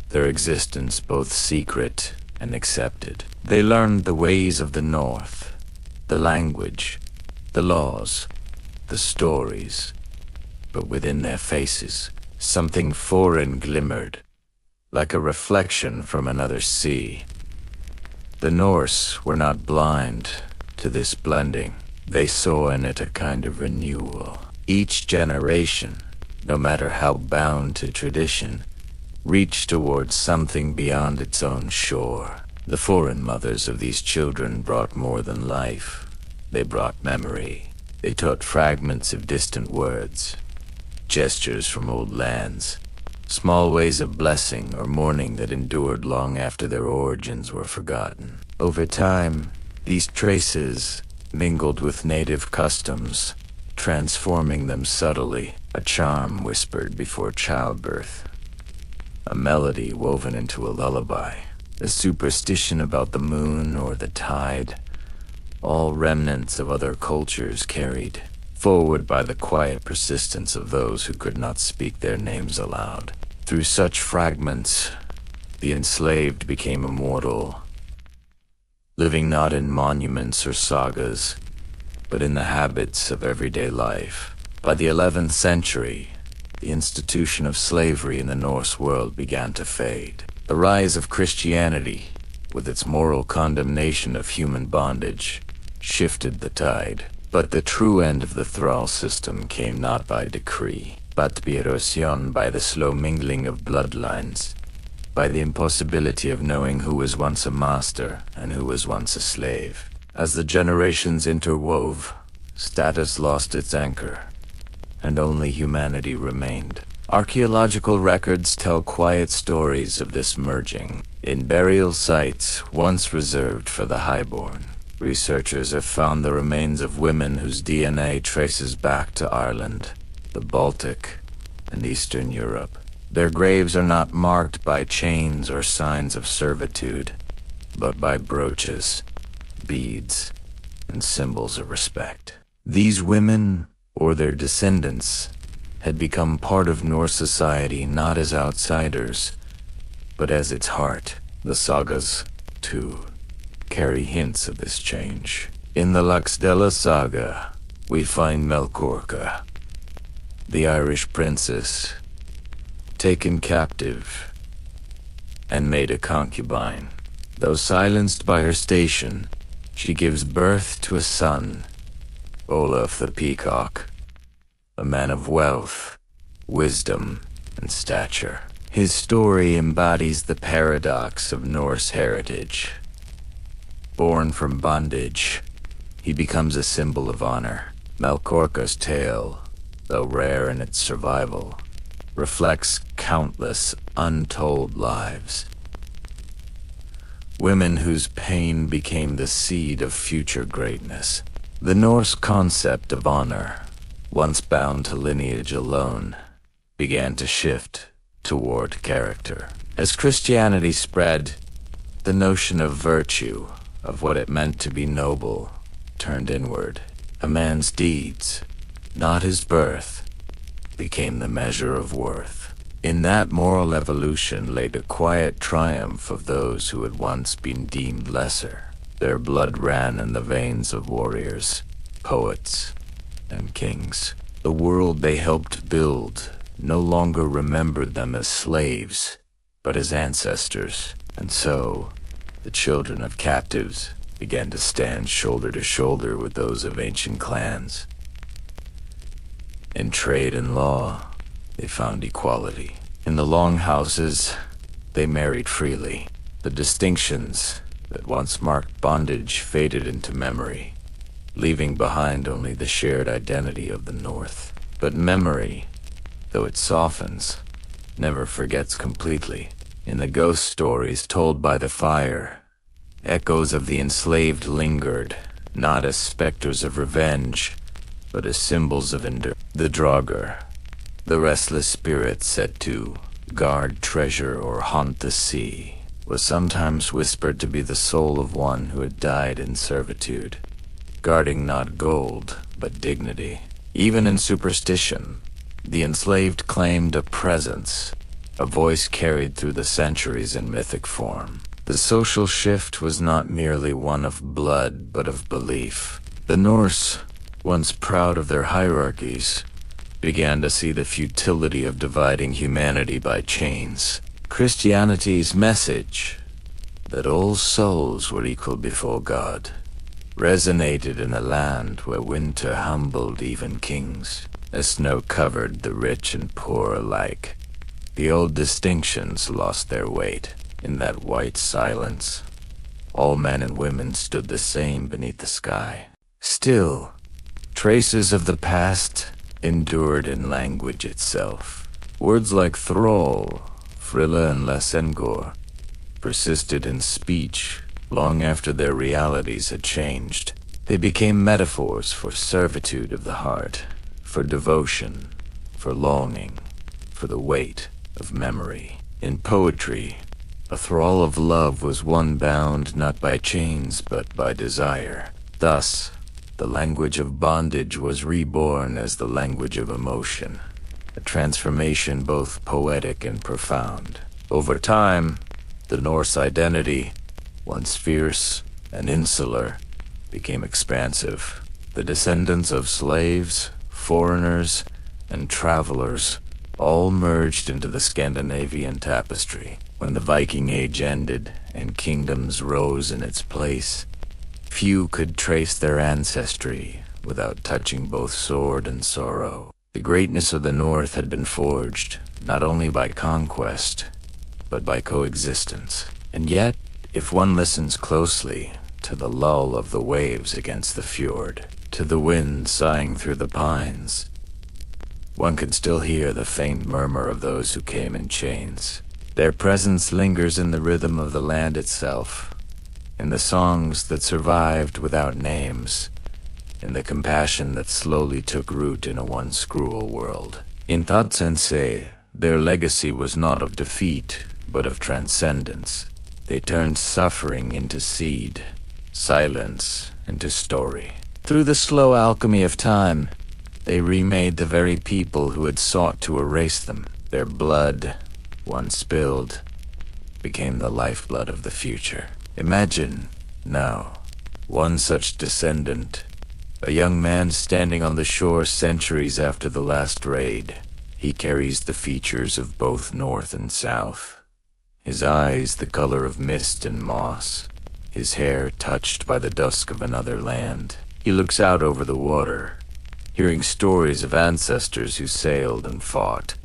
Speaker 1: their existence both secret and accepted. They learned the ways of the North, the language, the laws, the stories, but within their faces, something foreign glimmered, like a reflection from another sea. The Norse were not blind to this blending. They saw in it a kind of renewal. Each generation, no matter how bound to tradition, reached towards something beyond its own shore. The foreign mothers of these children brought more than life. They brought memory. They taught fragments of distant words, gestures from old lands, small ways of blessing or mourning that endured long after their origins were forgotten. Over time, these traces mingled with native customs, transforming them subtly, a charm whispered before childbirth, a melody woven into a lullaby, a superstition about the moon or the tide, all remnants of other cultures carried forward by the quiet persistence of those who could not speak their names aloud. Through such fragments, the enslaved became immortal, living not in monuments or sagas, but in the habits of everyday life. By the 11th century, the institution of slavery in the Norse world began to fade. The rise of Christianity, with its moral condemnation of human bondage, shifted the tide. But the true end of the thrall system came not by decree, but by erosion, by the slow mingling of bloodlines, by the impossibility of knowing who was once a master and who was once a slave. As the generations interwove, status lost its anchor, and only humanity remained. Archaeological records tell quiet stories of this merging. In burial sites once reserved for the highborn, researchers have found the remains of women whose DNA traces back to Ireland, the Baltic, and Eastern Europe. Their graves are not marked by chains or signs of servitude, but by brooches, beads, and symbols of respect. These women, or their descendants, had become part of Norse society not as outsiders, but as its heart. The sagas, too, carry hints of this change. In the Laxdella saga, we find Melkorka, the Irish princess, taken captive and made a concubine. Though silenced by her station, she gives birth to a son, Olaf the Peacock, a man of wealth, wisdom, and stature. His story embodies the paradox of Norse heritage. Born from bondage, he becomes a symbol of honor. Melkorka's tale, though rare in its survival, reflects countless untold lives. Women whose pain became the seed of future greatness. The Norse concept of honor, once bound to lineage alone, began to shift toward character. As Christianity spread, the notion of virtue, of what it meant to be noble, turned inward. A man's deeds, not his birth, became the measure of worth. In that moral evolution lay the quiet triumph of those who had once been deemed lesser. Their blood ran in the veins of warriors, poets, and kings. The world they helped build no longer remembered them as slaves, but as ancestors. And so, the children of captives began to stand shoulder to shoulder with those of ancient clans. In trade and law, they found equality. In the longhouses, they married freely. The distinctions that once marked bondage faded into memory, leaving behind only the shared identity of the North. But memory, though it softens, never forgets completely. In the ghost stories told by the fire, echoes of the enslaved lingered, not as specters of revenge, but as symbols of endurance. The Draugr, the restless spirit set to guard treasure or haunt the sea, was sometimes whispered to be the soul of one who had died in servitude, guarding not gold, but dignity. Even in superstition, the enslaved claimed a presence, a voice carried through the centuries in mythic form. The social shift was not merely one of blood, but of belief. The Norse, once proud of their hierarchies, began to see the futility of dividing humanity by chains. Christianity's message, that all souls were equal before God, resonated in a land where winter humbled even kings, as snow covered the rich and poor alike. The old distinctions lost their weight. In that white silence, all men and women stood the same beneath the sky. Still, traces of the past endured in language itself. Words like thrall, frilla, and lesengor persisted in speech long after their realities had changed. They became metaphors for servitude of the heart, for devotion, for longing, for the weight of memory. In poetry, a thrall of love was one bound not by chains but by desire. Thus, the language of bondage was reborn as the language of emotion, a transformation both poetic and profound. Over time, the Norse identity, once fierce and insular, became expansive. The descendants of slaves, foreigners, and travelers all merged into the Scandinavian tapestry. When the Viking Age ended and kingdoms rose in its place, few could trace their ancestry without touching both sword and sorrow. The greatness of the North had been forged not only by conquest, but by coexistence. And yet, if one listens closely to the lull of the waves against the fjord, to the wind sighing through the pines, one can still hear the faint murmur of those who came in chains. Their presence lingers in the rhythm of the land itself, in the songs that survived without names, in the compassion that slowly took root in a once cruel world. In that sense, their legacy was not of defeat, but of transcendence. They turned suffering into seed, silence into story. Through the slow alchemy of time, they remade the very people who had sought to erase them. Their blood, once spilled, became the lifeblood of the future. Imagine, now, one such descendant, a young man standing on the shore centuries after the last raid. He carries the features of both North and South. His eyes the color of mist and moss, his hair touched by the dusk of another land. He looks out over the water, hearing stories of ancestors who sailed and fought,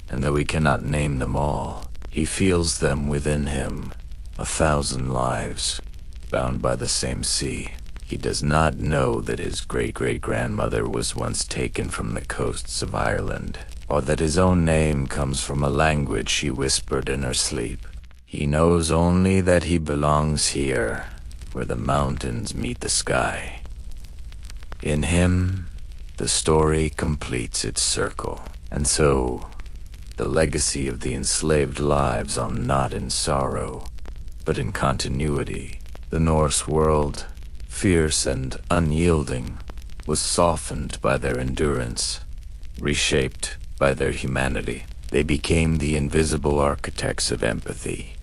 Speaker 1: and though he cannot name them all, he feels them within him, 1,000 lives, bound by the same sea. He does not know that his great-great-grandmother was once taken from the coasts of Ireland, or that his own name comes from a language she whispered in her sleep. He knows only that he belongs here, where the mountains meet the sky. In him, the story completes its circle, and so the legacy of the enslaved lives are not in sorrow, but in continuity. The Norse world, fierce and unyielding, was softened by their endurance, reshaped by their humanity. They became the invisible architects of empathy,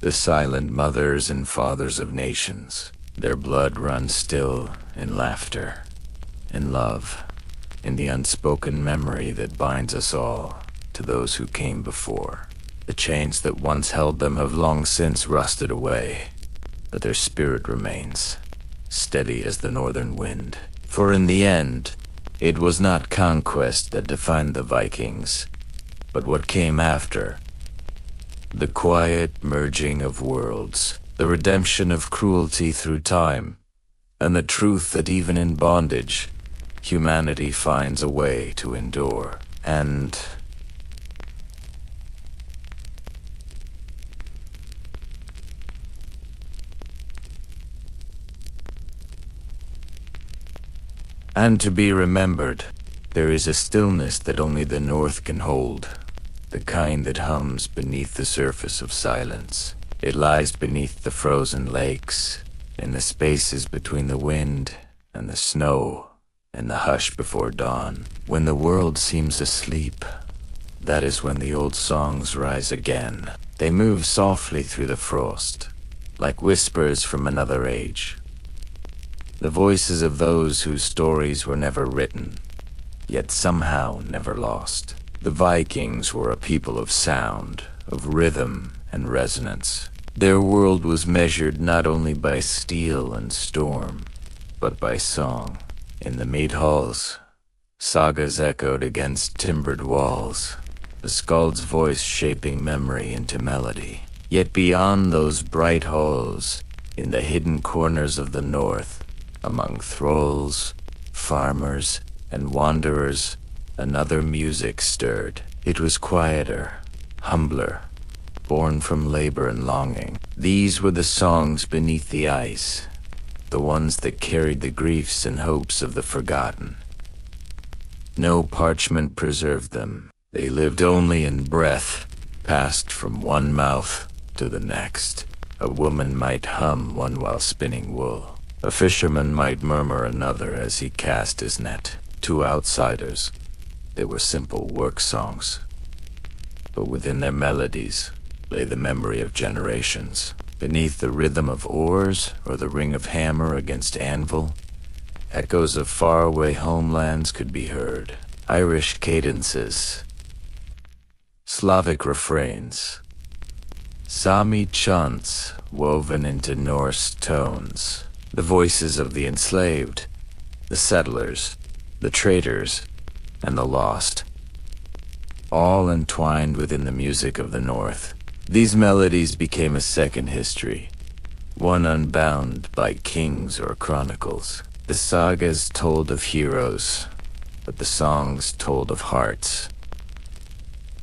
Speaker 1: the silent mothers and fathers of nations. Their blood runs still in laughter, in love, in the unspoken memory that binds us all to those who came before. The chains that once held them have long since rusted away, but their spirit remains, steady as the northern wind. For in the end, it was not conquest that defined the Vikings, but what came after. The quiet merging of worlds, the redemption of cruelty through time, and the truth that even in bondage, humanity finds a way to endure. And to be remembered, there is a stillness that only the North can hold, the kind that hums beneath the surface of silence. It lies beneath the frozen lakes, in the spaces between the wind and the snow, in the hush before dawn. When the world seems asleep, that is when the old songs rise again. They move softly through the frost, like whispers from another age. The voices of those whose stories were never written, yet somehow never lost. The Vikings were a people of sound, of rhythm and resonance. Their world was measured not only by steel and storm, but by song. In the mead halls, sagas echoed against timbered walls, the skald's voice shaping memory into melody. Yet beyond those bright halls, in the hidden corners of the North, among thralls, farmers, and wanderers, another music stirred. It was quieter, humbler, born from labor and longing. These were the songs beneath the ice, the ones that carried the griefs and hopes of the forgotten. No parchment preserved them. They lived only in breath, passed from one mouth to the next. A woman might hum one while spinning wool. A fisherman might murmur another as he cast his net. To outsiders, they were simple work songs. But within their melodies lay the memory of generations. Beneath the rhythm of oars or the ring of hammer against anvil, echoes of faraway homelands could be heard. Irish cadences, Slavic refrains, Sami chants woven into Norse tones. The voices of the enslaved, the settlers, the traders, and the lost, all entwined within the music of the North. These melodies became a second history, one unbound by kings or chronicles. The sagas told of heroes, but the songs told of hearts.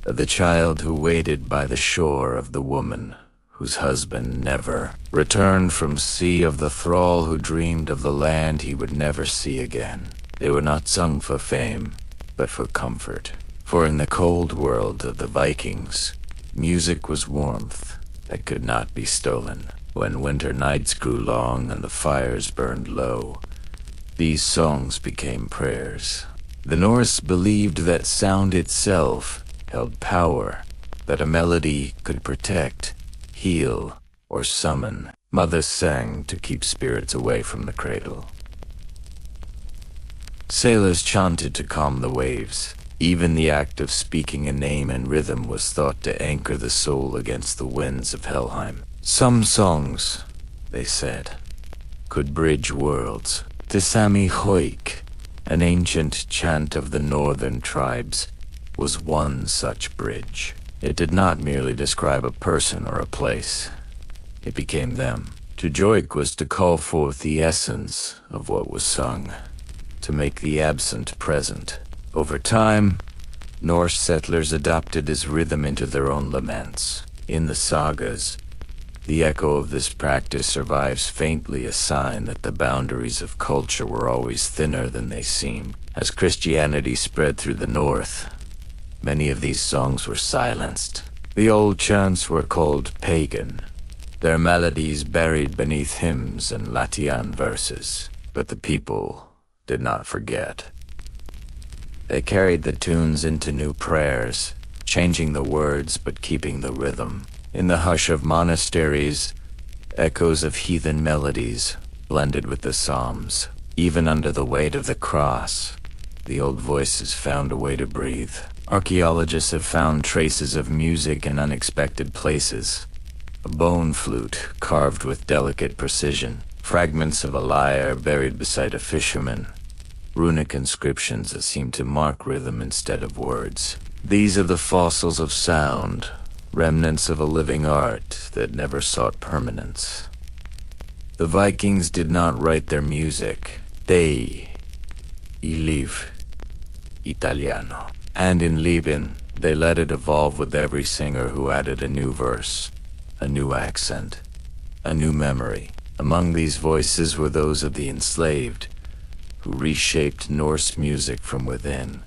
Speaker 1: Of the child who waited by the shore, of the woman whose husband never returned from sea, of the thrall who dreamed of the land he would never see again. They were not sung for fame, but for comfort. For in the cold world of the Vikings, music was warmth that could not be stolen. When winter nights grew long and the fires burned low, these songs became prayers. The Norse believed that sound itself held power, that a melody could protect, heal, or summon. Mothers sang to keep spirits away from the cradle. Sailors chanted to calm the waves. Even the act of speaking a name in rhythm was thought to anchor the soul against the winds of Helheim. Some songs, they said, could bridge worlds. The Sami Hoik, an ancient chant of the northern tribes, was one such bridge. It did not merely describe a person or a place. It became them. To joik was to call forth the essence of what was sung, to make the absent present. Over time, Norse settlers adopted this rhythm into their own laments. In the sagas, the echo of this practice survives faintly, a sign that the boundaries of culture were always thinner than they seemed. As Christianity spread through the north, many of these songs were silenced. The old chants were called pagan, their melodies buried beneath hymns and Latian verses. But the people did not forget. They carried the tunes into new prayers, changing the words but keeping the rhythm. In the hush of monasteries, echoes of heathen melodies blended with the psalms. Even under the weight of the cross, the old voices found a way to breathe. Archaeologists have found traces of music in unexpected places. A bone flute carved with delicate precision, fragments of a lyre buried beside a fisherman, runic inscriptions that seem to mark rhythm instead of words. These are the fossils of sound, remnants of a living art that never sought permanence. The Vikings did not write their music. They live Italiano. And in Lieben, they let it evolve with every singer who added a new verse, a new accent, a new memory. Among these voices were those of the enslaved, who reshaped Norse music from within.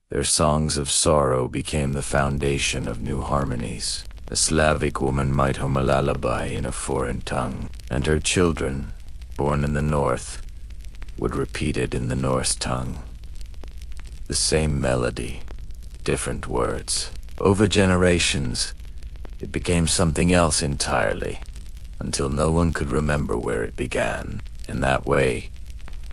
Speaker 1: Their songs of sorrow became the foundation of new harmonies. A Slavic woman might hum a lullaby in a foreign tongue, and her children, born in the north, would repeat it in the Norse tongue. The same melody, different words. Over generations, it became something else entirely, until no one could remember where it began. In that way,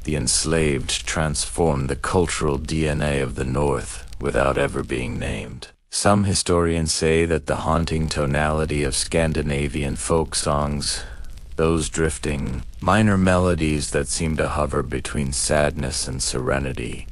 Speaker 1: the enslaved transformed the cultural DNA of the North without ever being named. Some historians say that the haunting tonality of Scandinavian folk songs, those drifting, minor melodies that seem to hover between sadness and serenity,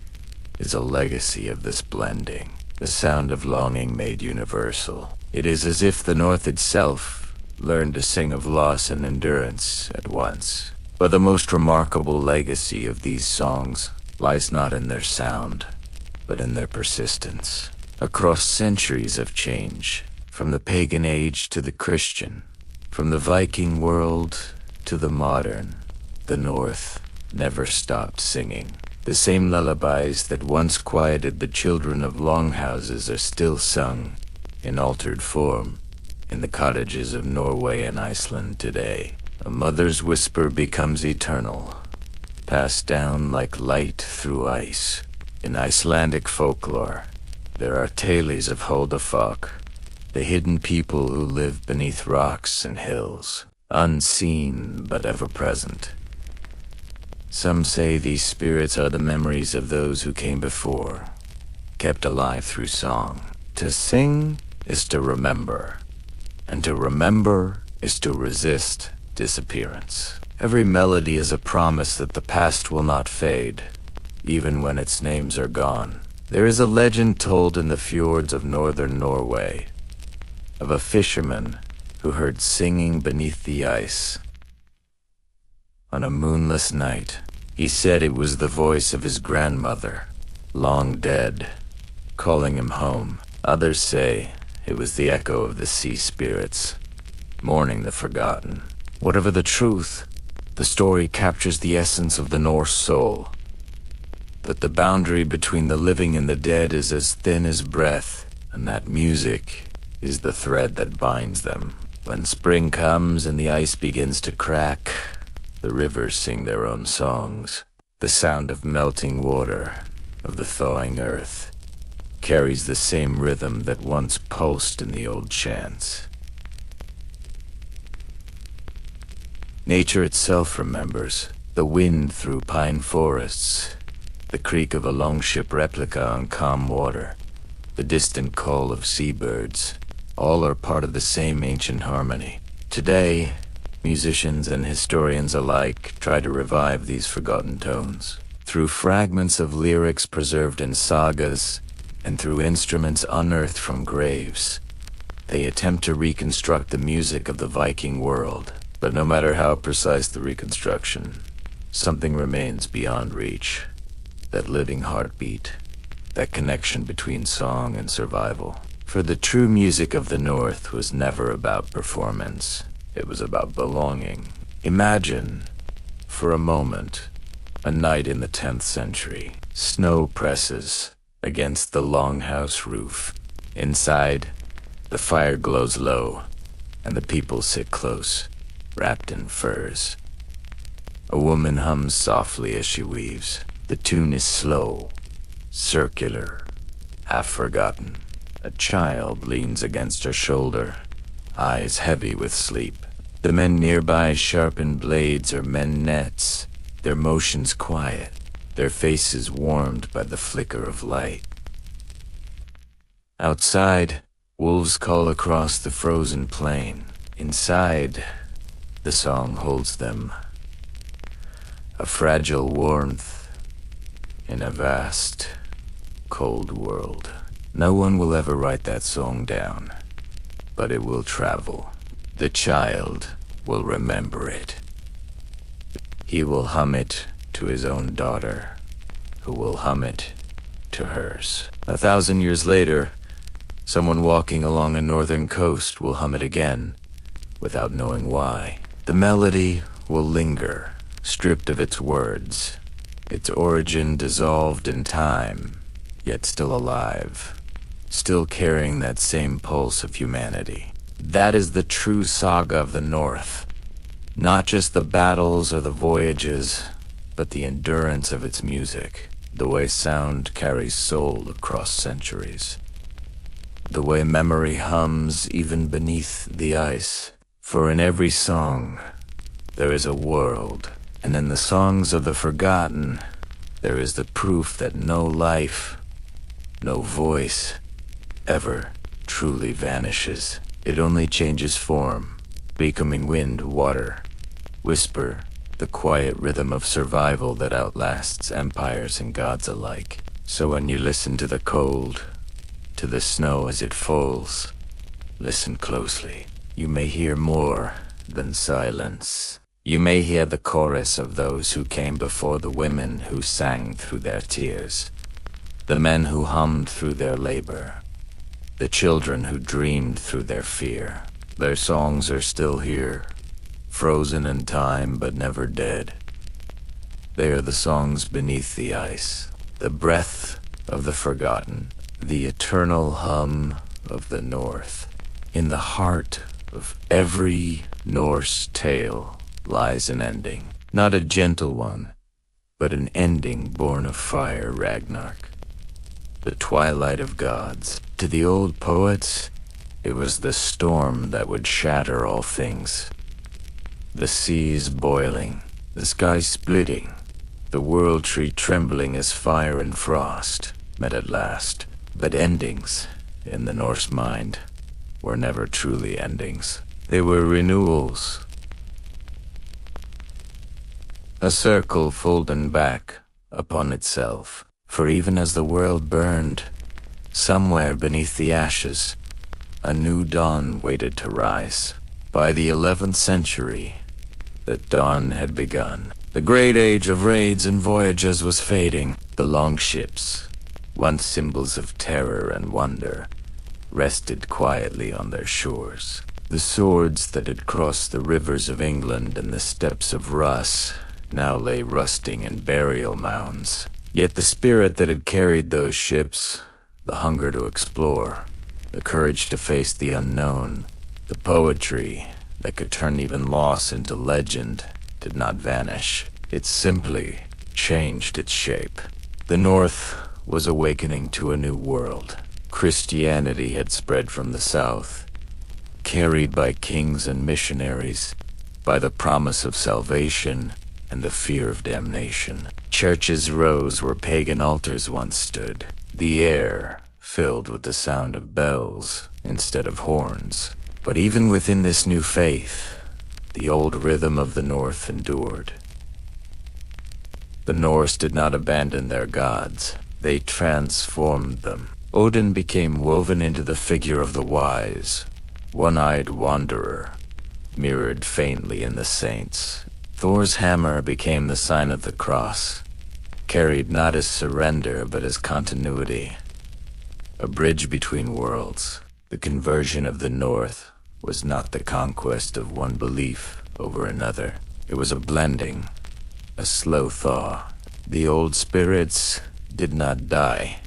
Speaker 1: is a legacy of this blending. The sound of longing made universal. It is as if the North itself learned to sing of loss and endurance at once. But the most remarkable legacy of these songs lies not in their sound, but in their persistence. across centuries of change, from the pagan age to the Christian, from the Viking world to the modern. The North never stopped singing. The same lullabies that once quieted the children of longhouses are still sung, in altered form, in the cottages of Norway and Iceland today. A mother's whisper becomes eternal, passed down like light through ice. In Icelandic folklore, there are tales of Holdafok, the hidden people who live beneath rocks and hills, unseen but ever present. Some say these spirits are the memories of those who came before, kept alive through song. To sing is to remember, and to remember is to resist disappearance. Every melody is a promise that the past will not fade, even when its names are gone. There is a legend told in the fjords of northern Norway of a fisherman who heard singing beneath the ice. On a moonless night, he said it was the voice of his grandmother, long dead, calling him home. Others say it was the echo of the sea spirits, mourning the forgotten. Whatever the truth, the story captures the essence of the Norse soul, that the boundary between the living and the dead is as thin as breath, and that music is the thread that binds them. When spring comes and the ice begins to crack, the rivers sing their own songs. The sound of melting water, of the thawing earth, carries the same rhythm that once pulsed in the old chants. Nature itself remembers, the wind through pine forests, the creak of a longship replica on calm water, the distant call of seabirds. All are part of the same ancient harmony. Today, musicians and historians alike try to revive these forgotten tones. Through fragments of lyrics preserved in sagas, and through instruments unearthed from graves, they attempt to reconstruct the music of the Viking world. But no matter how precise the reconstruction, something remains beyond reach. That living heartbeat, that connection between song and survival. For the true music of the North was never about performance. It was about belonging. Imagine, for a moment, a night in the 10th century. Snow presses against the longhouse roof. Inside, the fire glows low, and the people sit close, wrapped in furs. A woman hums softly as she weaves. The tune is slow, circular, half-forgotten. A child leans against her shoulder, eyes heavy with sleep. The men nearby sharpen blades or mend nets, their motions quiet, their faces warmed by the flicker of light. Outside, wolves call across the frozen plain. Inside, the song holds them, a fragile warmth in a vast, cold world. No one will ever write that song down, but it will travel. The child will remember it. He will hum it to his own daughter, who will hum it to hers. 1,000 years later, someone walking along a northern coast will hum it again, without knowing why. The melody will linger, stripped of its words, its origin dissolved in time, yet still alive, still carrying that same pulse of humanity. That is the true saga of the North. Not just the battles or the voyages, but the endurance of its music, the way sound carries soul across centuries, the way memory hums even beneath the ice. For in every song, there is a world, and in the songs of the forgotten, there is the proof that no life, no voice, ever truly vanishes. It only changes form, becoming wind, water, whisper, the quiet rhythm of survival that outlasts empires and gods alike. So when you listen to the cold, to the snow as it falls, listen closely. You may hear more than silence. You may hear the chorus of those who came before, the women who sang through their tears, the men who hummed through their labor, the children who dreamed through their fear. Their songs are still here, frozen in time but never dead. They are the songs beneath the ice, the breath of the forgotten, the eternal hum of the North. In the heart of every Norse tale lies an ending, not a gentle one, but an ending born of fire, Ragnarök, the twilight of gods. To the old poets, it was the storm that would shatter all things. The seas boiling, the sky splitting, the world tree trembling as fire and frost met at last. But endings, in the Norse mind, were never truly endings. They were renewals. A circle folding back upon itself. For even as the world burned, somewhere beneath the ashes, a new dawn waited to rise. By the 11th century, the dawn had begun. The great age of raids and voyages was fading. The longships, once symbols of terror and wonder, rested quietly on their shores. The swords that had crossed the rivers of England and the steppes of Rus now lay rusting in burial mounds. Yet the spirit that had carried those ships, the hunger to explore, the courage to face the unknown, the poetry that could turn even loss into legend, did not vanish. It simply changed its shape. The North was awakening to a new world. Christianity had spread from the south, carried by kings and missionaries, by the promise of salvation and the fear of damnation. Churches rose where pagan altars once stood, the air filled with the sound of bells instead of horns. But even within this new faith, the old rhythm of the North endured. The Norse did not abandon their gods, they transformed them. Odin became woven into the figure of the wise, one-eyed wanderer, mirrored faintly in the saints. Thor's hammer became the sign of the cross, carried not as surrender but as continuity, a bridge between worlds. The conversion of the North was not the conquest of one belief over another. It was a blending, a slow thaw. The old spirits did not die.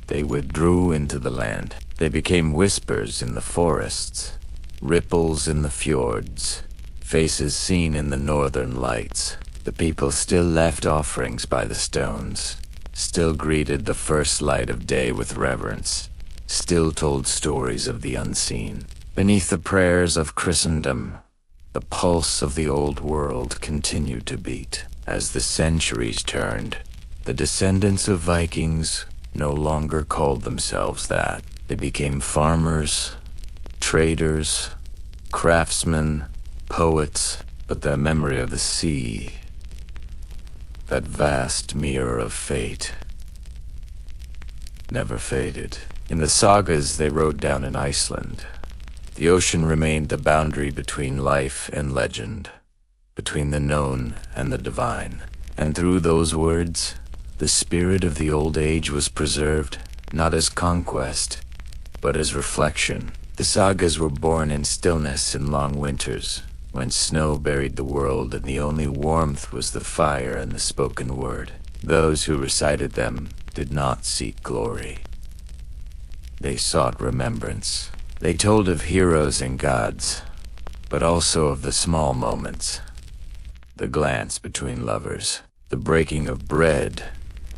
Speaker 1: They withdrew into the land. They became whispers in the forests, ripples in the fjords, faces seen in the northern lights. The people still left offerings by the stones, still greeted the first light of day with reverence, still told stories of the unseen. Beneath the prayers of Christendom, the pulse of the old world continued to beat. As the centuries turned, the descendants of Vikings no longer called themselves that. They became farmers, traders, craftsmen, poets, but their memory of the sea, that vast mirror of fate, never faded. In the sagas they wrote down in Iceland, the ocean remained the boundary between life and legend, between the known and the divine. And through those words, the spirit of the old age was preserved, not as conquest, but as reflection. The sagas were born in stillness in long winters, when snow buried the world and the only warmth was the fire and the spoken word. Those who recited them did not seek glory. They sought remembrance. They told of heroes and gods, but also of the small moments. The glance between lovers, the breaking of bread,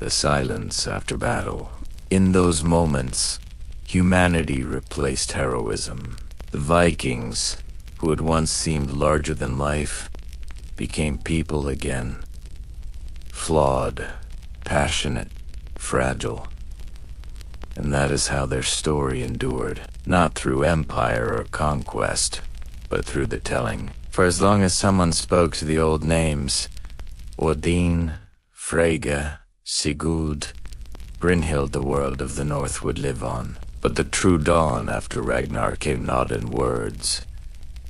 Speaker 1: the silence after battle. In those moments, humanity replaced heroism. The Vikings, who had once seemed larger than life, became people again. Flawed, passionate, fragile. And that is how their story endured, not through empire or conquest, but through the telling. For as long as someone spoke to the old names, Odin, Freyja, Sigurd, Brynhild, the world of the North would live on. But the true dawn after Ragnarök came not in words,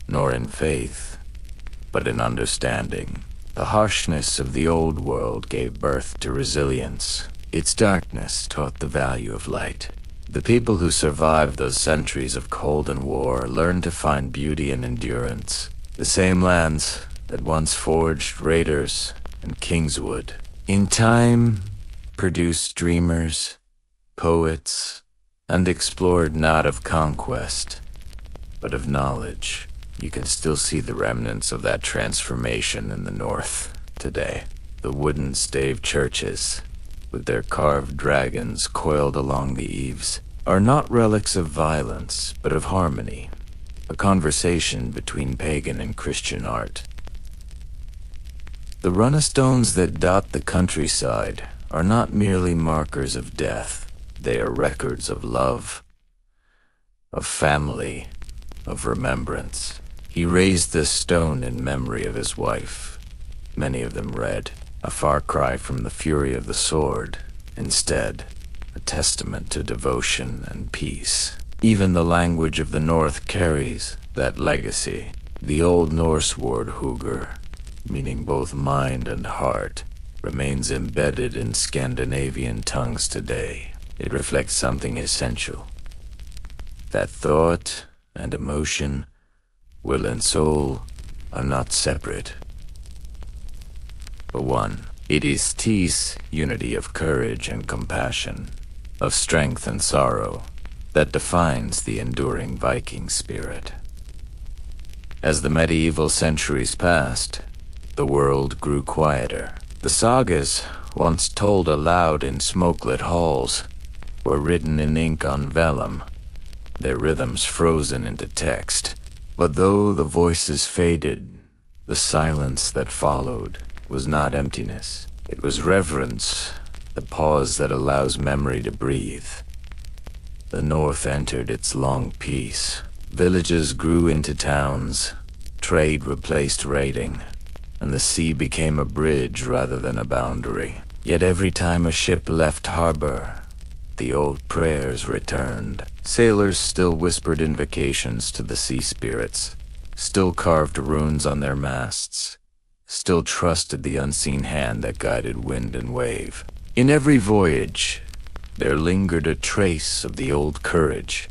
Speaker 1: nor in faith, but in understanding. The harshness of the old world gave birth to resilience. Its darkness taught the value of light. The people who survived those centuries of cold and war learned to find beauty and endurance. The same lands that once forged raiders and kingswood, in time produced dreamers, poets, and explored not of conquest, but of knowledge. You can still see the remnants of that transformation in the north today. The wooden stave churches, with their carved dragons coiled along the eaves, are not relics of violence, but of harmony, a conversation between pagan and Christian art. The runnestones that dot the countryside are not merely markers of death. They are records of love, of family, of remembrance. He raised this stone in memory of his wife. Many of them read, a far cry from the fury of the sword, instead, a testament to devotion and peace. Even the language of the North carries that legacy. The Old Norse word hugr, meaning both mind and heart, remains embedded in Scandinavian tongues today. It reflects something essential. That thought and emotion, will and soul, are not separate, but one. It is Tis, unity of courage and compassion, of strength and sorrow, that defines the enduring Viking spirit. As the medieval centuries passed, the world grew quieter. The sagas, once told aloud in smoke-lit halls, were written in ink on vellum, their rhythms frozen into text. But though the voices faded, the silence that followed was not emptiness. It was reverence, the pause that allows memory to breathe. The North entered its long peace. Villages grew into towns, trade replaced raiding, and the sea became a bridge rather than a boundary. Yet every time a ship left harbor, the old prayers returned. Sailors still whispered invocations to the sea spirits, still carved runes on their masts, still trusted the unseen hand that guided wind and wave. In every voyage, there lingered a trace of the old courage,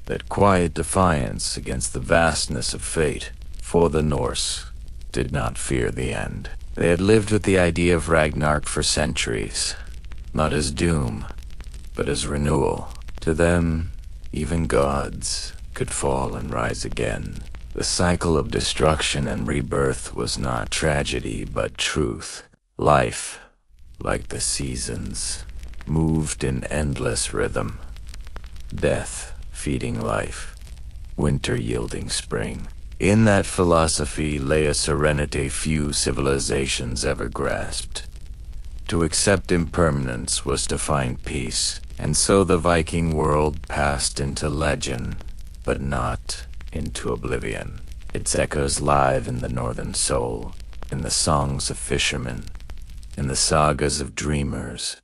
Speaker 1: that quiet defiance against the vastness of fate. For the Norse did not fear the end. They had lived with the idea of Ragnarök for centuries, not as doom, but as renewal. To them, even gods could fall and rise again. The cycle of destruction and rebirth was not tragedy, but truth. Life, like the seasons, moved in endless rhythm. Death feeding life, winter yielding spring. In that philosophy lay a serenity few civilizations ever grasped. To accept impermanence was to find peace, and so the Viking world passed into legend, but not into oblivion. Its echoes live in the northern soul, in the songs of fishermen, in the sagas of dreamers,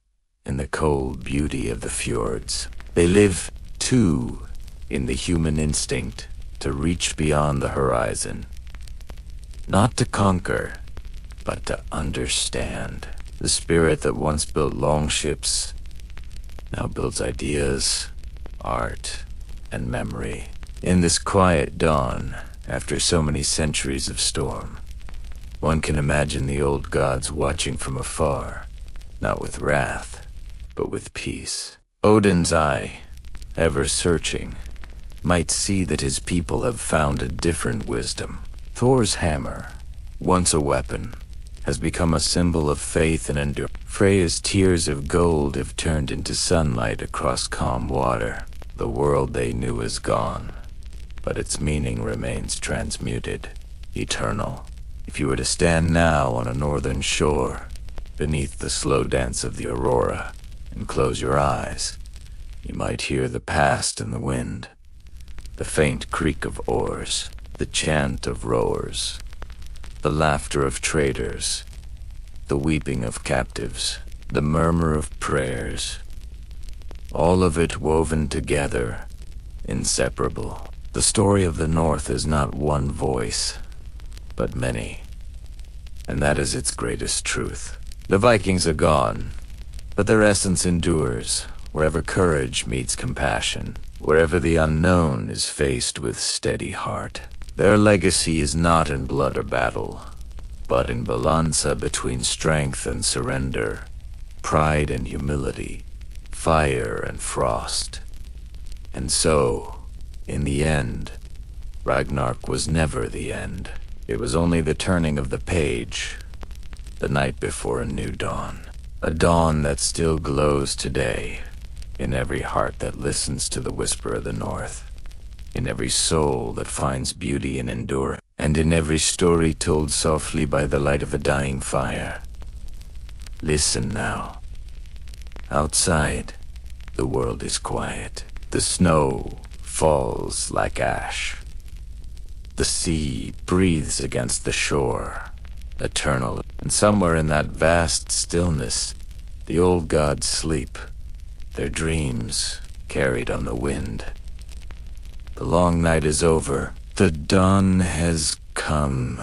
Speaker 1: in the cold beauty of the fjords. They live, too, in the human instinct to reach beyond the horizon. Not to conquer, but to understand. The spirit that once built longships now builds ideas, art, and memory. In this quiet dawn, after so many centuries of storm, one can imagine the old gods watching from afar, not with wrath, but with peace. Odin's eye, ever searching, might see that his people have found a different wisdom. Thor's hammer, once a weapon, has become a symbol of faith and endurance. Freya's tears of gold have turned into sunlight across calm water. The world they knew is gone, but its meaning remains transmuted, eternal. If you were to stand now on a northern shore, beneath the slow dance of the aurora, and close your eyes, you might hear the past in the wind, the faint creak of oars, the chant of rowers, the laughter of traders, the weeping of captives, the murmur of prayers, all of it woven together, inseparable. The story of the North is not one voice, but many, and that is its greatest truth. The Vikings are gone, but their essence endures, wherever courage meets compassion, wherever the unknown is faced with steady heart. Their legacy is not in blood or battle, but in balanza between strength and surrender, pride and humility, fire and frost. And so, in the end, Ragnarök was never the end. It was only the turning of the page, the night before a new dawn. A dawn that still glows today, in every heart that listens to the whisper of the North, in every soul that finds beauty in endurance, and in every story told softly by the light of a dying fire. Listen now. Outside, the world is quiet. The snow falls like ash. The sea breathes against the shore, eternal. And somewhere in that vast stillness, the old gods sleep, their dreams carried on the wind. The long night is over. The dawn has come.